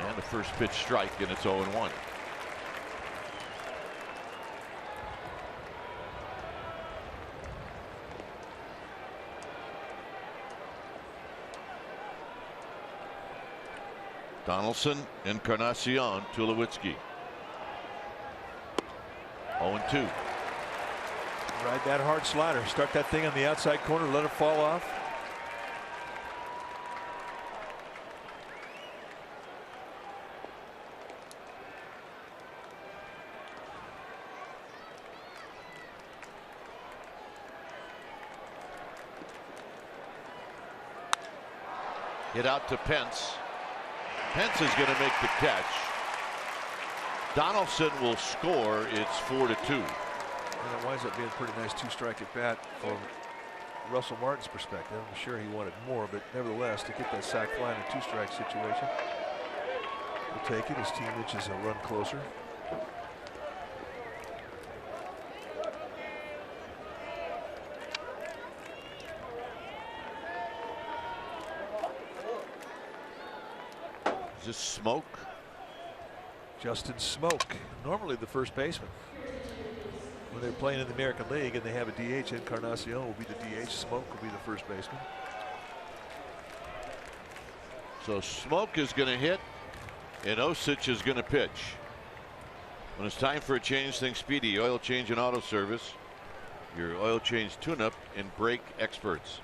And the first pitch strike, and it's 0-1. Donaldson, Encarnacion, Tulowitzki. 0-2. Ride that hard slider. Start that thing on the outside corner. Let it fall off. Hit out to Pence. Pence is going to make the catch. Donaldson will score. It's 4-2. And it winds up being a pretty nice 2-strike at bat from Russell Martin's perspective. I'm sure he wanted more, but nevertheless, to get that sac fly in a 2-strike situation, we'll take it. His team inches a run closer. Is this Smoke? Justin Smoke, normally the first baseman. When they're playing in the American League and they have a DH, Encarnacion will be the DH. Smoke will be the first baseman. So Smoke is going to hit, and Osich is going to pitch. When it's time for a change, think Speedy Oil Change and Auto Service. Your oil change tune-up and brake experts.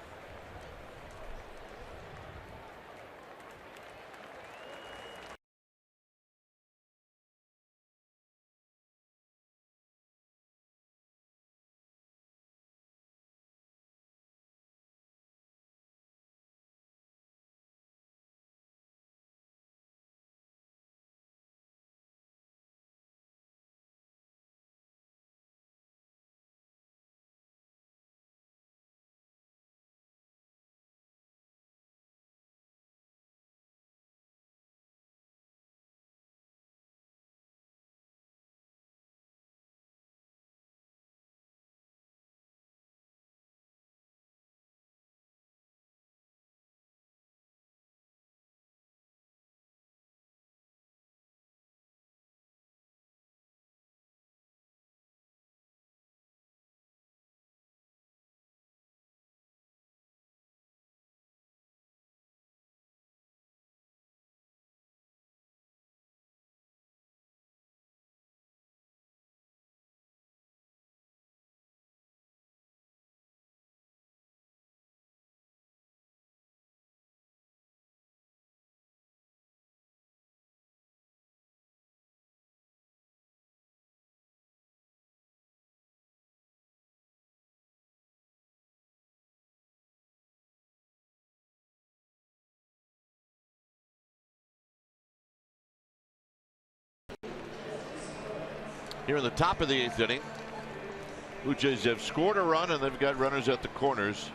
Here in the top of the 8th inning, Blue Jays have scored a run and they've got runners at the corners.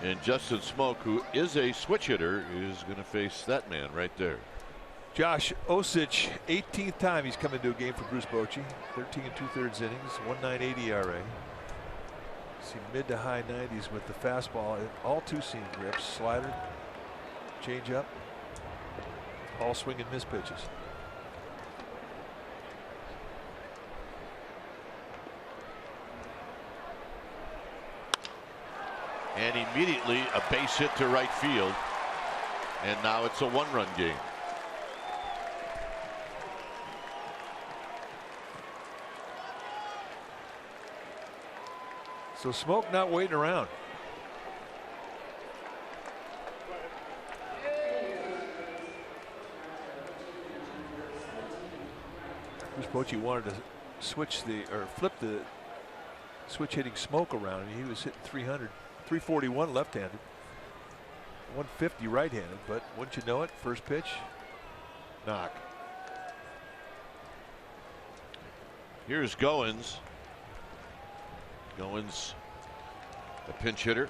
And Justin Smoke, who is a switch hitter, is going to face that man right there. Josh Osich, 18th time he's come into a game for Bruce Bochy. 13 2/3 innings, 1.98 ERA. See mid to high 90s with the fastball, all two-seam grips, slider, changeup, all swing and miss pitches. And immediately a base hit to right field. And now it's a one-run game. So Smoke not waiting around. Bruce Bochy wanted to switch flip the switch hitting Smoke around, and he was hitting 341 left-handed, 150 right-handed, but wouldn't you know it, first pitch, knock. Here's Goins. Goins, a pinch hitter.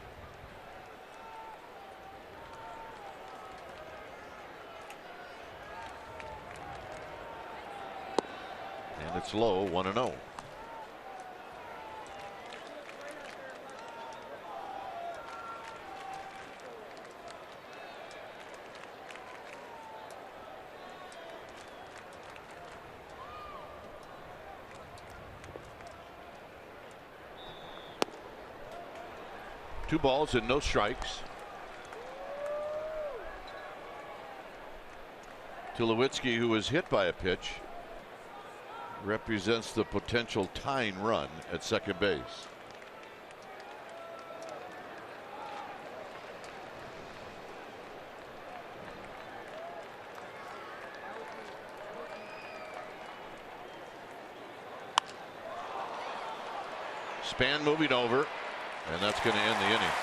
And it's low, 1-0. Two balls and no strikes. Tulowitzki, who was hit by a pitch, represents the potential tying run at second base. Span moving over. And that's going to end the inning.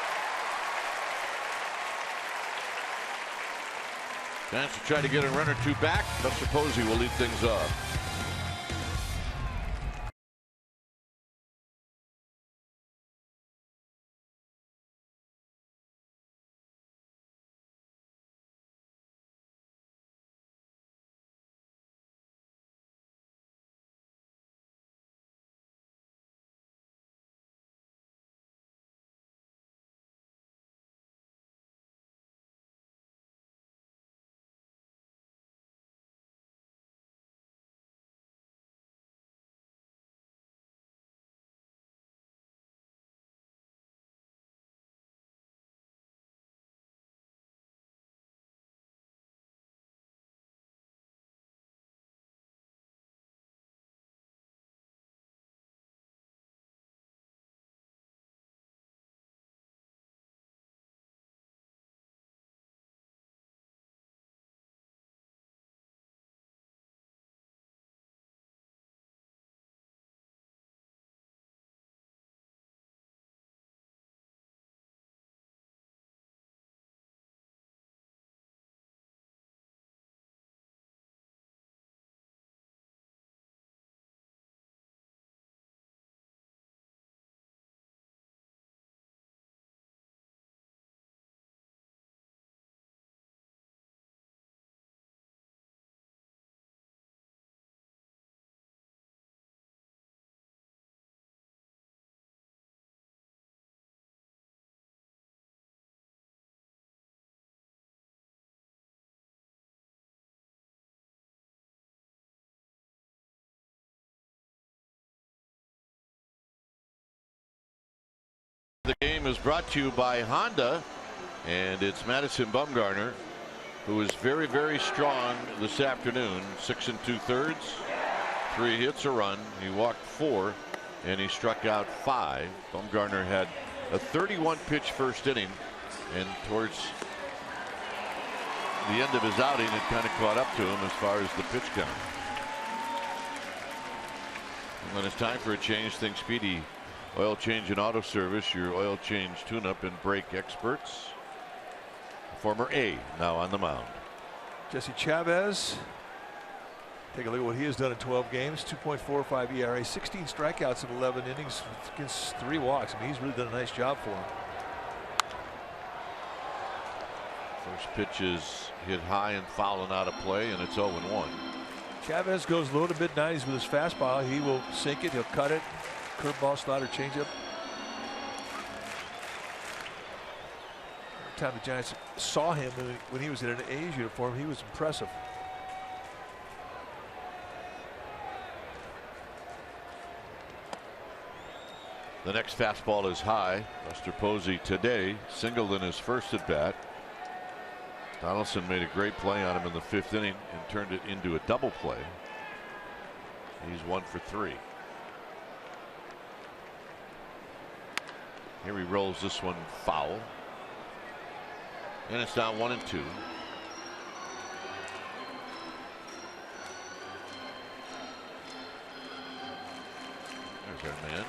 Chance to try to get a run or two back. Buster Posey will lead things off. The game is brought to you by Honda, and it's Madison Bumgarner, who is very, very strong this afternoon. 6 2/3, 3 hits, a run. He walked 4, and he struck out 5. Bumgarner had a 31 pitch first inning, and towards the end of his outing, it kind of caught up to him as far as the pitch count. And when it's time for a change, think Speedy Oil Change and Auto Service, your oil change tune-up and brake experts. Former A now on the mound. Jesse Chavez. Take a look at what he has done in 12 games. 2.45 ERA, 16 strikeouts in 11 innings against 3 walks. I mean, he's really done a nice job for him. First pitch is hit high and foul and out of play, and it's 0-1. Chavez goes low to mid-90s with his fastball. He will sink it. He'll cut it. Curveball, slider, changeup. Every time the Giants saw him when he was in an A's uniform, he was impressive. The next fastball is high. Buster Posey today singled in his first at bat. Donaldson made a great play on him in the 5th inning and turned it into a double play. He's 1 for 3. Here he rolls this one foul. And it's down 1-2. There's our man,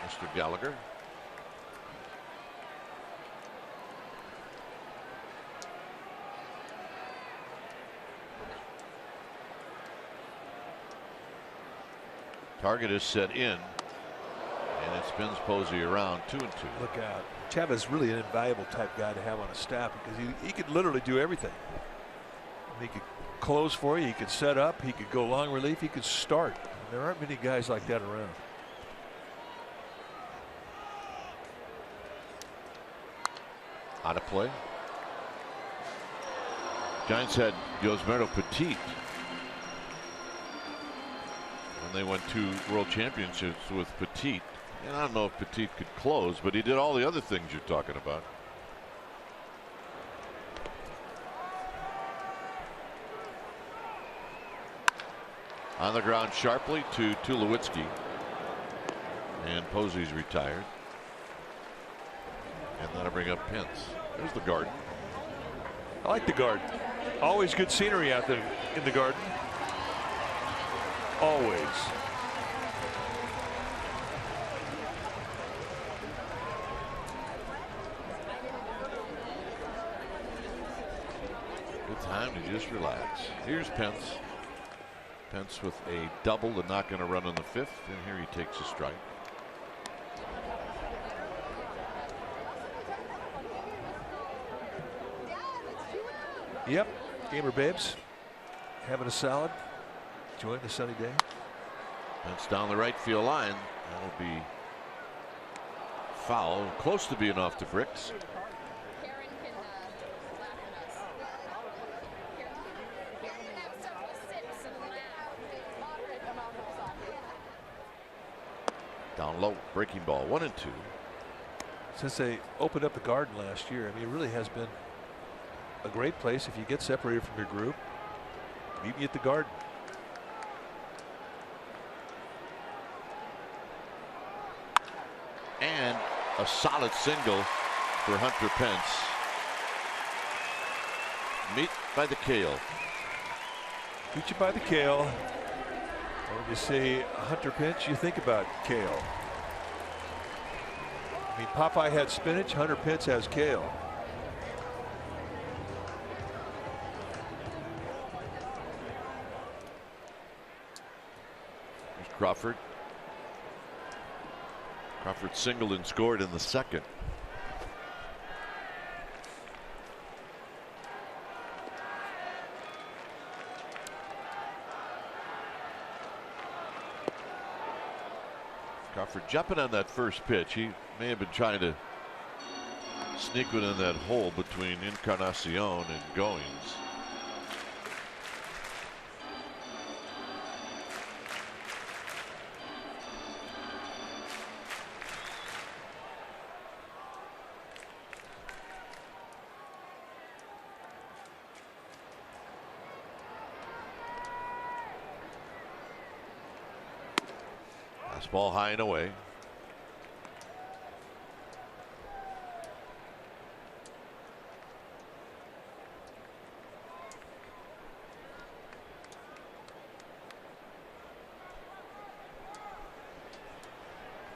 Mr. Gallagher. Target is set in, and it spins Posey around 2-2. Look out. Chavez is really an invaluable type guy to have on a staff because he could literally do everything. He could close for you, he could set up, he could go long relief, he could start. There aren't many guys like that around. Out of play. Giants had Yosmerdo Petit when they won 2 world championships with Petit. And I don't know if Petit could close, but he did all the other things you're talking about. On the ground sharply to Tulowitzki. And Posey's retired. And that'll bring up Pence. There's the Garden. I like the Garden. Always good scenery out there in the Garden. Always. Good time to just relax. Here's Pence. Pence with a double and not going to run on the 5th. And here he takes a strike. Yep. Gamer Babes having a salad. Enjoying the sunny day. That's down the right field line. That'll be foul. Close to being off the bricks. Down low. Breaking ball. 1-2. Since they opened up the Garden last year, I mean, it really has been a great place if you get separated from your group. Meet me at the Garden. And a solid single for Hunter Pence. Meet by the kale. Meet you by the kale. When you say Hunter Pence, you think about kale. I mean, Popeye had spinach, Hunter Pence has kale. There's Crawford. Crawford singled and scored in the 2nd. Crawford jumping on that first pitch. He may have been trying to sneak it in that hole between Encarnacion and Goings. Fastball high and away.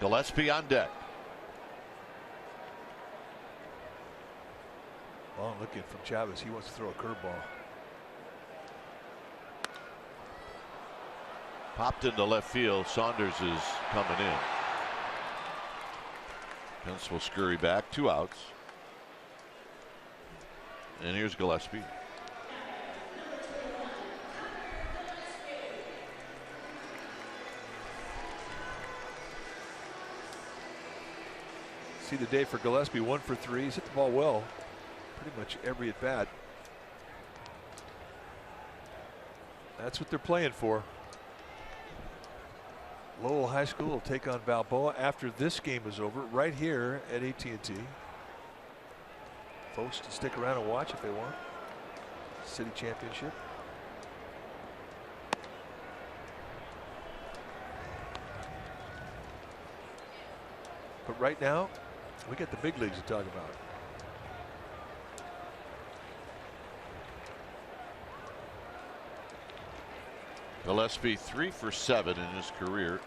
Gillespie on deck. Long looking from Chavez. He wants to throw a curveball. Popped into left field. Saunders is coming in. Pence will scurry back. 2 outs. And here's Gillespie. See the day for Gillespie. 1 for 3. He's hit the ball well. Pretty much every at bat. That's what they're playing for. Lowell High School will take on Balboa after this game is over, right here at AT&T. Folks can stick around and watch if they want. City Championship. But right now, we got the big leagues to talk about. Gillespie 3 for 7 in his career.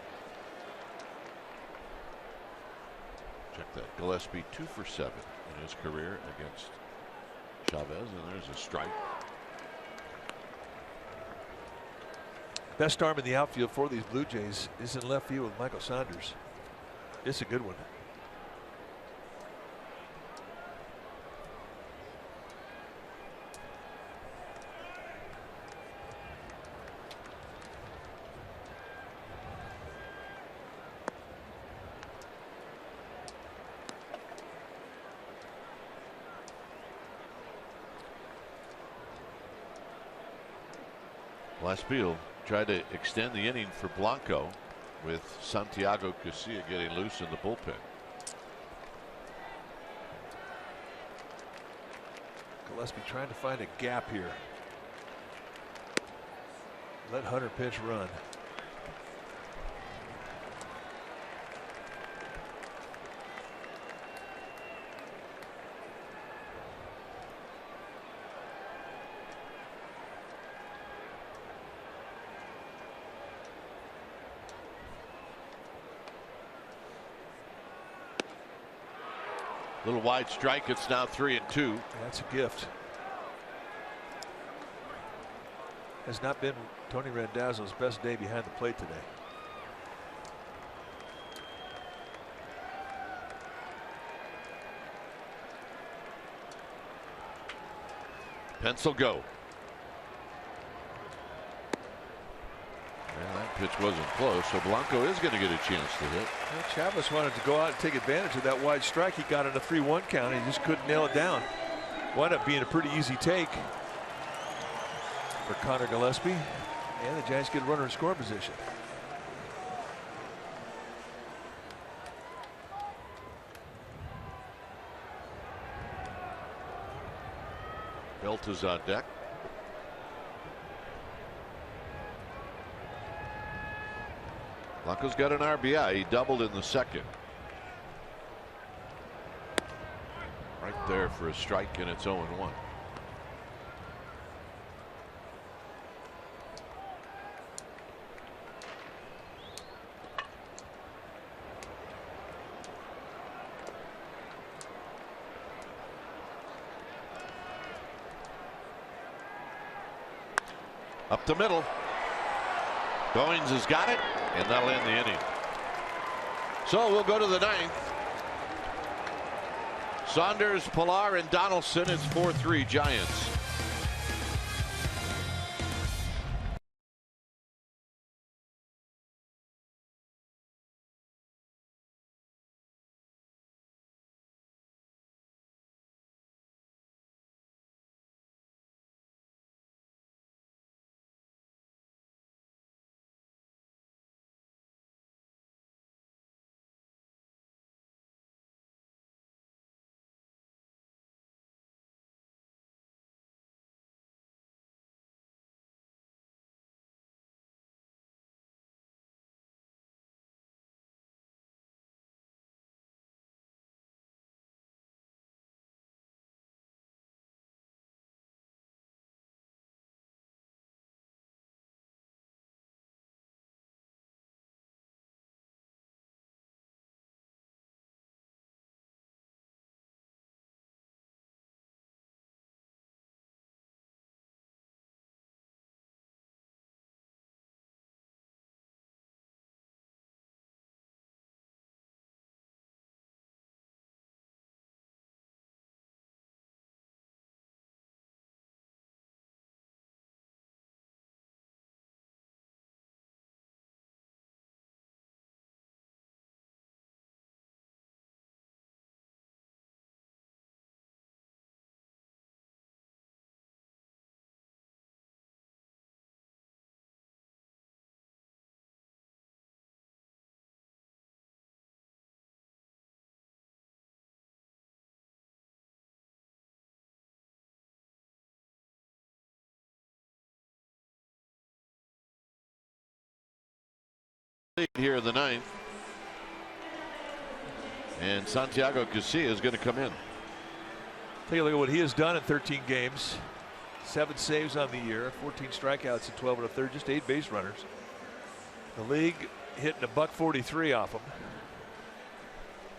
Check that. Gillespie 2 for 7 in his career against Chavez, and there's a strike. Best arm in the outfield for these Blue Jays is in left field with Michael Saunders. It's a good one. Gillespie will try to extend the inning for Blanco with Santiago Casilla getting loose in the bullpen. Gillespie trying to find a gap here. Let Hunter pitch run. Little wide strike. It's now 3-2. That's a gift. Has not been Tony Randazzo's best day behind the plate today. Pencil go. And that pitch wasn't close, so Blanco is going to get a chance to hit. Well, Chavez wanted to go out and take advantage of that wide strike. He got it a 3-1 count. He just couldn't nail it down. Wound up being a pretty easy take for Connor Gillespie, and the Giants get a runner in score position. Belt is on deck. Blanco's got an RBI. He doubled in the second. Right there for a strike, and it's 0-1. Up the middle. Goins has got it, and that'll end the inning. So we'll go to the 9th. Saunders, Pilar, and Donaldson. It's 4-3 Giants. Here in the ninth. And Santiago Casilla is going to come in. Take a look at what he has done in 13 games. 7 saves on the year, 14 strikeouts in 12 1/3, just 8 base runners. The league hitting $143 off him.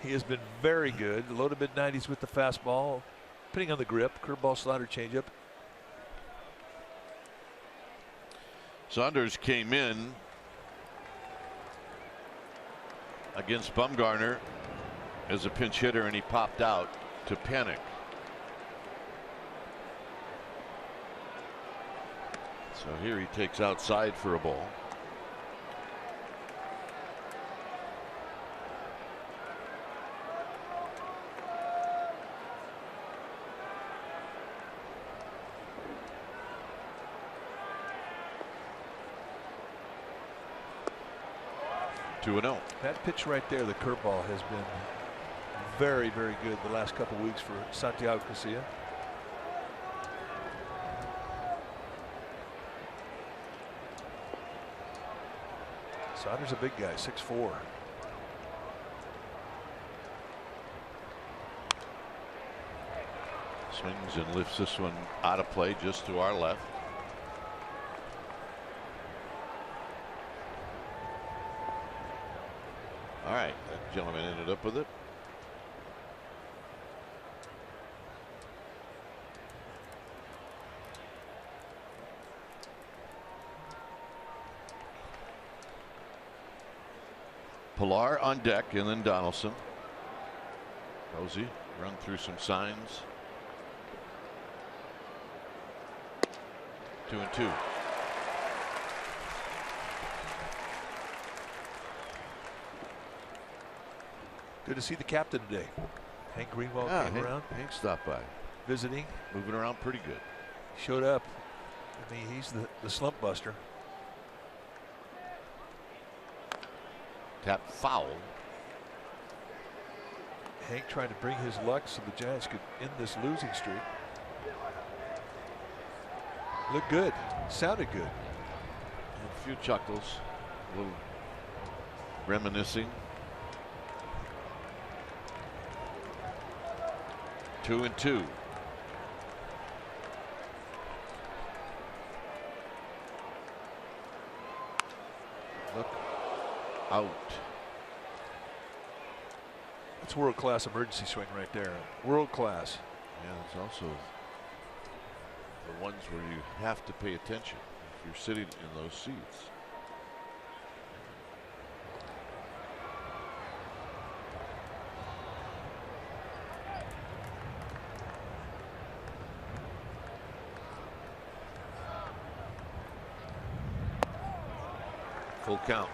He has been very good. Low to mid 90s with the fastball, depending on the grip, curveball, slider, changeup. Saunders came in against Bumgarner as a pinch hitter, and he popped out to panic. So here he takes outside for a ball. Two and 0. That pitch right there, the curveball, has been very, very good the last couple weeks for Santiago Casilla. Saunders a big guy, 6'4". Swings and lifts this one out of play just to our left. All right, that gentleman ended up with it. Pilar on deck, and then Donaldson. Posey run through some signs. 2-2. Good to see the captain today. Hank Greenwald came around. Hank stopped by. Visiting. Moving around pretty good. Showed up. I mean, he's the slump buster. Tap foul. Hank trying to bring his luck so the Giants could end this losing streak. Looked good. Sounded good. A few chuckles. A little reminiscing. 2-2. Look out. That's world-class emergency swing right there. World-class. Yeah, it's also the ones where you have to pay attention if you're sitting in those seats. Full count.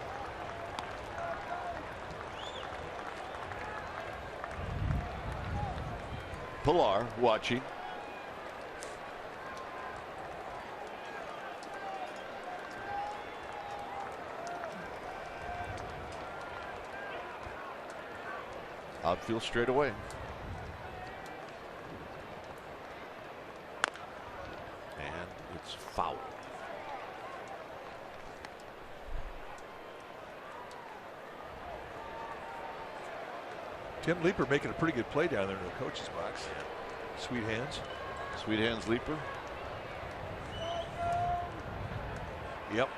Pilar watching. Outfield straight away. And it's foul. Tim Leeper making a pretty good play down there in the coach's box. Sweet hands. Sweet hands, Leeper. Yep.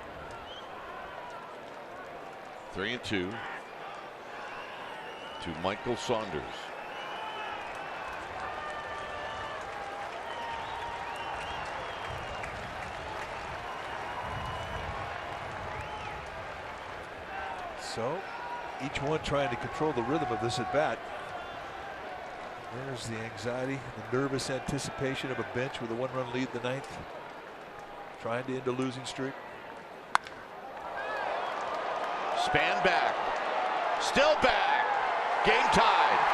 3-2 to Michael Saunders. So each one trying to control the rhythm of this at bat. There's the anxiety, the nervous anticipation of a bench with a 1-run lead in the ninth. Trying to end a losing streak. Span back. Still back. Game tied.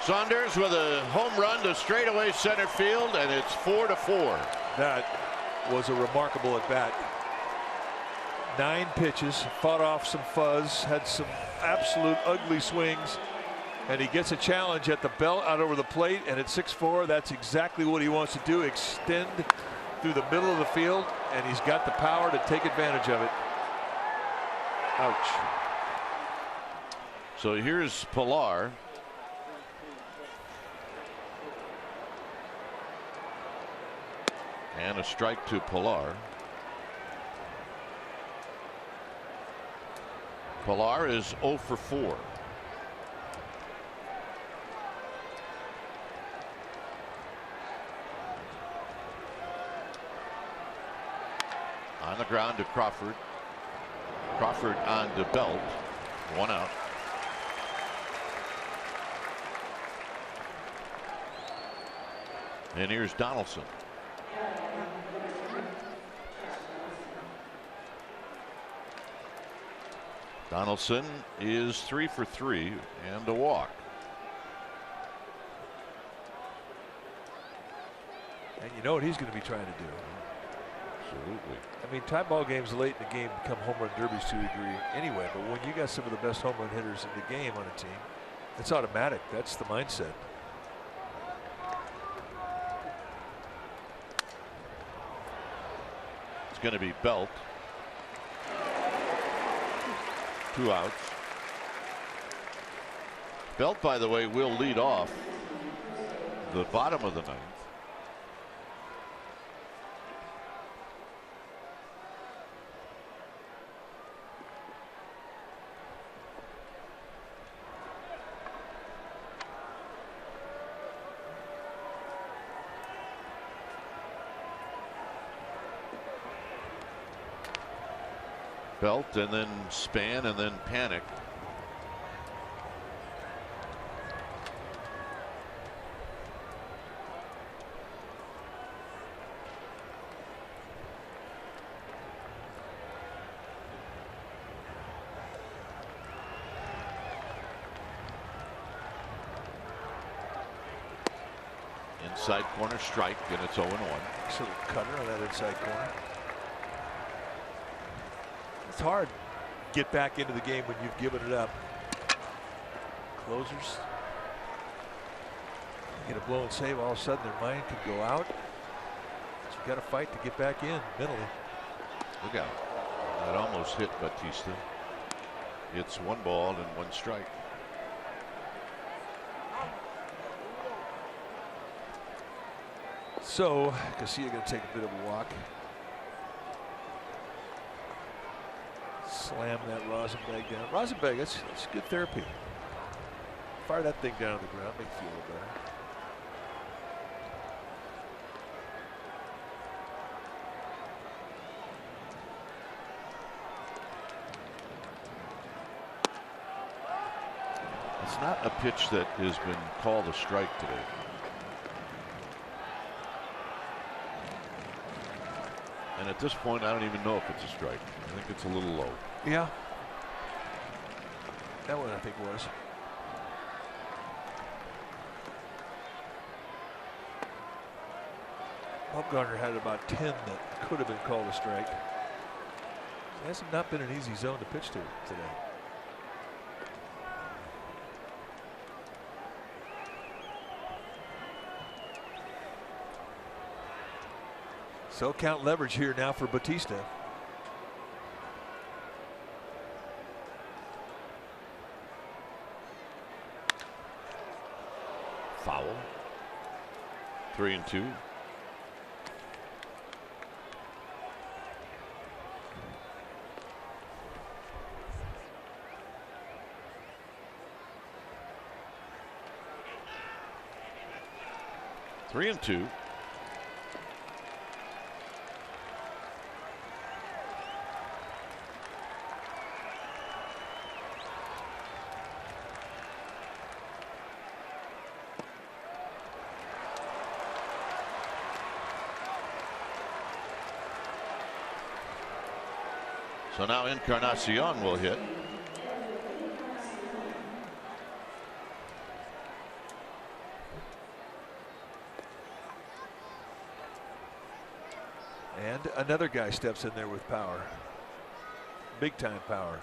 Saunders with a home run to straightaway center field, and it's 4-4. That was a remarkable at bat. 9 pitches, fought off some fuzz, had some absolute ugly swings, And he gets a challenge at the belt out over the plate, and at 6'4", that's exactly what he wants to do, extend through the middle of the field, and he's got the power to take advantage of it. Ouch. So here's Pilar. And a strike to Pilar. Pilar is 0 for 4. On the ground to Crawford. Crawford on to Belt. 1 out. And here's Donaldson. Donaldson is 3 for 3 and a walk. And you know what he's going to be trying to do. Absolutely. I mean, tie ball games late in the game become home run derbies to a degree anyway, but when you got some of the best home run hitters in the game on a team, it's automatic. That's the mindset. It's going to be Belt. 2 outs. Belt, by the way, will lead off the bottom of the 9th. Belt and then Span and then Panic. Inside corner strike, and it's 0-1. So cutter on that inside corner. It's hard to get back into the game when you've given it up. Closers get a blown save, all of a sudden their mind could go out. But you got to fight to get back in mentally. Look out. That almost hit Batista. It's 1 ball and 1 strike. So Casilla going to take a bit of a walk. Slam that rosin bag down. Rosin bag, that's good therapy. Fire that thing down on the ground, make you feel a little better. It's not a pitch that has been called a strike today. And at this point, I don't even know if it's a strike. I think it's a little low. Yeah. That one I think was. Bumgarner had about 10 that could have been called a strike. It has not been an easy zone to pitch to today. So count leverage here now for Batista. Foul. 3-2. Three and 2. So now Encarnacion will hit. And another guy steps in there with power. Big time power.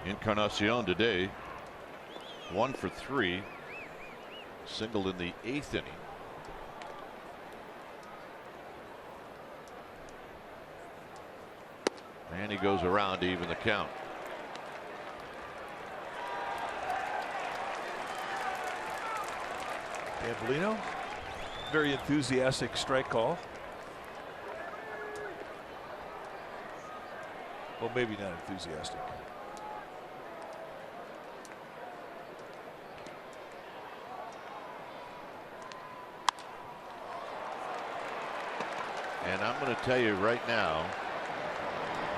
Encarnacion today 1 for 3, singled in the 8th inning. And he goes around to even the count. Gambolino, very enthusiastic strike call. Well, maybe not enthusiastic. And I'm going to tell you right now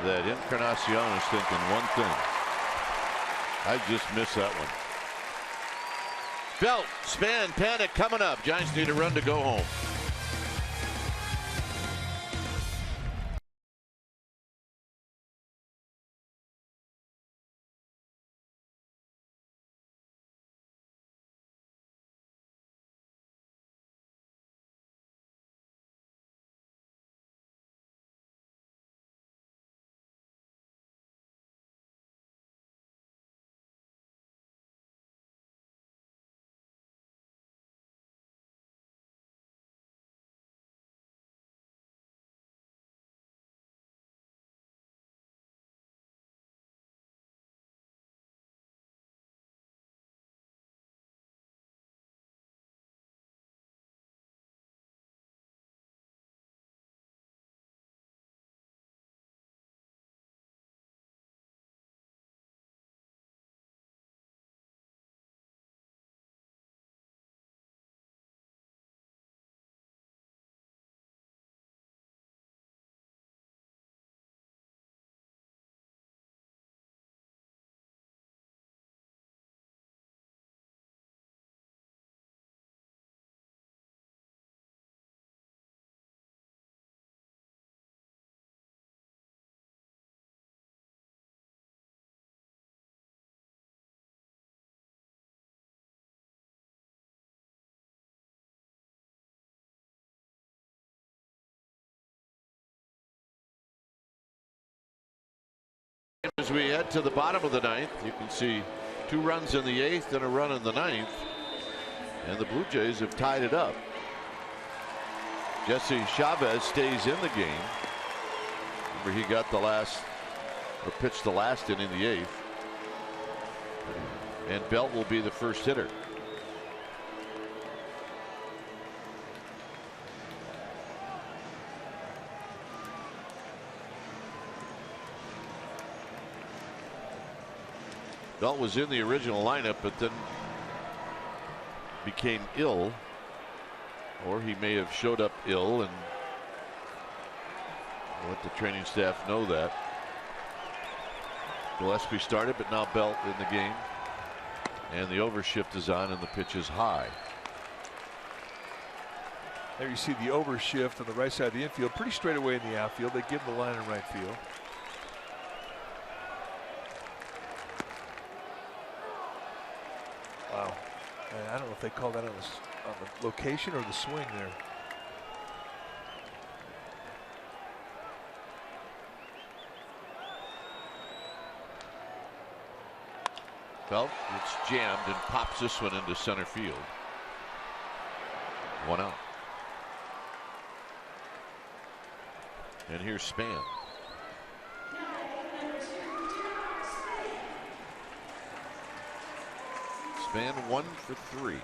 that Encarnacion is thinking one thing. I just missed that one. Belt, Span, panic coming up. Giants need a run to go home. As we head to the bottom of the 9th, you can see 2 runs in the 8th and a run in the 9th, and the Blue Jays have tied it up. Jesse Chavez stays in the game. Remember, he got the last, or pitched the last inning, the 8th, and Belt will be the first hitter. Belt was in the original lineup, but then became ill, or he may have showed up ill and let the training staff know that. Gillespie started, but now Belt in the game, and the overshift is on and the pitch is high. There you see the overshift on the right side of the infield, pretty straight away in the outfield. They give him the line in right field. Wow. I don't know if they call that on the location or the swing there. Belt gets jammed and pops this one into center field. 1 out. And here's Span. Span 1 for 3.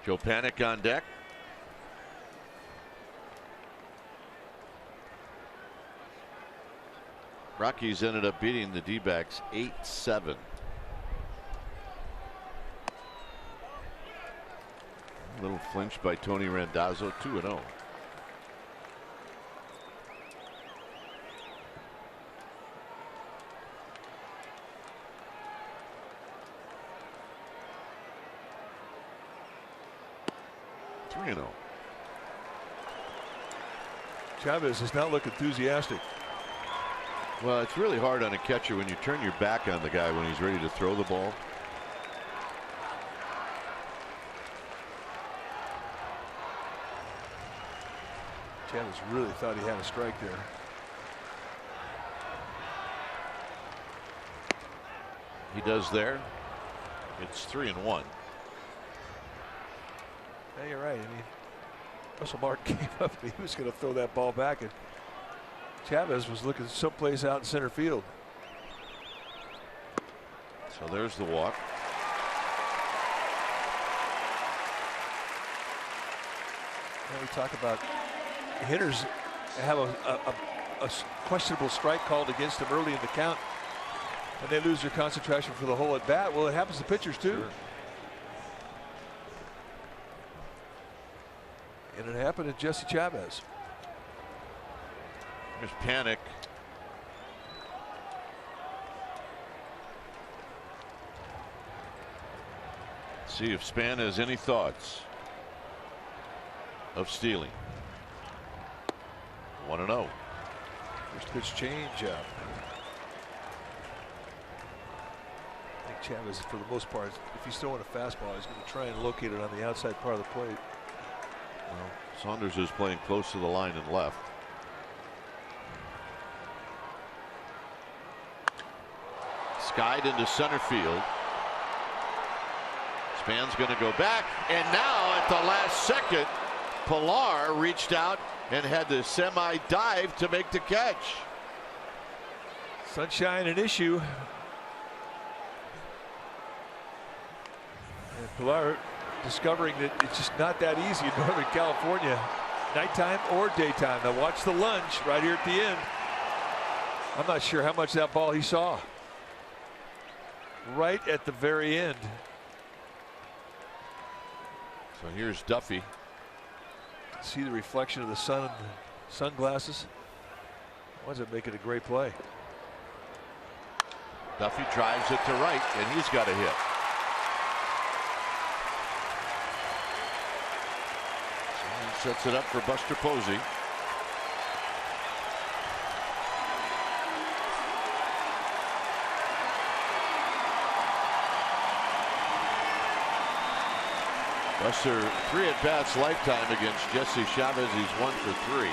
Joe Panic on deck. Rockies ended up beating the D-backs 8-7. A little flinch by Tony Randazzo, 2-0. Chavez does not look enthusiastic. Well, it's really hard on a catcher when you turn your back on the guy when he's ready to throw the ball. Chavez really thought he had a strike there. He does there. It's 3-1. Yeah, you're right. I mean, Russell Martin came up and he was going to throw that ball back, and Chavez was looking someplace out in center field. So there's the walk. Now we talk about hitters have a questionable strike called against them early in the count, and they lose their concentration for the whole at bat. Well, it happens to pitchers too. Sure. And it happened to Jesse Chavez. There's panic. See if Span has any thoughts of stealing. 1-0. First pitch change up. I think Chavez, for the most part, if he's throwing a fastball, he's going to try and locate it on the outside part of the plate. Well, Saunders is playing close to the line and left. Skied into center field. Span's going to go back, and now at the last second, Pilar reached out and had the semi dive to make the catch. Sunshine an issue. And Pilar discovering that it's just not that easy in Northern California, nighttime or daytime. Now watch the lunge right here at the end. I'm not sure how much that ball he saw. Right at the very end. So here's Duffy. See the reflection of the sun in the sunglasses. Winds up making a great play. Duffy drives it to right, and he's got a hit. So he sets it up for Buster Posey. Buster 3 at-bats lifetime against Jesse Chavez. He's 1 for 3.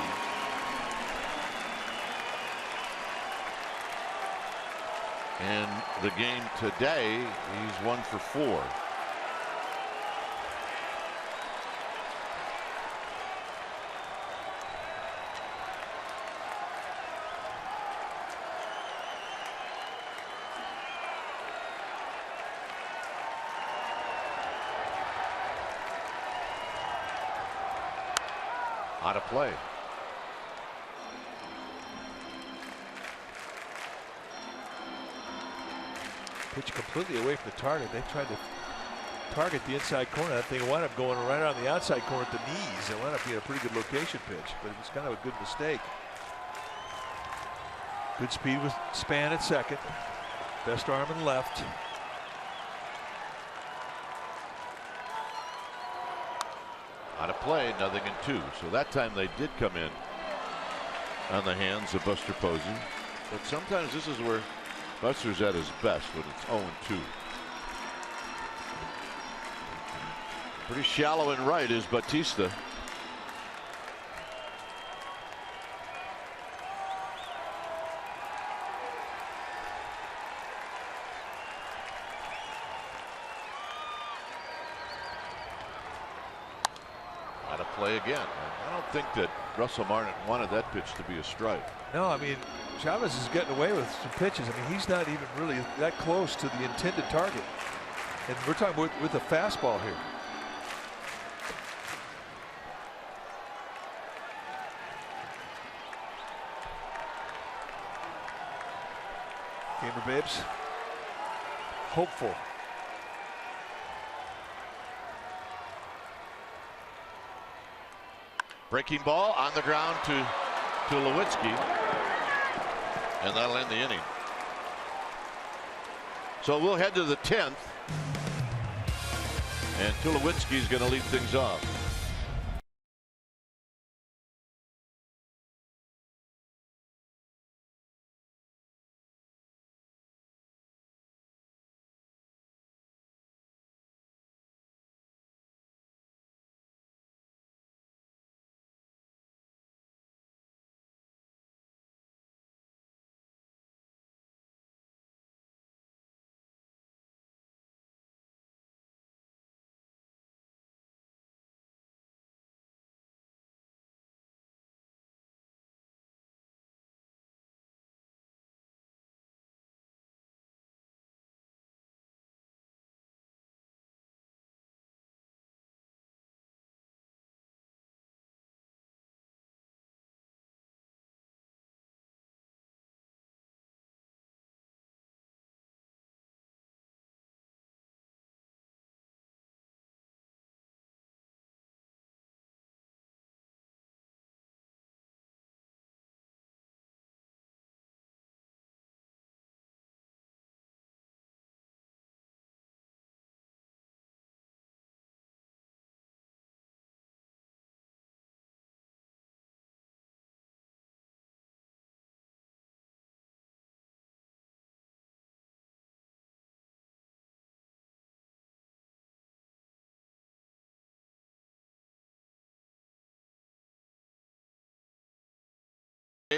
And the game today, he's 1 for 4. Out of play. Pitch completely away from the target. They tried to target the inside corner. That thing wound up going right on the outside corner at the knees. It wound up being a pretty good location pitch, but it was kind of a good mistake. Good speed with Span at second. Best arm in left. Out of play, 0-2. So that time they did come in on the hands of Buster Posey. But sometimes this is where Buster's at his best, when it's 0-2. Pretty shallow and right is Bautista. Out of play again. I don't think that Russell Martin wanted that pitch to be a strike. No, I mean, Chavez is getting away with some pitches. I mean, he's not even really that close to the intended target. And we're talking with a fastball here. Gamer Babes. Hopeful. Breaking ball on the ground to Tulowitzki, and that'll end the inning. So we'll head to the 10th, and Tulowitzki's going to lead things off.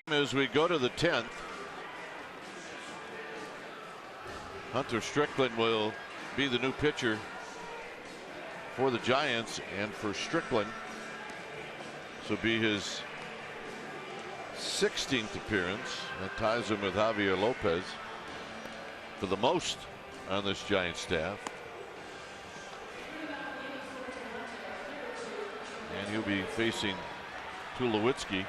As we go to the 10th, Hunter Strickland will be the new pitcher for the Giants, and for Strickland, this will be his 16th appearance. That ties him with Javier Lopez for the most on this Giants staff. And he'll be facing Tulowitzki.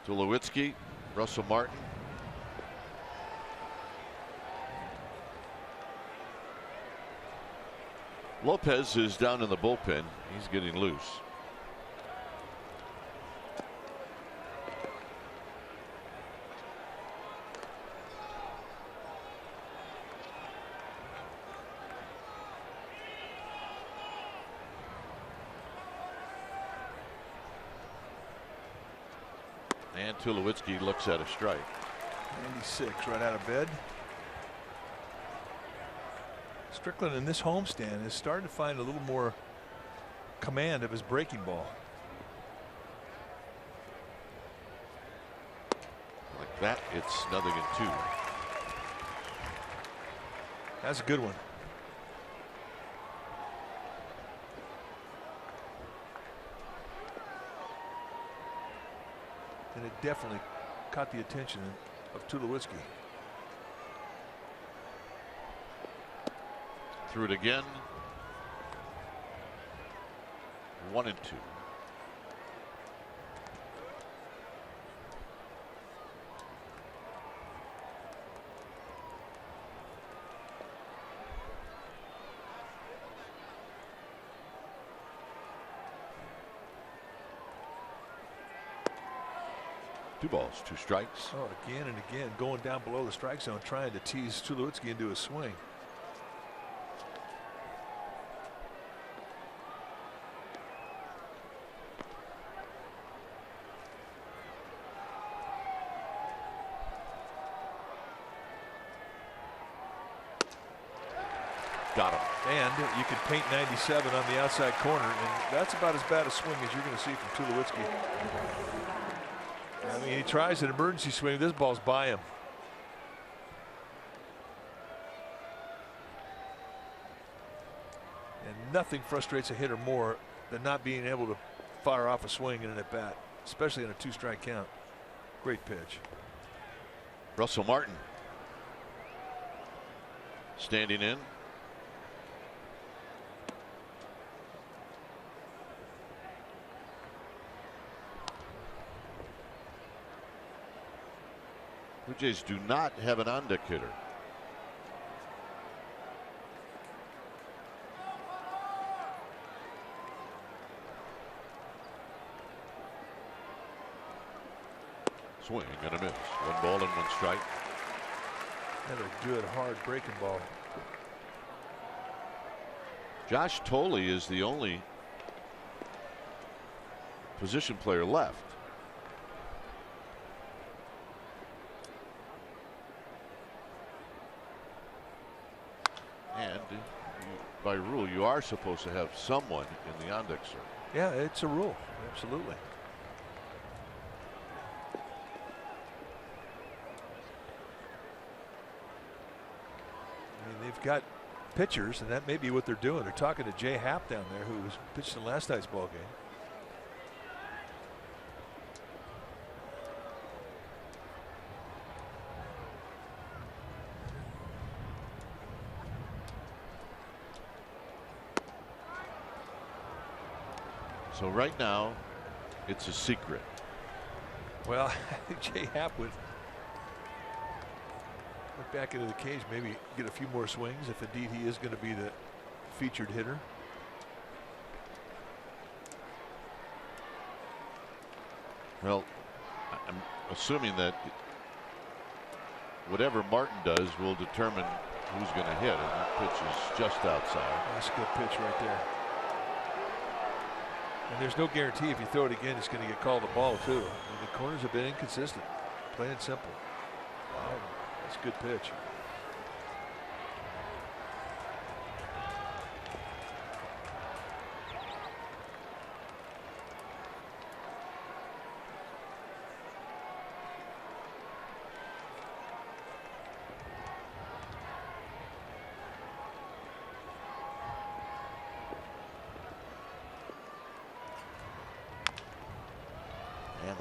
Tulowitzki, Russell Martin. Lopez is down in the bullpen. He's getting loose. And Tulowitzki looks at a strike. 96 right out of bed. Strickland in this homestand is starting to find a little more command of his breaking ball. Like that, it's 0-2. That's a good one. And it definitely caught the attention of Tulowitzki. Threw it again. 1-2. Two balls, two strikes. Oh, again and again, going down below the strike zone, trying to tease Tulowitzki into a swing. Got him. And you could paint 97 on the outside corner, and that's about as bad a swing as you're going to see from Tulowitzki. I mean, he tries an emergency swing. This ball's by him. And nothing frustrates a hitter more than not being able to fire off a swing in an at bat, especially in a 2-strike count. Great pitch. Russell Martin standing in. Blue Jays do not have an on-deck hitter. Swing and a miss. 1 ball and 1 strike. Another good hard breaking ball. Josh Tolle is the only position player left. And by rule, you are supposed to have someone in the on-deck circle. Yeah, it's a rule. Absolutely. I mean, they've got pitchers, and that may be what they're doing. They're talking to Jay Happ down there, who was pitched in last night's ball game. So right now, it's a secret. Well, I think Jay Happ would look back into the cage, maybe get a few more swings if indeed he is going to be the featured hitter. Well, I'm assuming that whatever Martin does will determine who's going to hit, and that pitch is just outside. That's a good pitch right there. And there's no guarantee if you throw it again, it's going to get called a ball too. I mean, the corners have been inconsistent, plain and simple. Wow, that's a good pitch.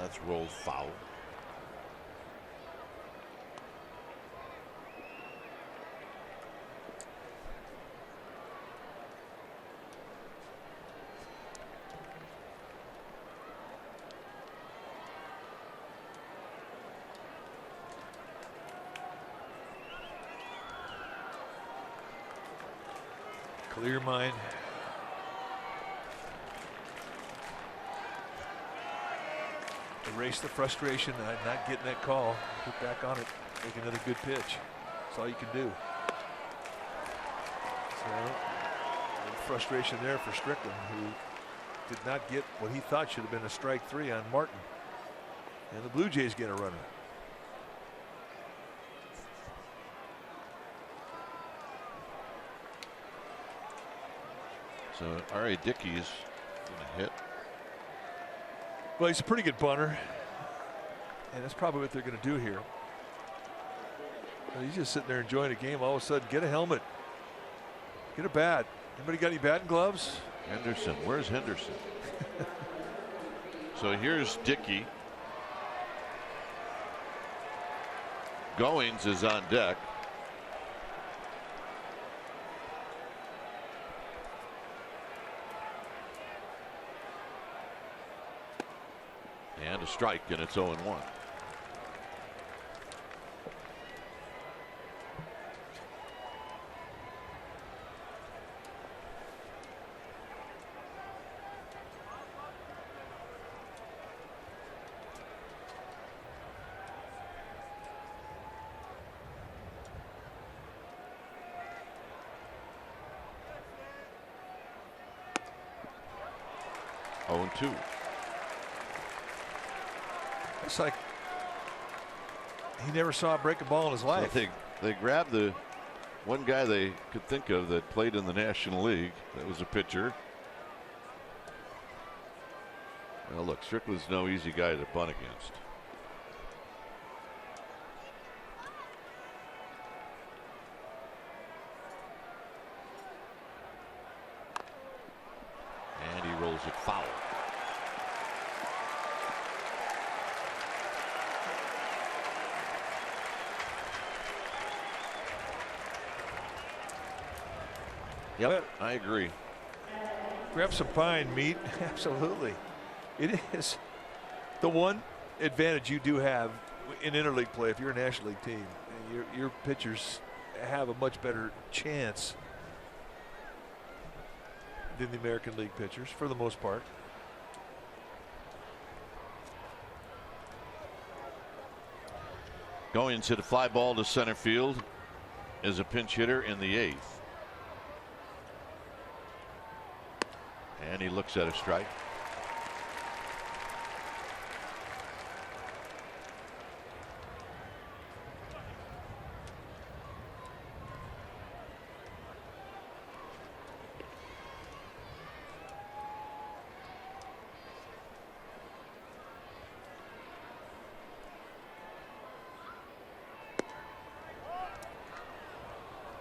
That's rolled foul. Clear your mind. Erase the frustration of not getting that call. Get back on it. Make another good pitch. That's all you can do. So, a little frustration there for Strickland, who did not get what he thought should have been a strike 3 on Martin. And the Blue Jays get a runner. So R.A. Dickey's going to hit. Well, he's a pretty good bunter, and that's probably what they're going to do here. He's just sitting there enjoying a game. All of a sudden, get a helmet, get a bat. Anybody got any batting gloves? Henderson, where's Henderson? So here's Dickey. Goings is on deck. And a strike, and it's 0-1. Oh, 2. It's like he never saw a break a ball in his life. So they grabbed the one guy they could think of that played in the National League. That was a pitcher. Well, look, Strickland's no easy guy to bunt against. And he rolls it foul. Yep, I agree. Grab some pine meat. Absolutely. It is the one advantage you do have in interleague play. If you're a National League team, your pitchers have a much better chance than the American League pitchers for the most part. Goins hit a fly ball to center field as a pinch hitter in the 8th. And he looks at a strike.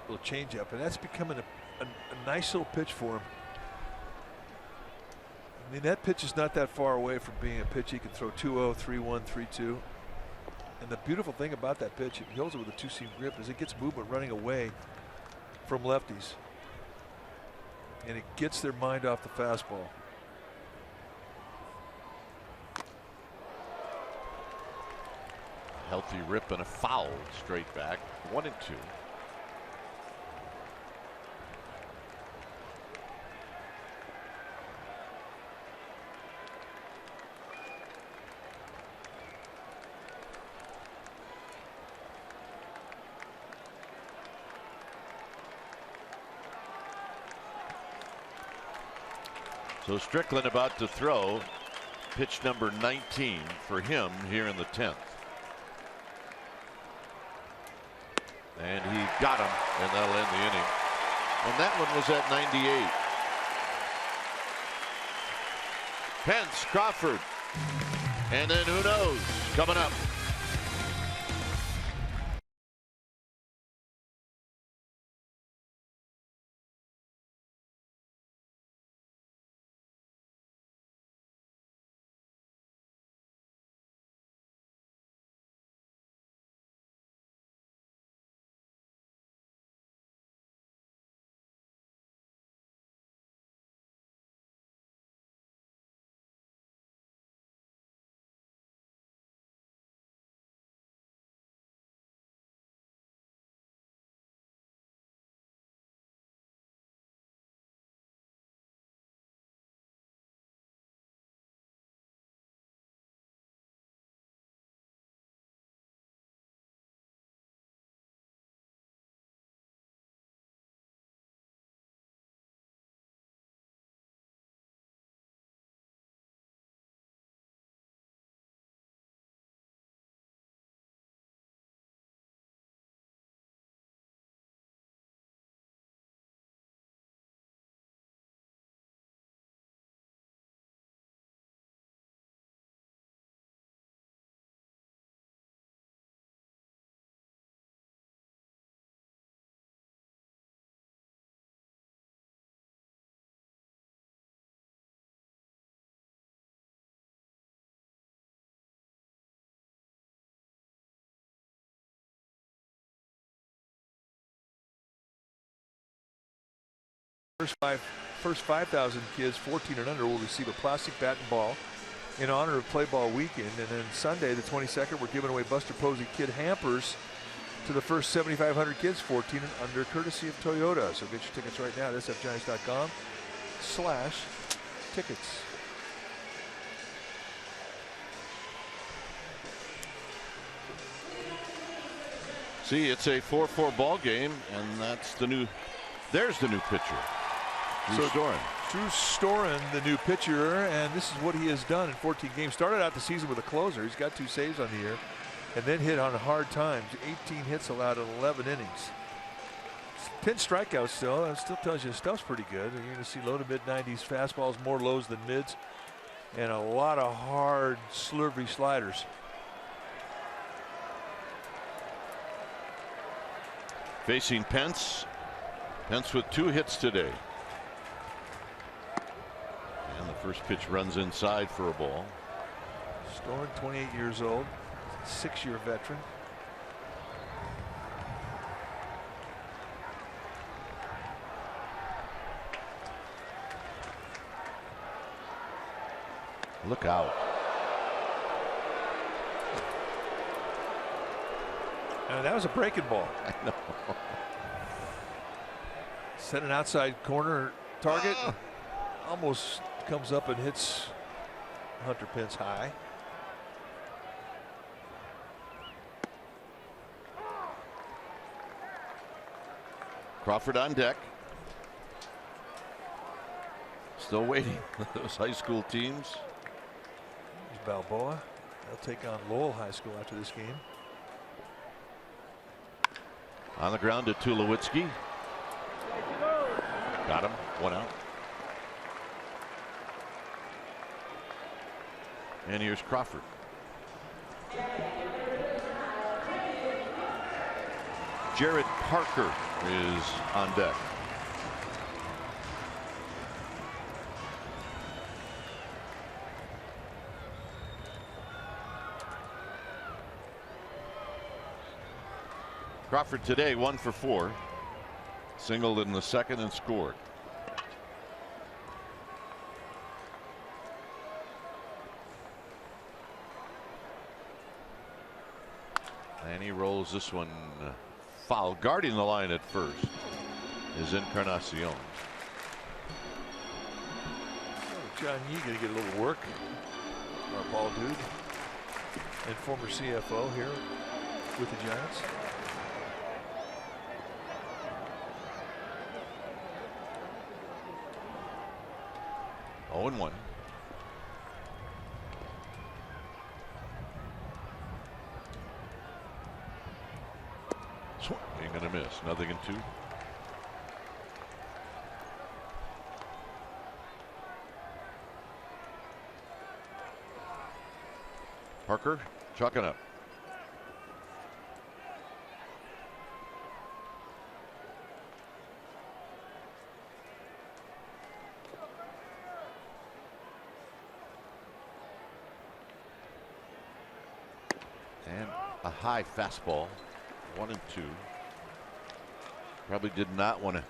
Little change up, and that's becoming a nice little pitch for him. I mean, that pitch is not that far away from being a pitch he can throw 2-0, 3-1, 3-2. And the beautiful thing about that pitch, he holds it with a 2-seam grip, is it gets movement running away from lefties. And it gets their mind off the fastball. Healthy rip and a foul straight back. 1-2. So Strickland about to throw pitch number 19 for him here in the 10th. And he got him, and that'll end the inning. And that one was at 98. Pence, Crawford, and then who knows coming up. First 5,000 kids 14 and under will receive a plastic bat and ball in honor of Play Ball Weekend. And then Sunday the 22nd, we're giving away Buster Posey kid hampers to the first 7,500 kids 14 and under, courtesy of Toyota. So get your tickets right now at sfgiants.com/tickets. See, it's a 4-4 ball game, and that's the new. There's the new pitcher. Drew Storen. Drew Storen, the new pitcher, and this is what he has done in 14 games. Started out the season with a closer. He's got 2 saves on the year, and then hit on hard times. 18 hits allowed in 11 innings. 10 strikeouts still. That still tells you his stuff's pretty good. You're going to see low to mid 90s fastballs, more lows than mids, and a lot of hard, slurvy sliders. Facing Pence. Pence with 2 hits today. And the first pitch runs inside for a ball. Storen, 28 years old, 6-year veteran. Look out. And that was a breaking ball. I know. Set an outside corner target. Almost comes up and hits Hunter Pence high. Crawford on deck. Still waiting. Those high school teams. There's Balboa. They'll take on Lowell High School after this game. On the ground to Tulowitzki. Got him. 1 out. And here's Crawford. Jared Parker is on deck. Crawford today 1 for 4. Singled in the second and scored. And he rolls this one foul. Guarding the line at first is Encarnacion. John Yee going to get a little work. Our ball dude and former CFO here with the Giants. Oh, and 1. Ain't gonna miss. Nothing in 2. Parker chucking up. And a high fastball. 1 and 2. Probably did not want to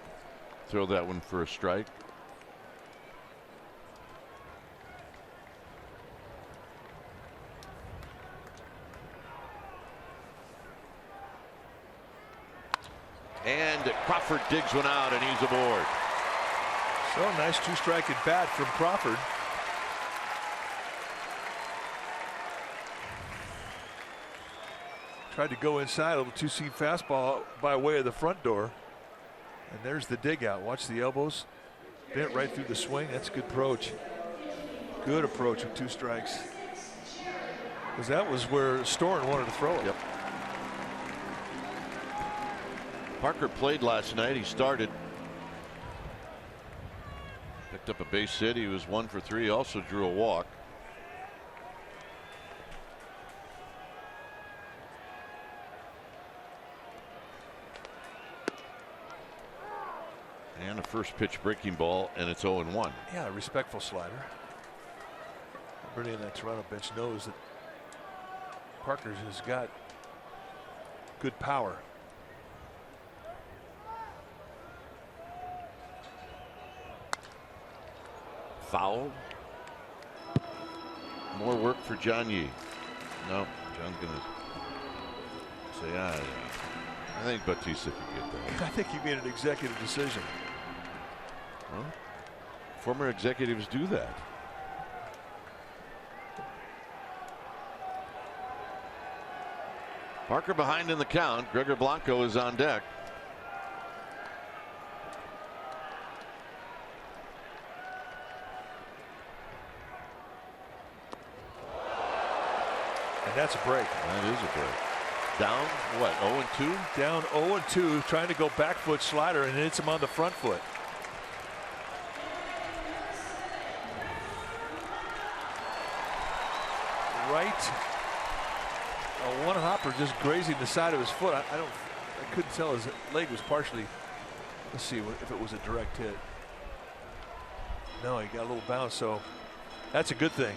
throw that one for a strike. And Crawford digs one out and he's aboard. So nice 2-strike at bat from Crawford. Tried to go inside a little 2-seam fastball by way of the front door. And there's the dig out. Watch the elbows. Bent right through the swing. That's a good approach. Good approach with 2 strikes. Because that was where Storen wanted to throw it. Yep. Parker played last night. He started. Picked up a base hit. He was 1 for 3. Also drew a walk. And a first pitch breaking ball, and it's 0-1. Yeah, a respectful slider. Everybody on that Toronto bench knows that Parker has got good power. fouled. More work for John Yee. No, John's gonna say, yeah. I think Bautista could get that. I think he made an executive decision. Well, former executives do that. Parker behind in the count. Gregor Blanco is on deck. And that's a break. That is a break. Down what? 0-2? Down 0-2, trying to go back foot slider, and it hits him on the front foot. Right. One hopper just grazing the side of his foot. I couldn't tell. His leg was partially. Let's see if it was a direct hit. No, he got a little bounce, so that's a good thing.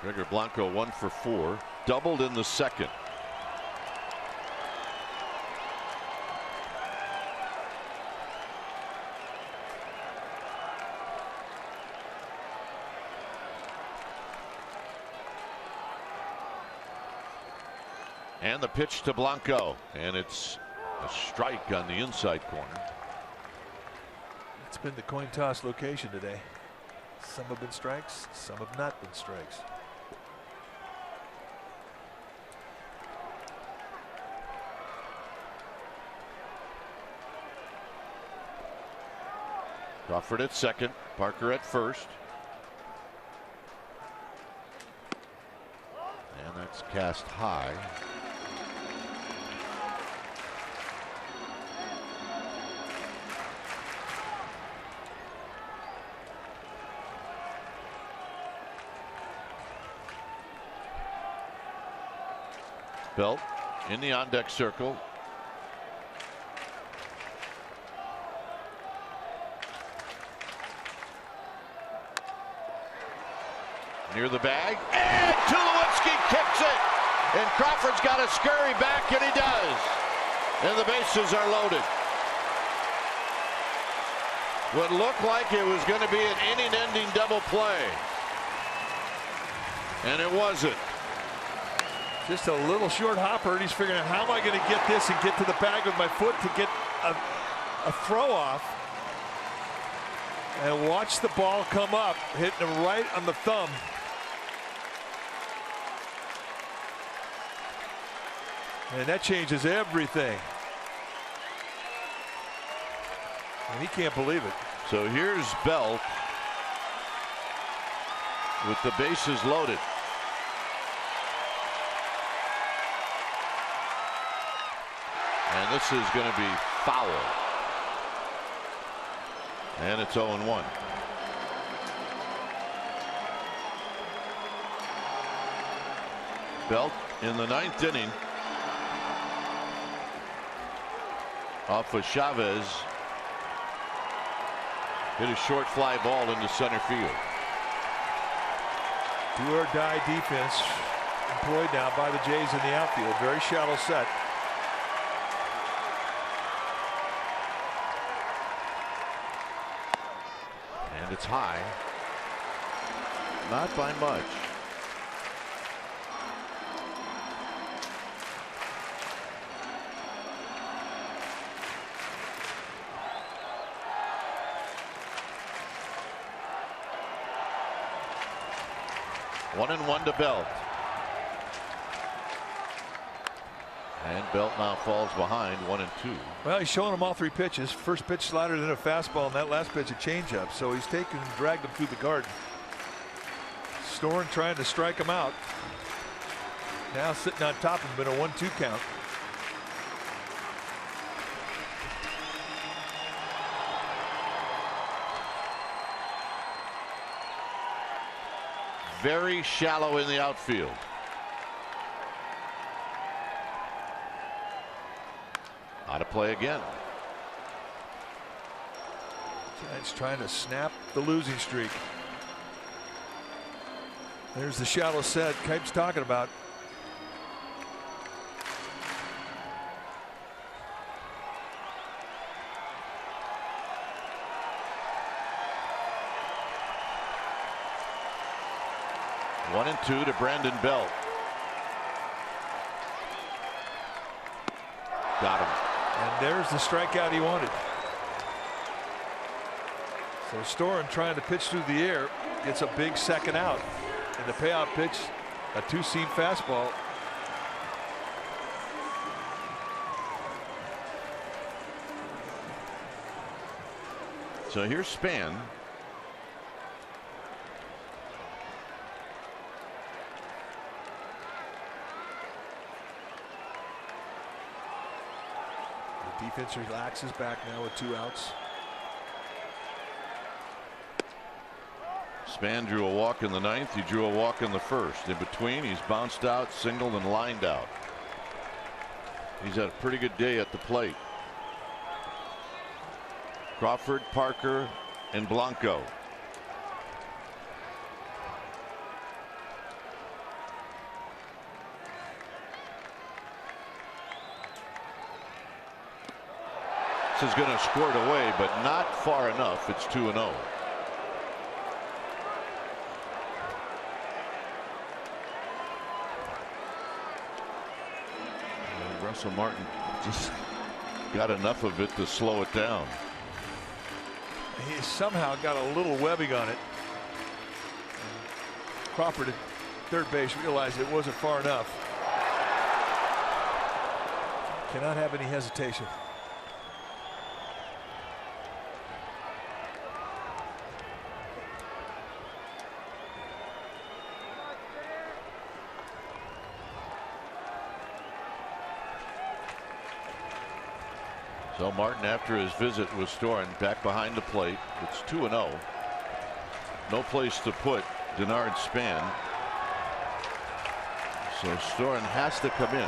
Gregor Blanco 1 for 4, doubled in the second. And the pitch to Blanco, and it's a strike on the inside corner. It's been the coin toss location today. Some have been strikes, some have not been strikes. Crawford at second, Parker at first. And that's cast high. Belt in the on deck circle. Near the bag, and Tulowitzki kicks it, and Crawford's got to scurry back, and he does, and the bases are loaded. What looked like it was going to be an inning-ending double play, and it wasn't. Just a little short hopper, and he's figuring out, how am I going to get this and get to the bag with my foot to get a throw off, and watch the ball come up, hitting him right on the thumb. And that changes everything. And he can't believe it. So here's Belt with the bases loaded. And this is going to be foul. And it's 0-1. Belt in the ninth inning. Off of Chavez. Hit a short fly ball into center field. Do or die defense employed now by the Jays in the outfield. Very shallow set. And it's high. Not by much. One and one to Belt. And Belt now falls behind 1-2. Well, he's showing him all three pitches. First pitch slider, then a fastball, and that last pitch a changeup. So he's taken and dragged him through the garden. Storen trying to strike him out. Now sitting on top of him in a 1-2 count. Very shallow in the outfield. Out of play again. Giants trying to snap the losing streak. There's the shallow set Kipe's talking about. One and two to Brandon Belt. Got him. And there's the strikeout he wanted. So Storen, trying to pitch through the air, gets a big second out. And the payout pitch, a two-seam fastball. So here's Span. The defense relaxes back now with 2 outs. Span drew a walk in the 9th. He drew a walk in the 1st. In between, he's bounced out, singled, and lined out. He's had a pretty good day at the plate. Crawford, Parker, and Blanco. This is going to squirt away, but not far enough. It's 2-0. Russell Martin just got enough of it to slow it down. He somehow got a little webbing on it. Crawford at third base realized it wasn't far enough. Cannot have any hesitation. So Martin, after his visit with Storen, back behind the plate. It's 2-0. No place to put Denard Span. So Storen has to come in.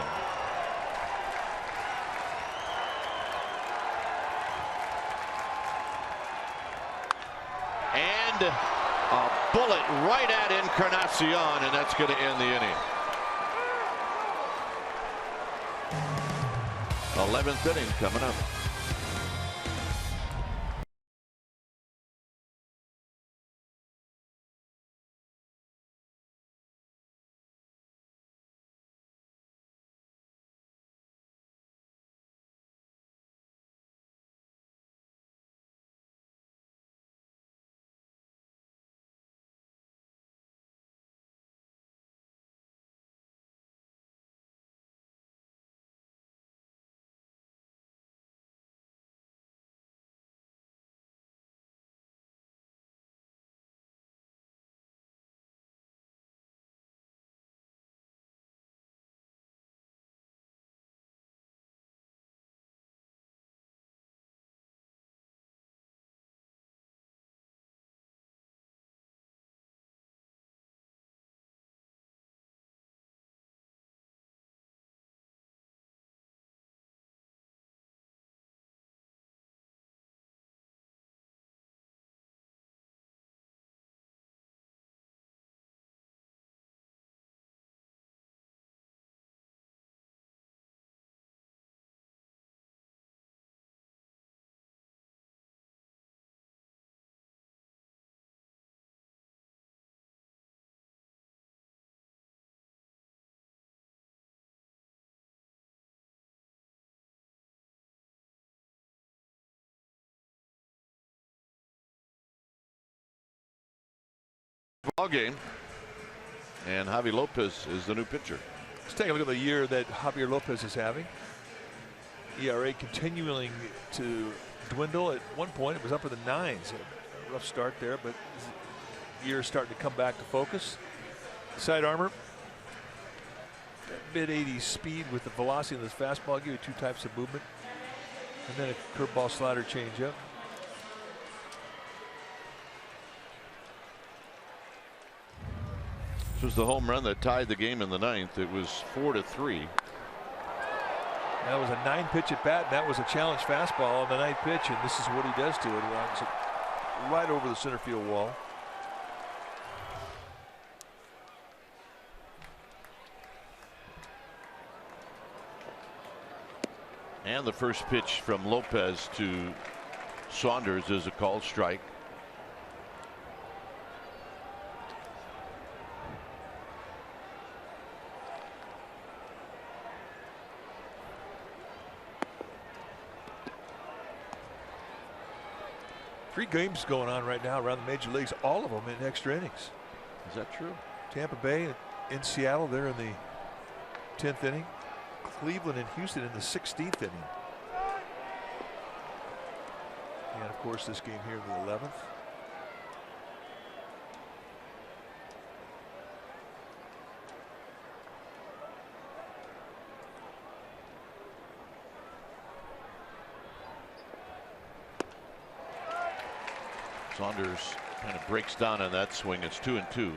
And a bullet right at Encarnacion, and that's going to end the inning. 11th inning coming up. Ball game, and Javi Lopez is the new pitcher. Let's take a look at the year that Javier Lopez is having. ERA continuing to dwindle. At one point, it was up in the 9s. A rough start there, but the year is starting to come back to focus. Side armor, mid-80s speed with the velocity of this fastball. Give you 2 types of movement, and then a curveball slider changeup. This was the home run that tied the game in the 9th. It was 4-3. That was a 9-pitch at bat. That was a challenge fastball on the 9th pitch, and this is what he does to it. Runs it right over the center field wall. And the first pitch from Lopez to Saunders is a called strike. Three games going on right now around the major leagues, all of them in extra innings. Is that true? Tampa Bay in Seattle, they're in the 10th inning. Cleveland and Houston in the 16th inning. And of course this game here in the 11th. Saunders kind of breaks down on that swing. It's 2-2.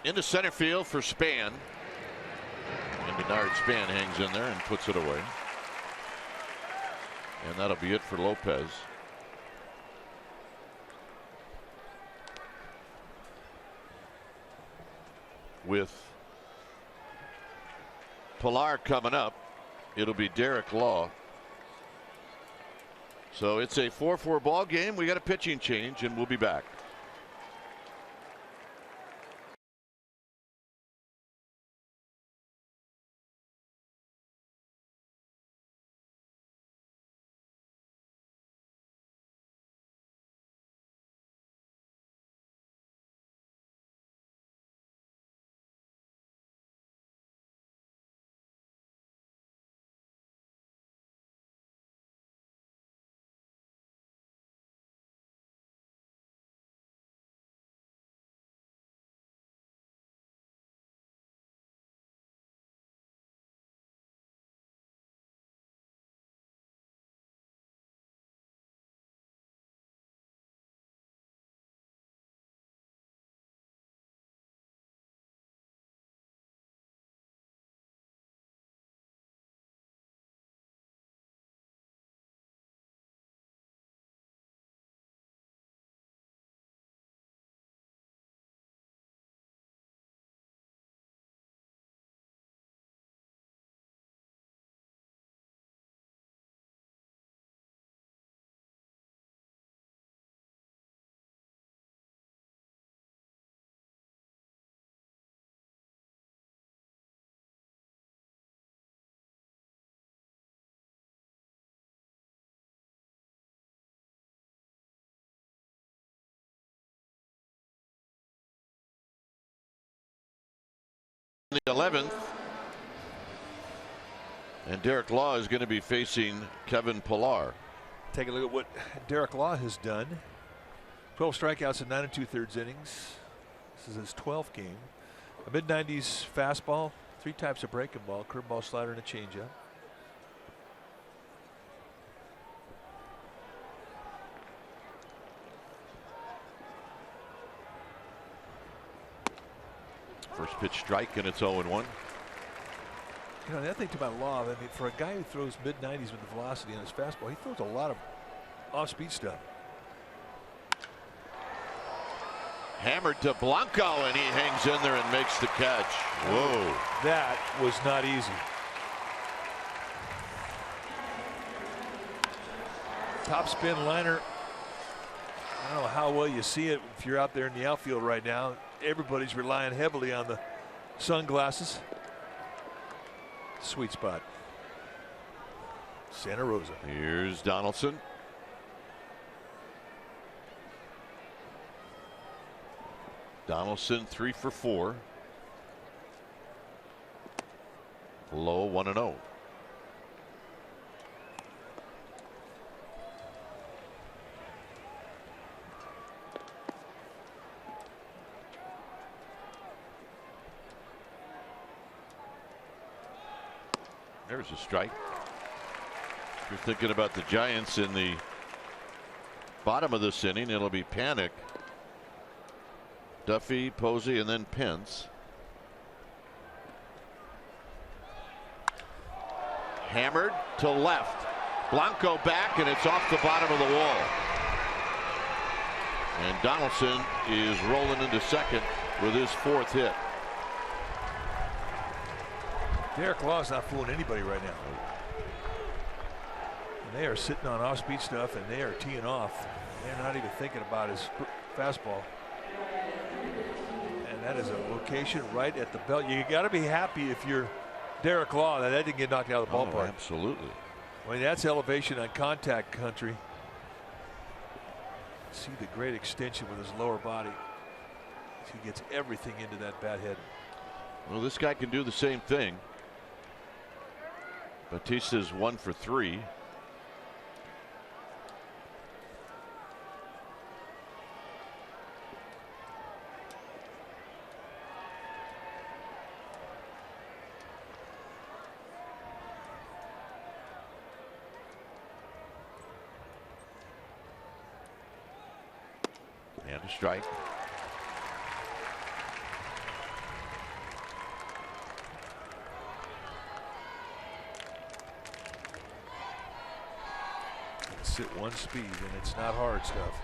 Into center field for Span. And Bernard Span hangs in there and puts it away. And that'll be it for Lopez. With Pilar coming up, it'll be Derek Law. So it's a 4-4 ball game. We got a pitching change, and we'll be back. The 11th, and Derek Law is going to be facing Kevin Pilar. Take a look at what Derek Law has done. 12 strikeouts in 9 2/3 innings. This is his 12th game. A mid-90s fastball, 3 types of breaking ball, curveball, slider, and a changeup. First pitch strike, and it's 0-1. You know, that thing about Law, I mean, for a guy who throws mid-90s with the velocity on his fastball, he throws a lot of off-speed stuff. Hammered to Blanco, and he hangs in there and makes the catch. Whoa. That was not easy. Top spin liner. I don't know how well you see it if you're out there in the outfield right now. Everybody's relying heavily on the sunglasses. Sweet spot. Santa Rosa. Here's Donaldson. Donaldson 3 for 4. Low 1-0. There's a strike. If you're thinking about the Giants in the bottom of this inning, it'll be Panic Duffy, Posey, and then Pence. Hammered to left. Blanco back, and it's off the bottom of the wall. And Donaldson is rolling into second with his 4th hit. Derek Law's not fooling anybody right now. And they are sitting on off-speed stuff, and they are teeing off. They're not even thinking about his fastball. And that is a location right at the belt. You got to be happy if you're Derek Law that didn't get knocked out of the ballpark. Absolutely. I mean, that's elevation on contact country. See the great extension with his lower body. He gets everything into that bat head. Well, this guy can do the same thing. Batista's 1 for 3. And a strike. It's at 1 speed, and it's not hard stuff.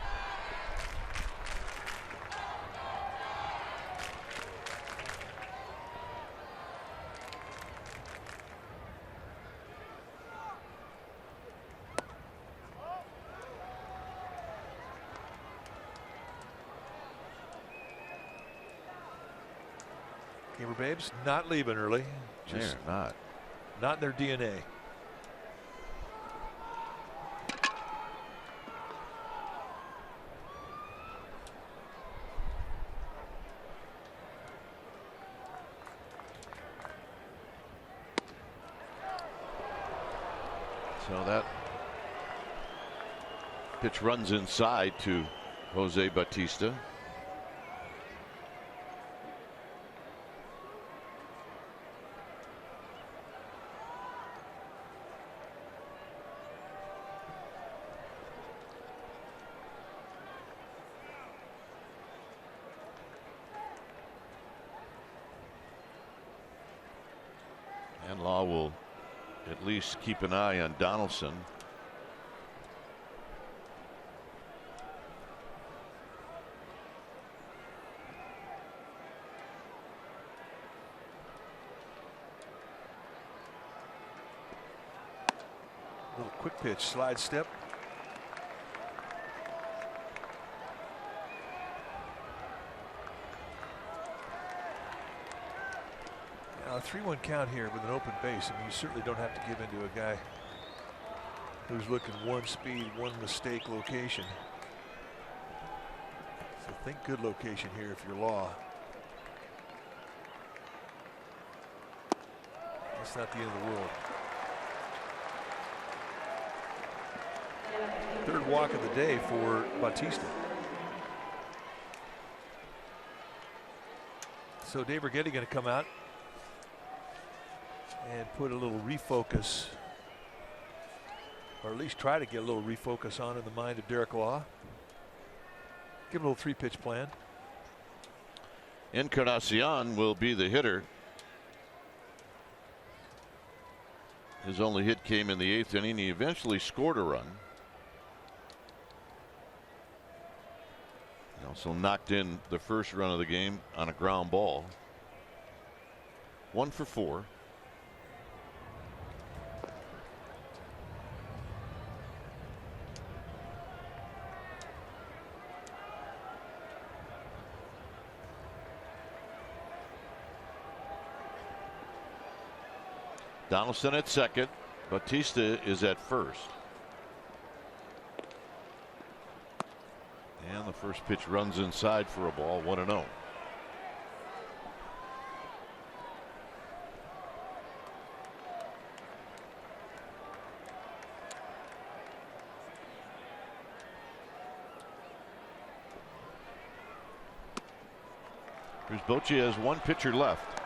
Gamer Babes not leaving early. Just They're not in their DNA. So that pitch runs inside to Jose Batista. And Law will at least keep an eye on Donaldson. Little quick pitch, slide step. Now a 3-1 count here with an open base. I mean, you certainly don't have to give in to a guy who's looking 1 speed, 1 mistake location. So think good location here if you're Law. That's not the end of the world. 3rd walk of the day for Batista. So Dave Righetti going to come out and put a little refocus, or at least try to get a little refocus on in the mind of Derek Law. Give him a little 3-pitch plan. Encarnacion will be the hitter. His only hit came in the 8th inning. He eventually scored a run. He also knocked in the first run of the game on a ground ball. 1 for 4. Donaldson at second. Batista is at first. And the first pitch runs inside for a ball, 1-0. Here's Bochy, has 1 pitcher left.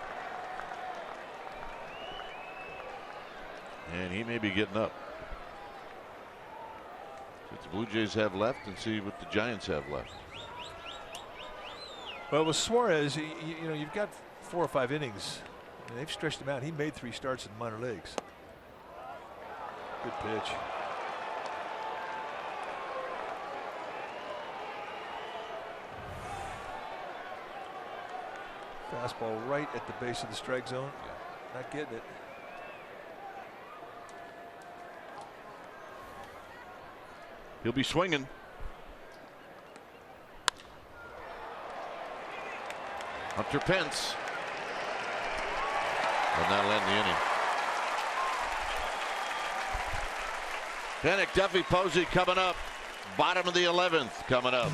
And he may be getting up. See what the Blue Jays have left and see what the Giants have left. Well, with Suarez, you know, you've got 4 or 5 innings. And they've stretched him out. He made 3 starts in the minor leagues. Good pitch. Fastball right at the base of the strike zone. Not getting it. He'll be swinging. Hunter Pence. And that'll end the inning. Panik, Duffy, Posey coming up. Bottom of the 11th coming up.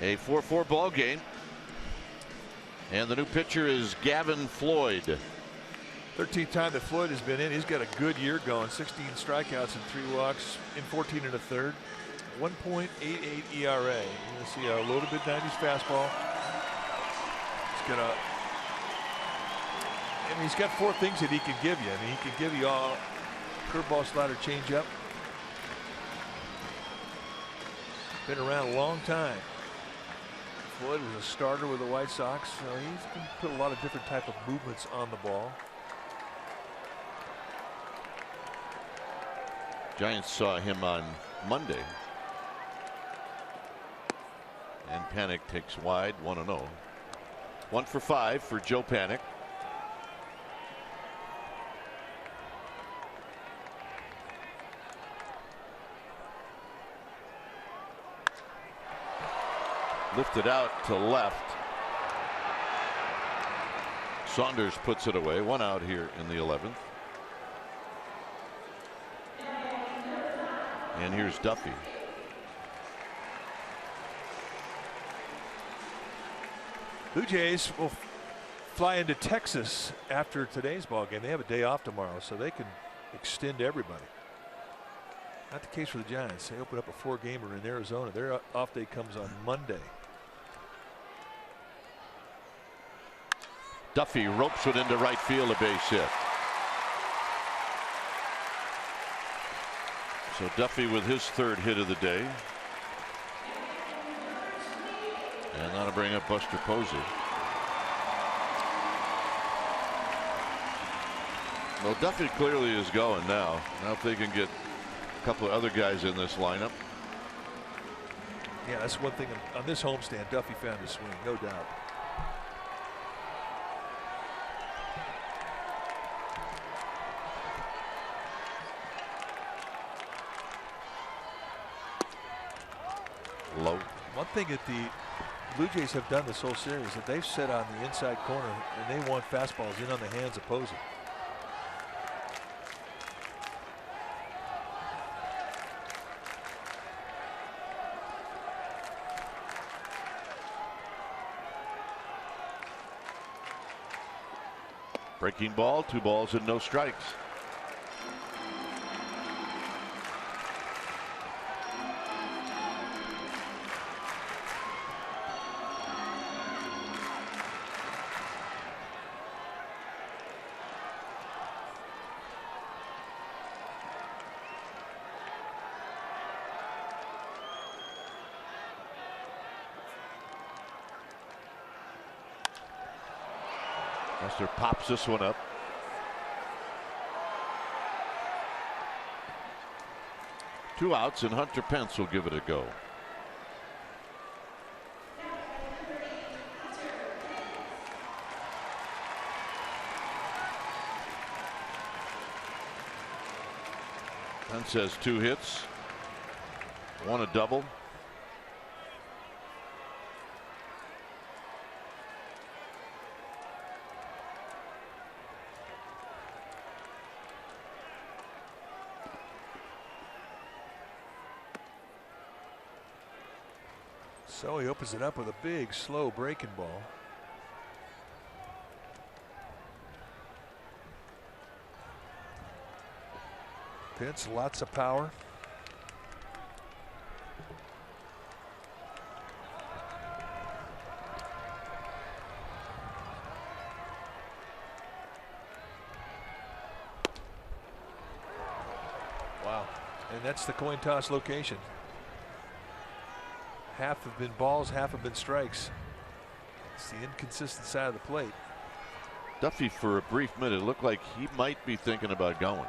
A 4-4 ball game. And the new pitcher is Gavin Floyd. 13th time that Floyd has been in. He's got a good year going. 16 strikeouts and 3 walks in 14 1/3. 1.88 ERA. You're going to see a low to mid 90s fastball. He's got 4 things that he can give you. I mean, he can give you all curveball, slider, changeup. Been around a long time. Floyd was a starter with the White Sox, so he's can put a lot of different type of movements on the ball. Giants saw him on Monday. And Panik takes wide, 1-0. 1 for 5 for Joe Panik. Lifted out to left. Saunders puts it away. 1 out here in the 11th. And here's Duffy. Blue Jays will fly into Texas after today's ball game. They have a day off tomorrow, so they can extend everybody. Not the case for the Giants. They open up a 4-gamer in Arizona. Their off day comes on Monday. Duffy ropes it into right field, a base hit. So Duffy with his 3rd hit of the day. And that'll bring up Buster Posey. Well, Duffy clearly is going now. Now if they can get a couple of other guys in this lineup. Yeah, that's one thing on this homestand. Duffy found his swing, no doubt. Low. One thing that the Blue Jays have done this whole series that they've set on the inside corner and they want fastballs in on the hands of Posey. Breaking ball, 2 balls and no strikes. Lester pops this one up. Two outs, and Hunter Pence will give it a go. Pence has 2 hits, 1 a double. So he opens it up with a big, slow breaking ball. Pence, lots of power. Wow. And that's the coin toss location. Half have been balls, half have been strikes. It's the inconsistent side of the plate. Duffy, for a brief minute, looked like he might be thinking about going.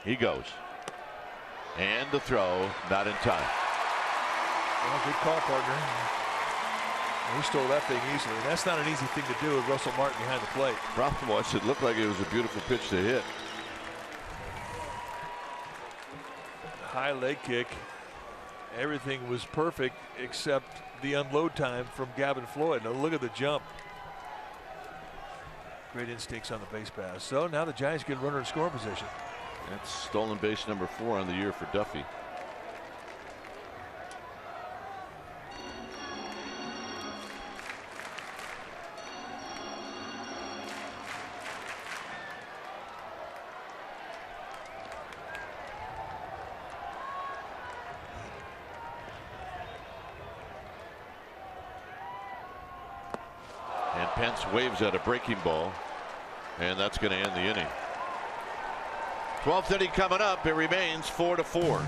He goes. And the throw, not in time. Well, good call, partner. He stole that thing easily. And that's not an easy thing to do with Russell Martin behind the plate. Problem was, it looked like it was a beautiful pitch to hit. High leg kick. Everything was perfect except the unload time from Gavin Floyd. Now look at the jump. Great instincts on the base pass. So now the Giants get runner in scoring position. That's stolen base number 4 on the year for Duffy. And Pence waves at a breaking ball, and that's going to end the inning. 12th inning coming up. It remains 4-4.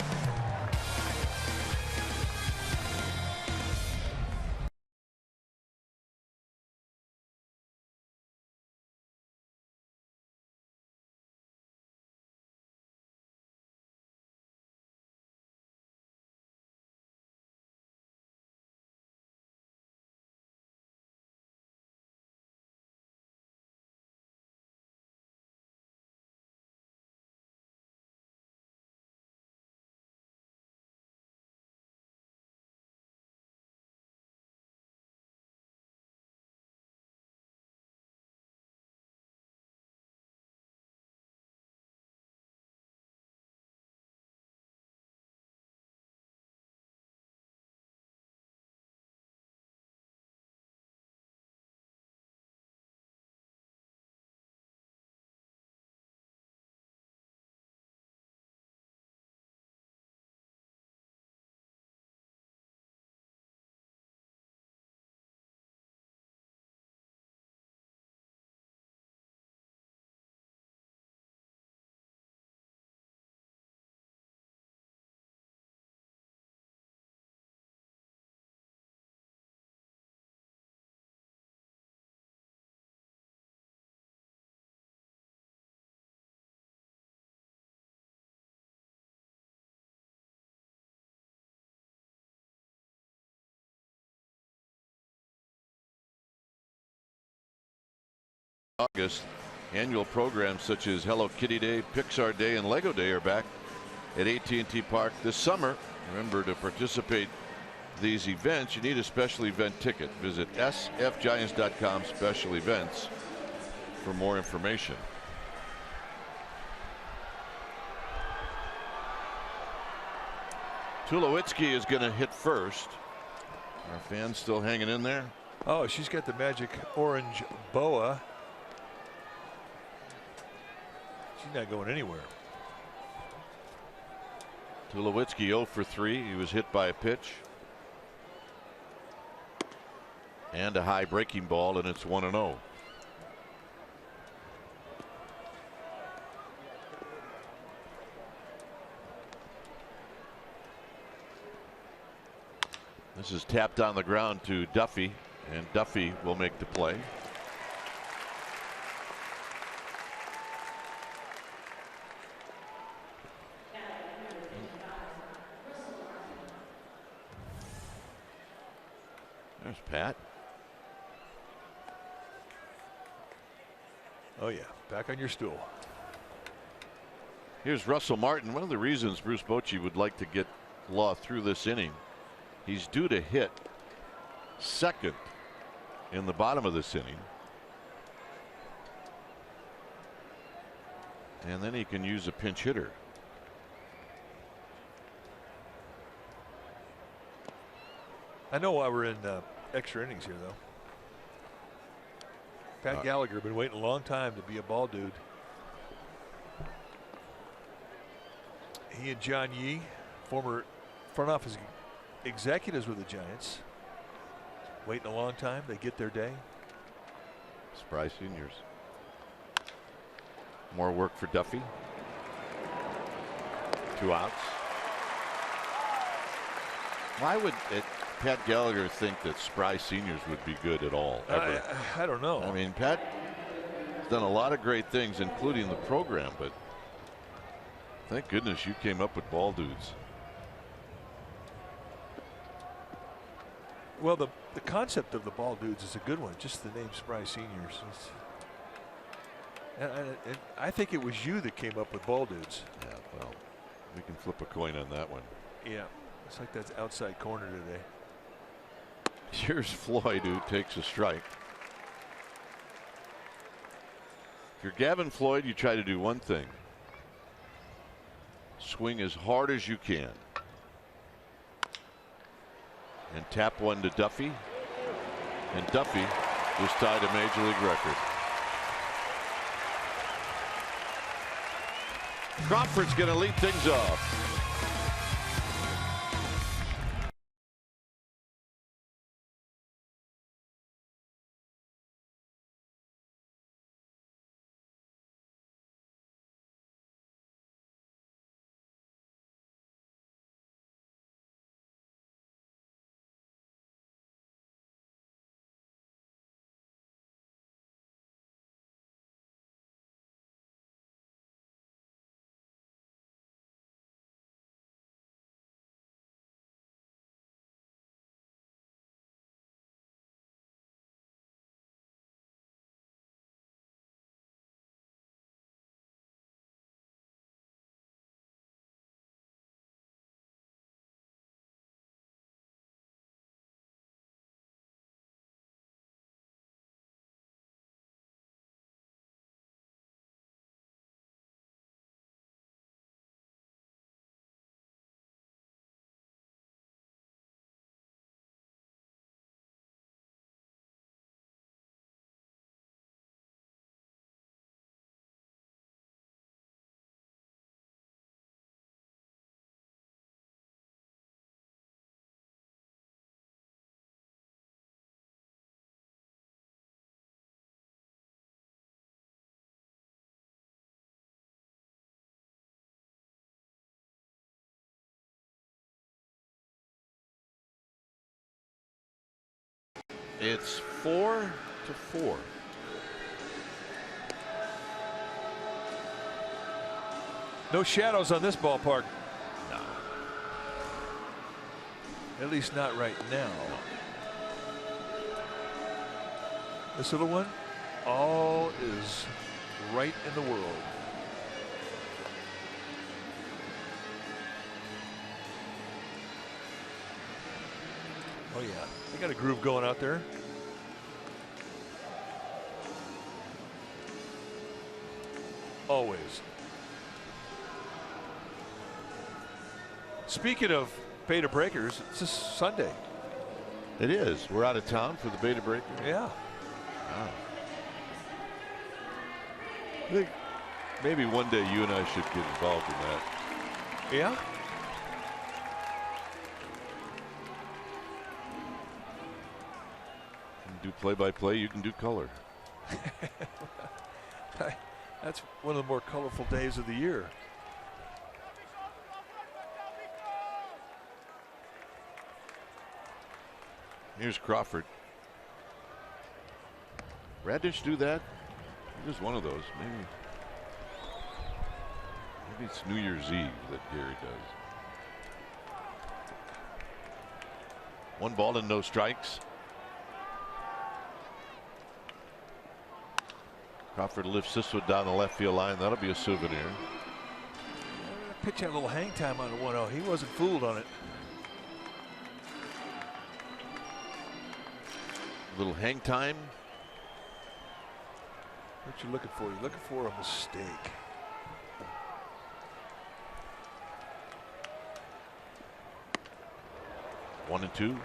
August, annual programs such as Hello Kitty Day, Pixar Day, and Lego Day are back at AT&T Park this summer. Remember, to participate in these events, you need a special event ticket. Visit sfgiants.com special events for more information. Tulowitzki is going to hit first. Our fans still hanging in there. Oh, she's got the magic orange boa. She's not going anywhere. Tulowitzki 0 for 3. He was hit by a pitch and a high breaking ball, and it's 1-0. This is tapped on the ground to Duffy, and Duffy will make the play. There's Pat. Oh yeah, back on your stool. Here's Russell Martin. One of the reasons Bruce Bochy would like to get Law through this inning, he's due to hit second in the bottom of this inning, and then he can use a pinch hitter. I know why we're in extra innings here, though. Pat Gallagher been waiting a long time to be a ball dude. He and John Yee, former front office executives with the Giants, waiting a long time. They get their day. Spry seniors. More work for Duffy. 2 outs. Why would Pat Gallagher think that Spry seniors would be good at all? Ever? I don't know. I mean, Pat has done a lot of great things, including the program, but thank goodness you came up with ball dudes. Well, the concept of the ball dudes is a good one. Just the name Spry seniors. And I think it was you that came up with ball dudes. Yeah, well, we can flip a coin on that one. Yeah, it's like that's outside corner today. Here's Floyd, who takes a strike. If you're Gavin Floyd, you try to do one thing: swing as hard as you can and tap one to Duffy, and Duffy just tied a major league record. Crawford's going to lead things off. It's 4-4. No shadows on this ballpark. No. At least not right now. This little one, all is right in the world. Oh yeah, they got a groove going out there. Always. Speaking of pay to breakers, it's this Sunday. It is. We're out of town for the Beta Breaker. Yeah. Wow. I think maybe one day you and I should get involved in that. Yeah. Do play-by-play, you can do color. That's one of the more colorful days of the year. Here's Crawford. Radish do that? Just one of those. Maybe it's New Year's Eve that Gary does. 1 ball and no strikes. Crawford lifts this one down the left field line. That'll be a souvenir. Pitch had a little hang time on the 1-0. He wasn't fooled on it. Little hang time. What you looking for? You're looking for a mistake. One and two.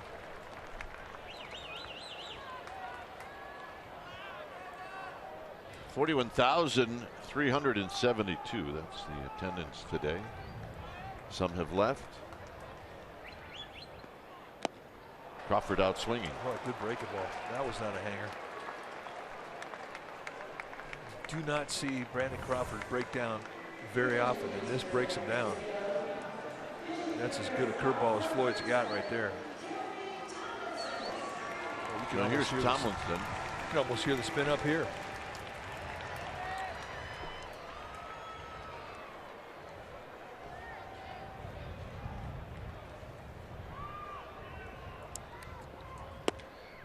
$41,372. That's the attendance today. Some have left. Crawford out swinging. Oh, good breaking ball. That was not a hanger. Do not see Brandon Crawford break down very often, and this breaks him down. That's as good a curveball as Floyd's got right there. Well, here's Tomlinson. You can almost hear the spin up here.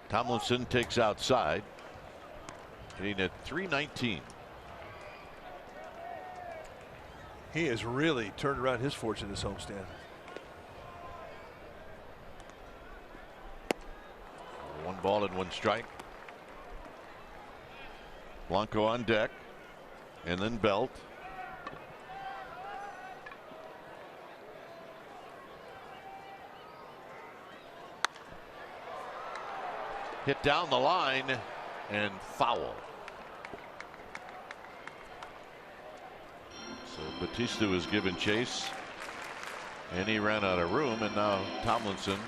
Tomlinson takes outside. Hitting at 319. He has really turned around his fortune this homestand. 1 ball and 1 strike. Blanco on deck, and then Belt. Hit down the line and foul. So Batista was given chase and he ran out of room, and now Tomlinson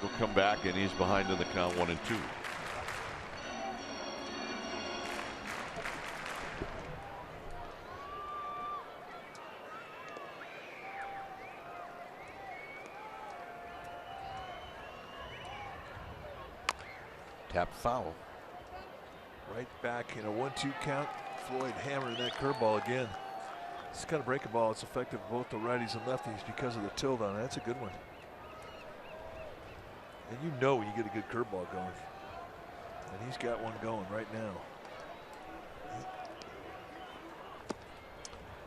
will come back and he's behind in the count 1-2. Tap foul. Right back in a 1-2 count. Floyd hammering that curveball again. It's kind of breaking ball. It's effective both the righties and lefties because of the tilt on it. That's a good one. And you know when you get a good curveball going. And he's got one going right now.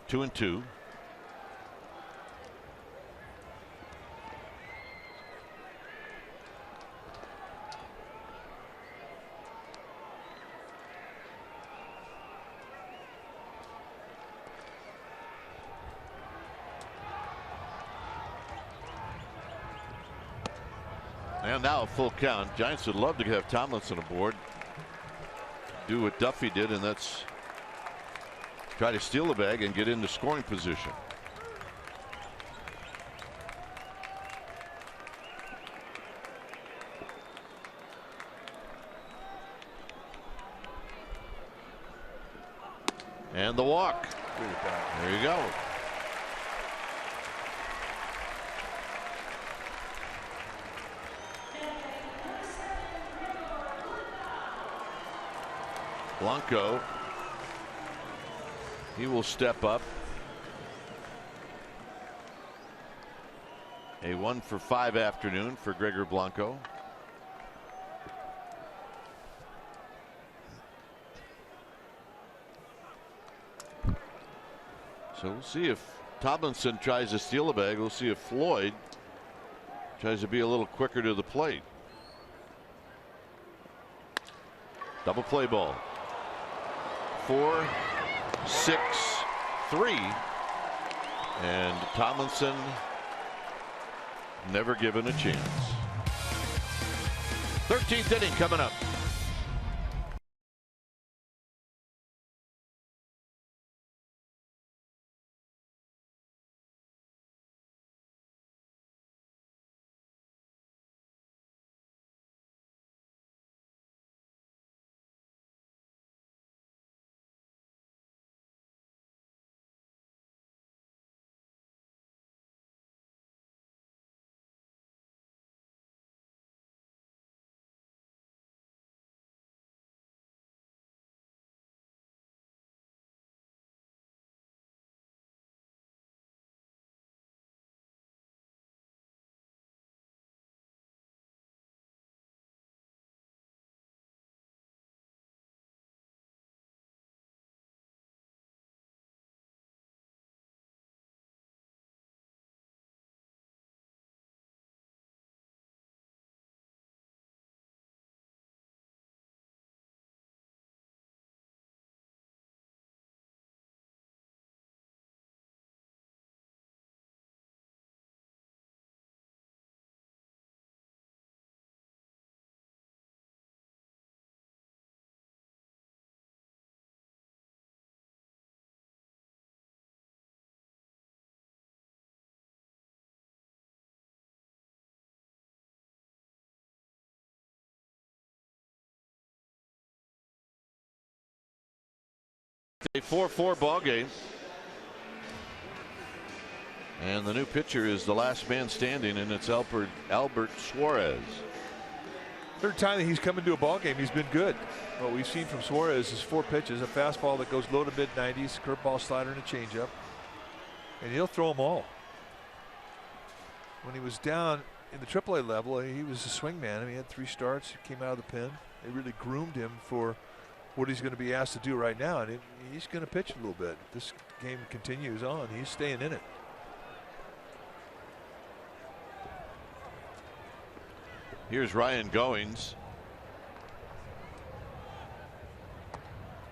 2-2. And now a full count. Giants would love to have Tomlinson aboard. Do what Duffy did, and that's try to steal the bag and get into scoring position. And the walk. There you go. Blanco, he will step up. A 1-for-5 afternoon for Gregor Blanco. So we'll see if Tomlinson tries to steal the bag. We'll see if Floyd tries to be a little quicker to the plate. Double play ball. 4, 6, 3, and Tomlinson never given a chance. 13th inning coming up. A 4-4 ball game. And the new pitcher is the last man standing, and it's Albert Suarez. Third time that he's come into a ball game, he's been good. What we've seen from Suarez is 4 pitches, a fastball that goes low to mid 90s, curveball, slider, and a changeup, and he'll throw them all. When he was down in the AAA level, he was a swing man. I mean, he had 3 starts, he came out of the pen. They really groomed him for what he's going to be asked to do right now, and he's going to pitch a little bit. If this game continues on, he's staying in it. Here's Ryan Goings.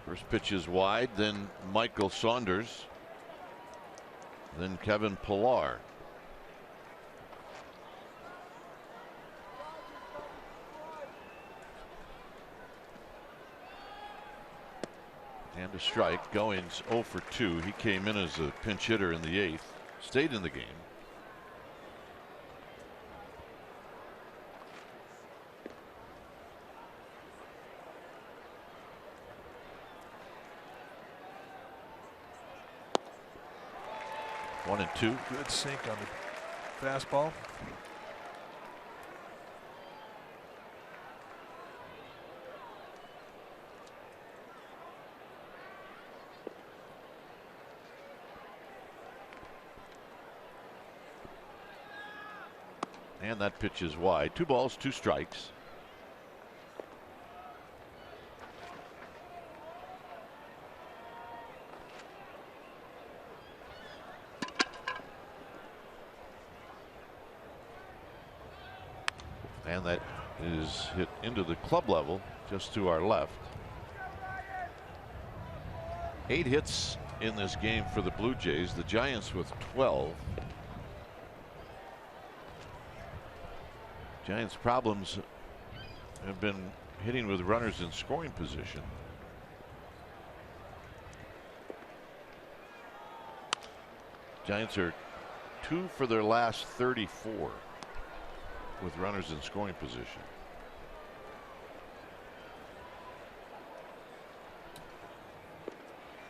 First pitch is wide, then Michael Saunders, then Kevin Pillar. And a strike. Goings 0 for 2. He came in as a pinch hitter in the 8th. Stayed in the game. One and two. Good sink on the fastball. And that pitch is wide. 2 balls, 2 strikes. And that is hit into the club level just to our left. 8 hits in this game for the Blue Jays. The Giants with 12. Giants' problems have been hitting with runners in scoring position. Giants are 2 for their last 34 with runners in scoring position.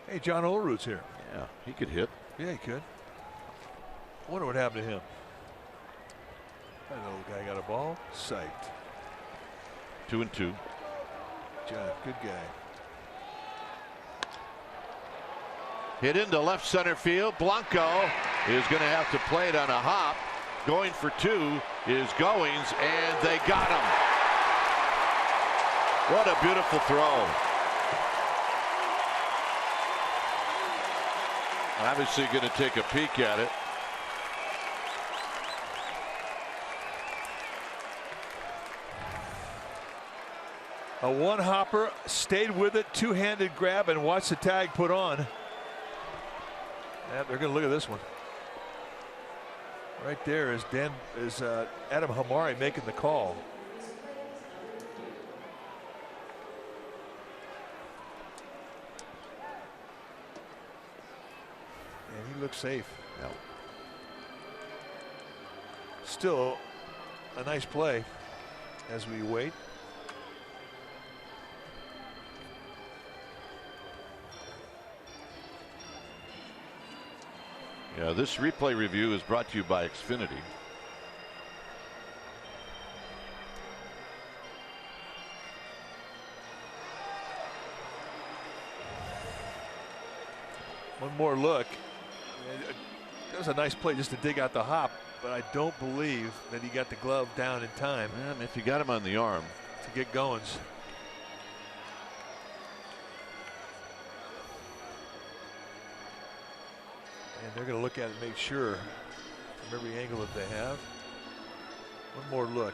Hey, John Olerud's here. Yeah, he could hit. Yeah, he could. I wonder what happened to him. That little guy got a ball. Psyched. 2 and 2. John, good guy. Hit into left center field. Blanco is going to have to play it on a hop. Going for 2 is Goings, and they got him. What a beautiful throw. Obviously going to take a peek at it. A one-hopper, stayed with it, two-handed grab, and watch the tag put on. And they're going to look at this one. Right there is Adam Hamari making the call. safe. Yeah. Still a nice play as we wait. Yeah, this replay review is brought to you by Xfinity. One more look. That was a nice play just to dig out the hop, but I don't believe that he got the glove down in time. If you got him on the arm to get going. And they're going to look at it and make sure from every angle that they have. One more look.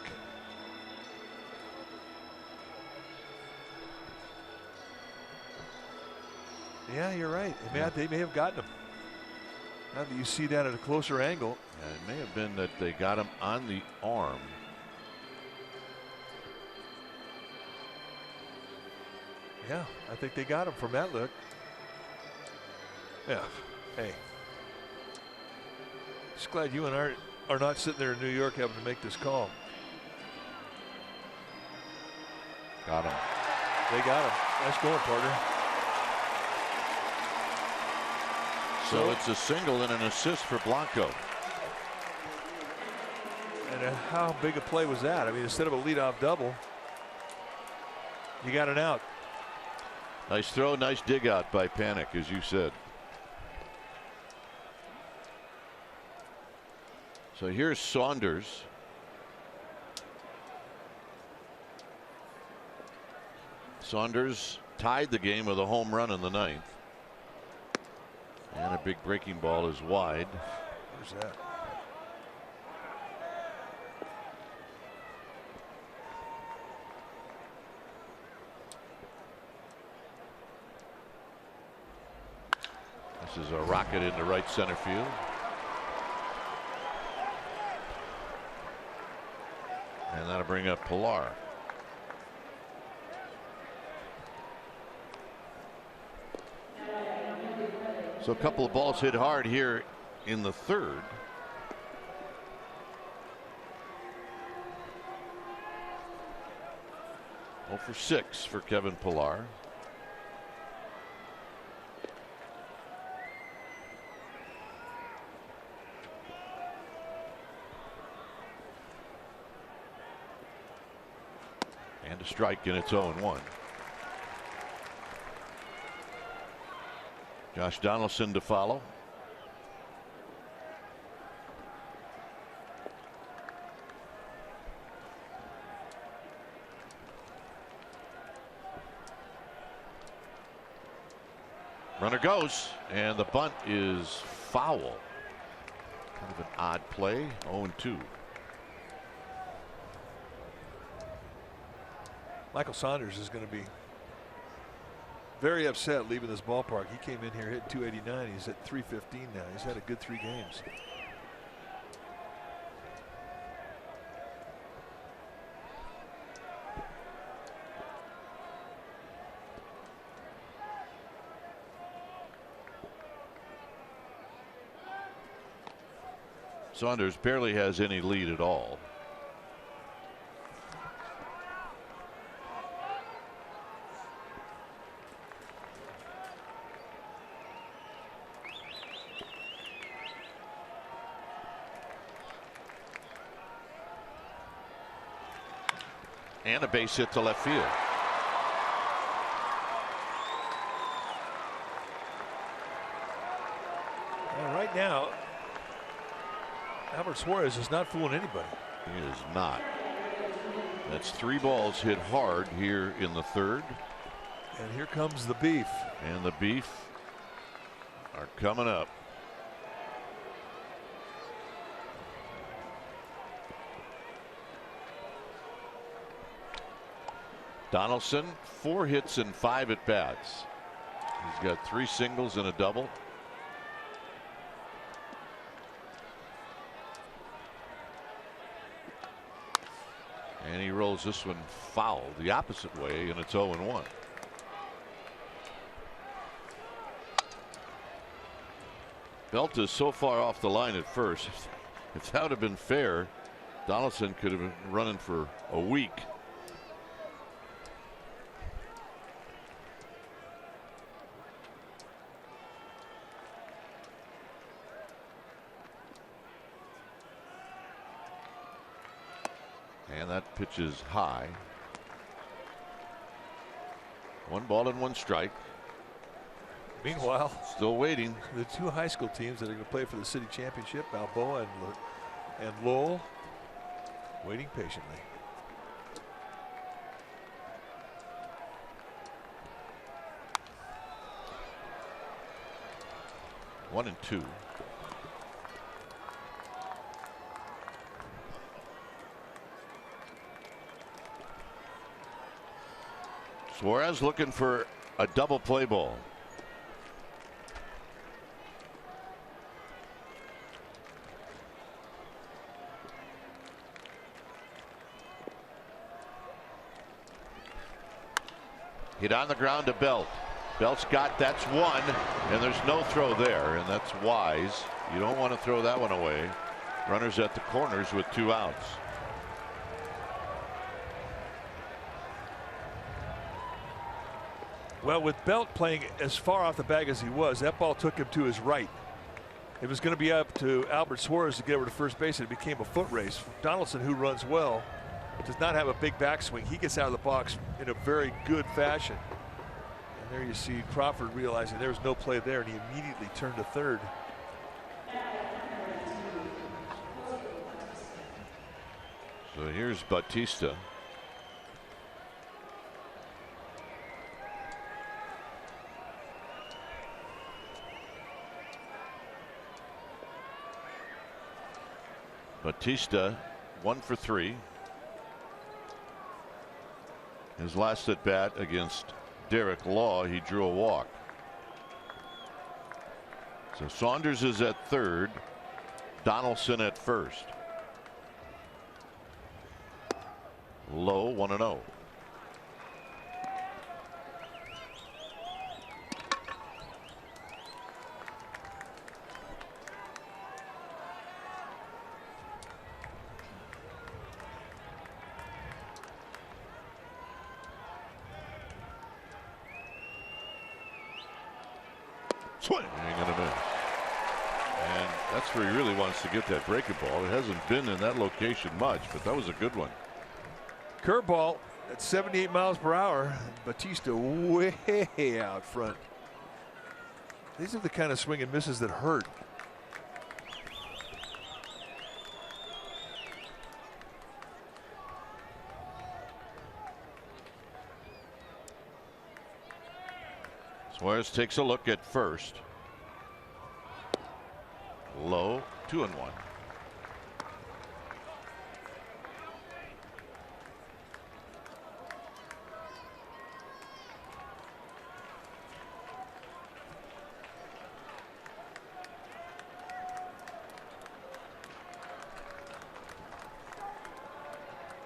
Yeah, you're right. They may have gotten him. Now that you see that at a closer angle. It may have been that they got him on the arm. Yeah, I think they got him from that look. Yeah. Hey. Just glad you and I are not sitting there in New York having to make this call. Got him. They got him. Nice going, partner. So it's a single and an assist for Blanco. And how big a play was that? I mean, instead of a leadoff double, you got an out. Nice throw, nice dig out by Panic, as you said. So here's Saunders. Saunders tied the game with a home run in the ninth. And a big breaking ball is wide. Where's that? This is a rocket into right center field. And that'll bring up Pilar. So a couple of balls hit hard here in the third. Oh for 6 for Kevin Pilar. And a strike, and it's 0-1. Josh Donaldson to follow. Runner goes, and the bunt is foul. Kind of an odd play. 0-2. Michael Saunders is going to be very upset leaving this ballpark. He came in here hitting 289. He's at 315 now. He's had a good 3 games. Saunders barely has any lead at all. And a base hit to left field. And right now, Albert Suarez is not fooling anybody. He is not. That's 3 balls hit hard here in the third. And here comes the beef. And the beef are coming up. Donaldson, 4 hits and 5 at bats. He's got 3 singles and a double. And he rolls this one foul the opposite way, and it's 0-1. Belt is so far off the line at first. If that would have been fair, Donaldson could have been running for a week. And that pitch is high. 1 ball and 1 strike. Meanwhile, still waiting. The 2 high school teams that are going to play for the city championship, Balboa and Lowell, waiting patiently. One and 2. Suarez looking for a double play ball. Hit on the ground to Belt. Belt's got, that's 1, and there's no throw there, and that's wise. You don't want to throw that one away. Runners at the corners with 2 outs. Well, with Belt playing as far off the bag as he was, that ball took him to his right. It was going to be up to Albert Suarez to get over to first base, and it became a foot race. Donaldson, who runs well, does not have a big backswing. He gets out of the box in a very good fashion. And there you see Crawford realizing there was no play there, and he immediately turned to third. So here's Bautista. Bautista 1 for 3. His last at bat against Derek Law, he drew a walk. So Saunders is at third, Donaldson at first. Low 1-0. Swing and a miss. And that's where he really wants to get that breaking ball. It hasn't been in that location much, but that was a good one. Curveball at 78 miles per hour. Bautista way out front. These are the kind of swing and misses that hurt. Suarez takes a look at first. Low, 2-1.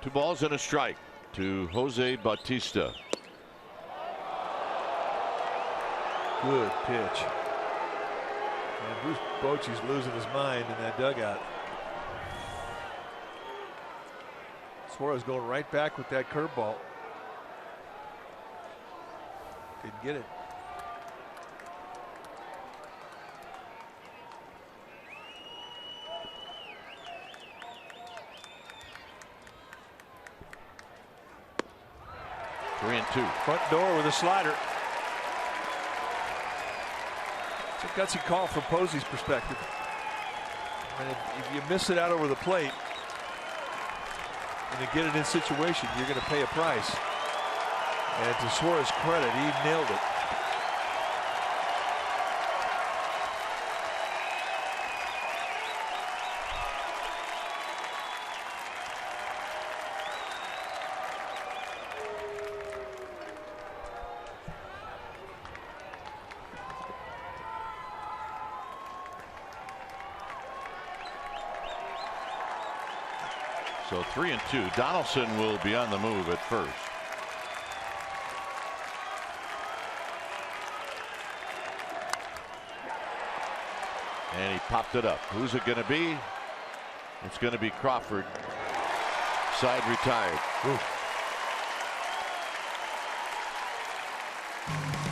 Two balls and a strike to Jose Bautista. Good pitch. And Bruce Bochy's losing his mind in that dugout. Suarez going right back with that curveball. Didn't get it. Three and 2. Front door with a slider. It's a gutsy call from Posey's perspective. And if you miss it out over the plate and you get it in situation, you're going to pay a price. And to Suarez's credit, he nailed it. So 3 and 2. Donaldson will be on the move at first. And he popped it up. Who's it going to be? It's going to be Crawford. Side retired. Ooh.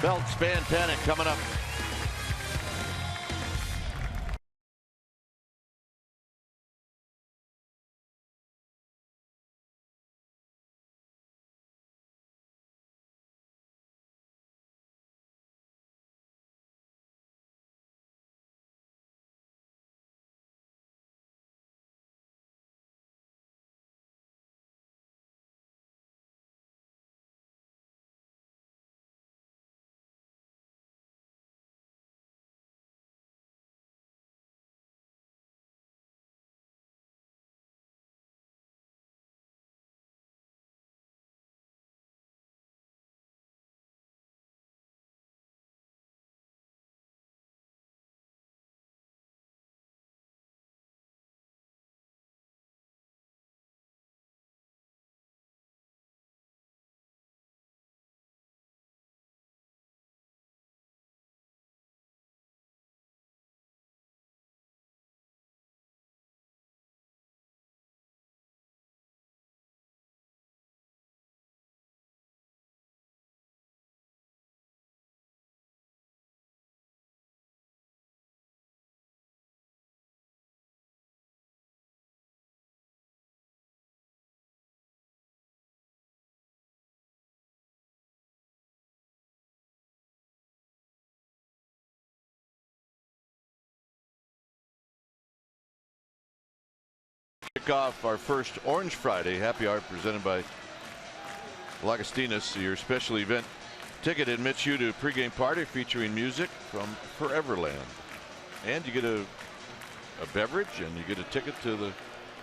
Belt, Span, Panic coming up. Kick off our first Orange Friday happy hour presented by Lagastinas. Your special event ticket admits you to a pregame party featuring music from Foreverland. And you get a beverage and you get a ticket to the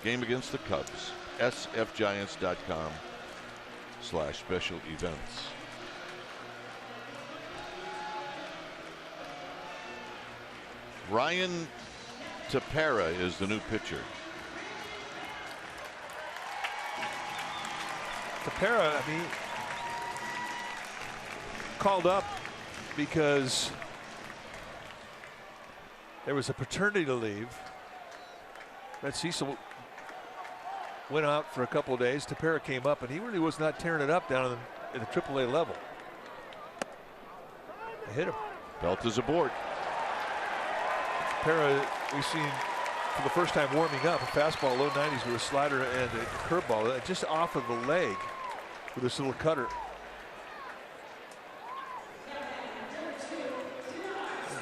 game against the Cubs. sfgiants.com/special events. Ryan Tepera is the new pitcher. Tepera, I mean, called up because there was a paternity leave. Matt Cecil went out for a couple of days. Tepera came up, and he really was not tearing it up down in the AAA level. They hit him. Belt is aboard. Tepera, we've seen for the first time warming up, a fastball low 90s with a slider and a curveball just off of the leg with this little cutter.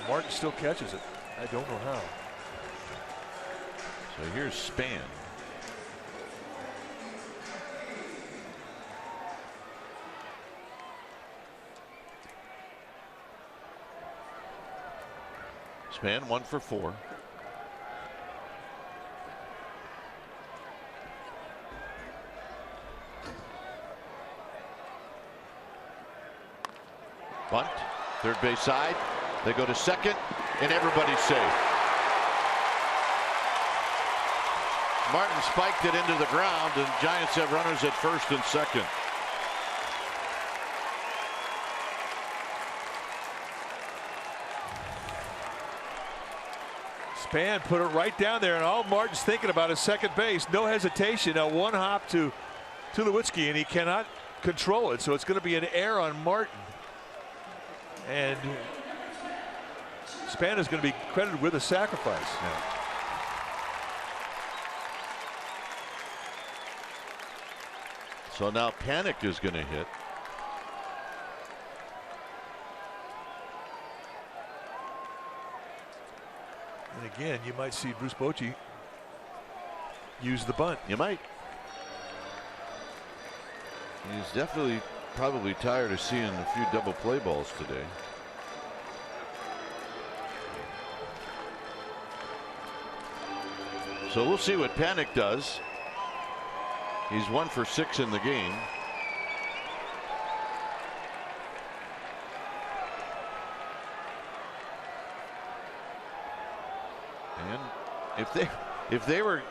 Martin still catches it. I don't know how. So here's Span. Span 1 for 4. Bunt, third base side. They go to second, and everybody's safe. Martin spiked it into the ground, and Giants have runners at first and second. Span put it right down there, and all Martin's thinking about is second base. No hesitation. Now one hop to Tulowitzki, and he cannot control it, so it's going to be an error on Martin. And Span is going to be credited with a sacrifice. Yeah. So now Panic is going to hit. And again, you might see Bruce Bochy use the bunt. You might. He's definitely probably tired of seeing a few double play balls today. So we'll see what Panic does. He's 1 for 6 in the game. And if they were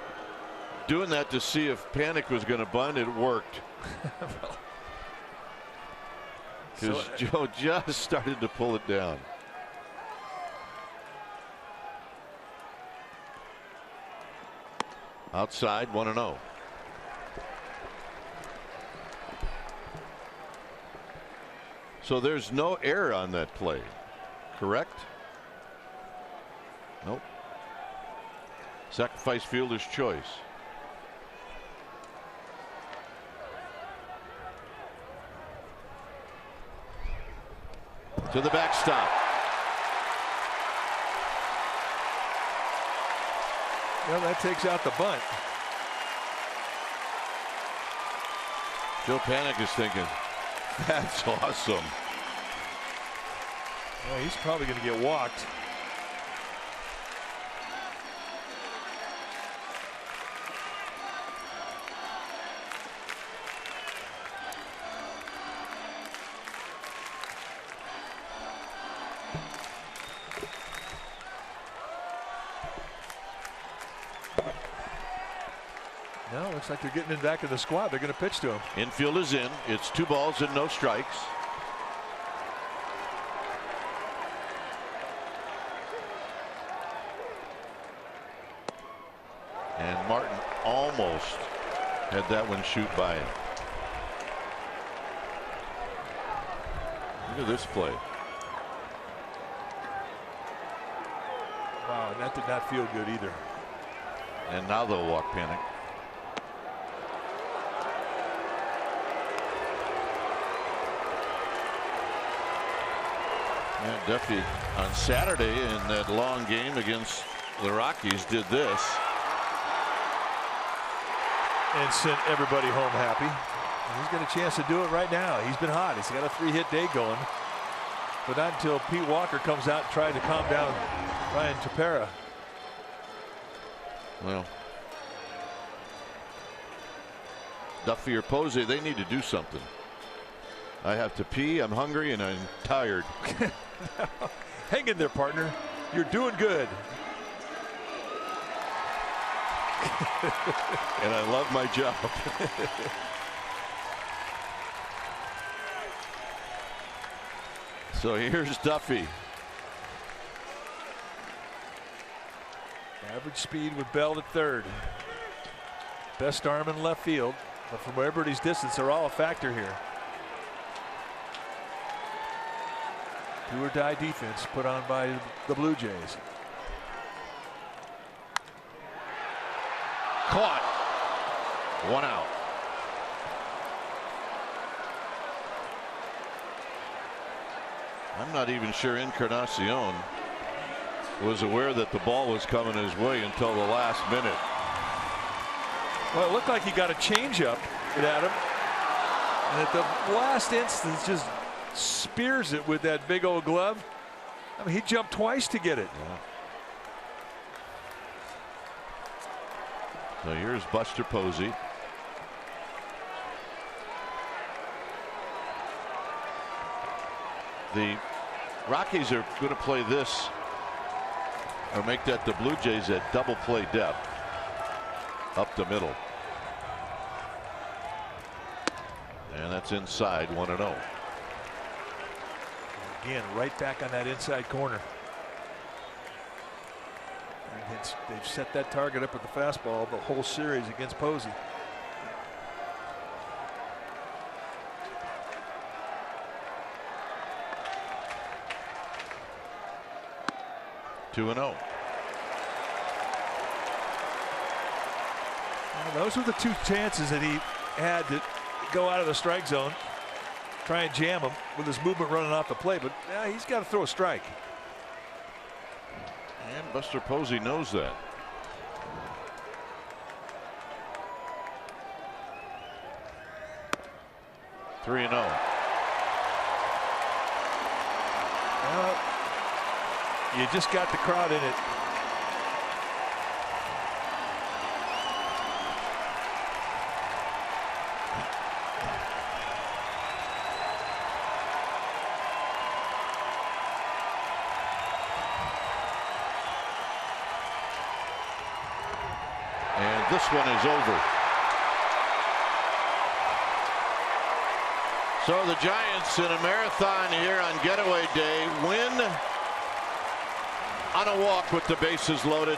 doing that to see if Panic was going to bunt, it worked. Because Joe just started to pull it down. Outside 1-0. So there's no error on that play, correct? Nope. Sacrifice fielder's choice. To the backstop. Well, that takes out the bunt. Joe Panik is thinking, that's awesome. Well, he's probably going to get walked. No, looks like they're getting him back in the squad. They're going to pitch to him. Infield is in. It's 2 balls and no strikes. And Martin almost had that one shoot by him. Look at this play. Wow, and that did not feel good either. And now they'll walk Panik. Yeah, Duffy on Saturday in that long game against the Rockies did this. And sent everybody home happy. And he's got a chance to do it right now. He's been hot. He's got a 3-hit day going. But not until Pete Walker comes out and tries to calm down Ryan Tepera. Well, Duffy or Posey, they need to do something. I have to pee, I'm hungry, and I'm tired. Hang in there, partner. You're doing good. And I love my job. So here's Duffy. Average speed with Bell at third. Best arm in left field. But from everybody's distance, they're all a factor here. Do or die defense put on by the Blue Jays. Caught. 1 out. I'm not even sure Encarnacion was aware that the ball was coming his way until the last minute. Well, it looked like he got a changeup at him, and at the last instance just spears it with that big old glove. I mean, he jumped twice to get it. Yeah. So here's Buster Posey. The Rockies are going to play this or make that the Blue Jays at double play depth up the middle. And that's inside 1-0. Again, right back on that inside corner. And they've set that target up with the fastball the whole series against Posey. Two and 0. Well, those were the two chances that he had to go out of the strike zone, try and jam him with his movement running off the plate, but he's got to throw a strike. And Buster Posey knows that. Three and 0. Well, you just got the crowd in it. And this one is over. So the Giants in a marathon here on getaway day win on a walk with the bases loaded.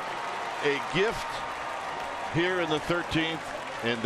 A gift here in the 13th, and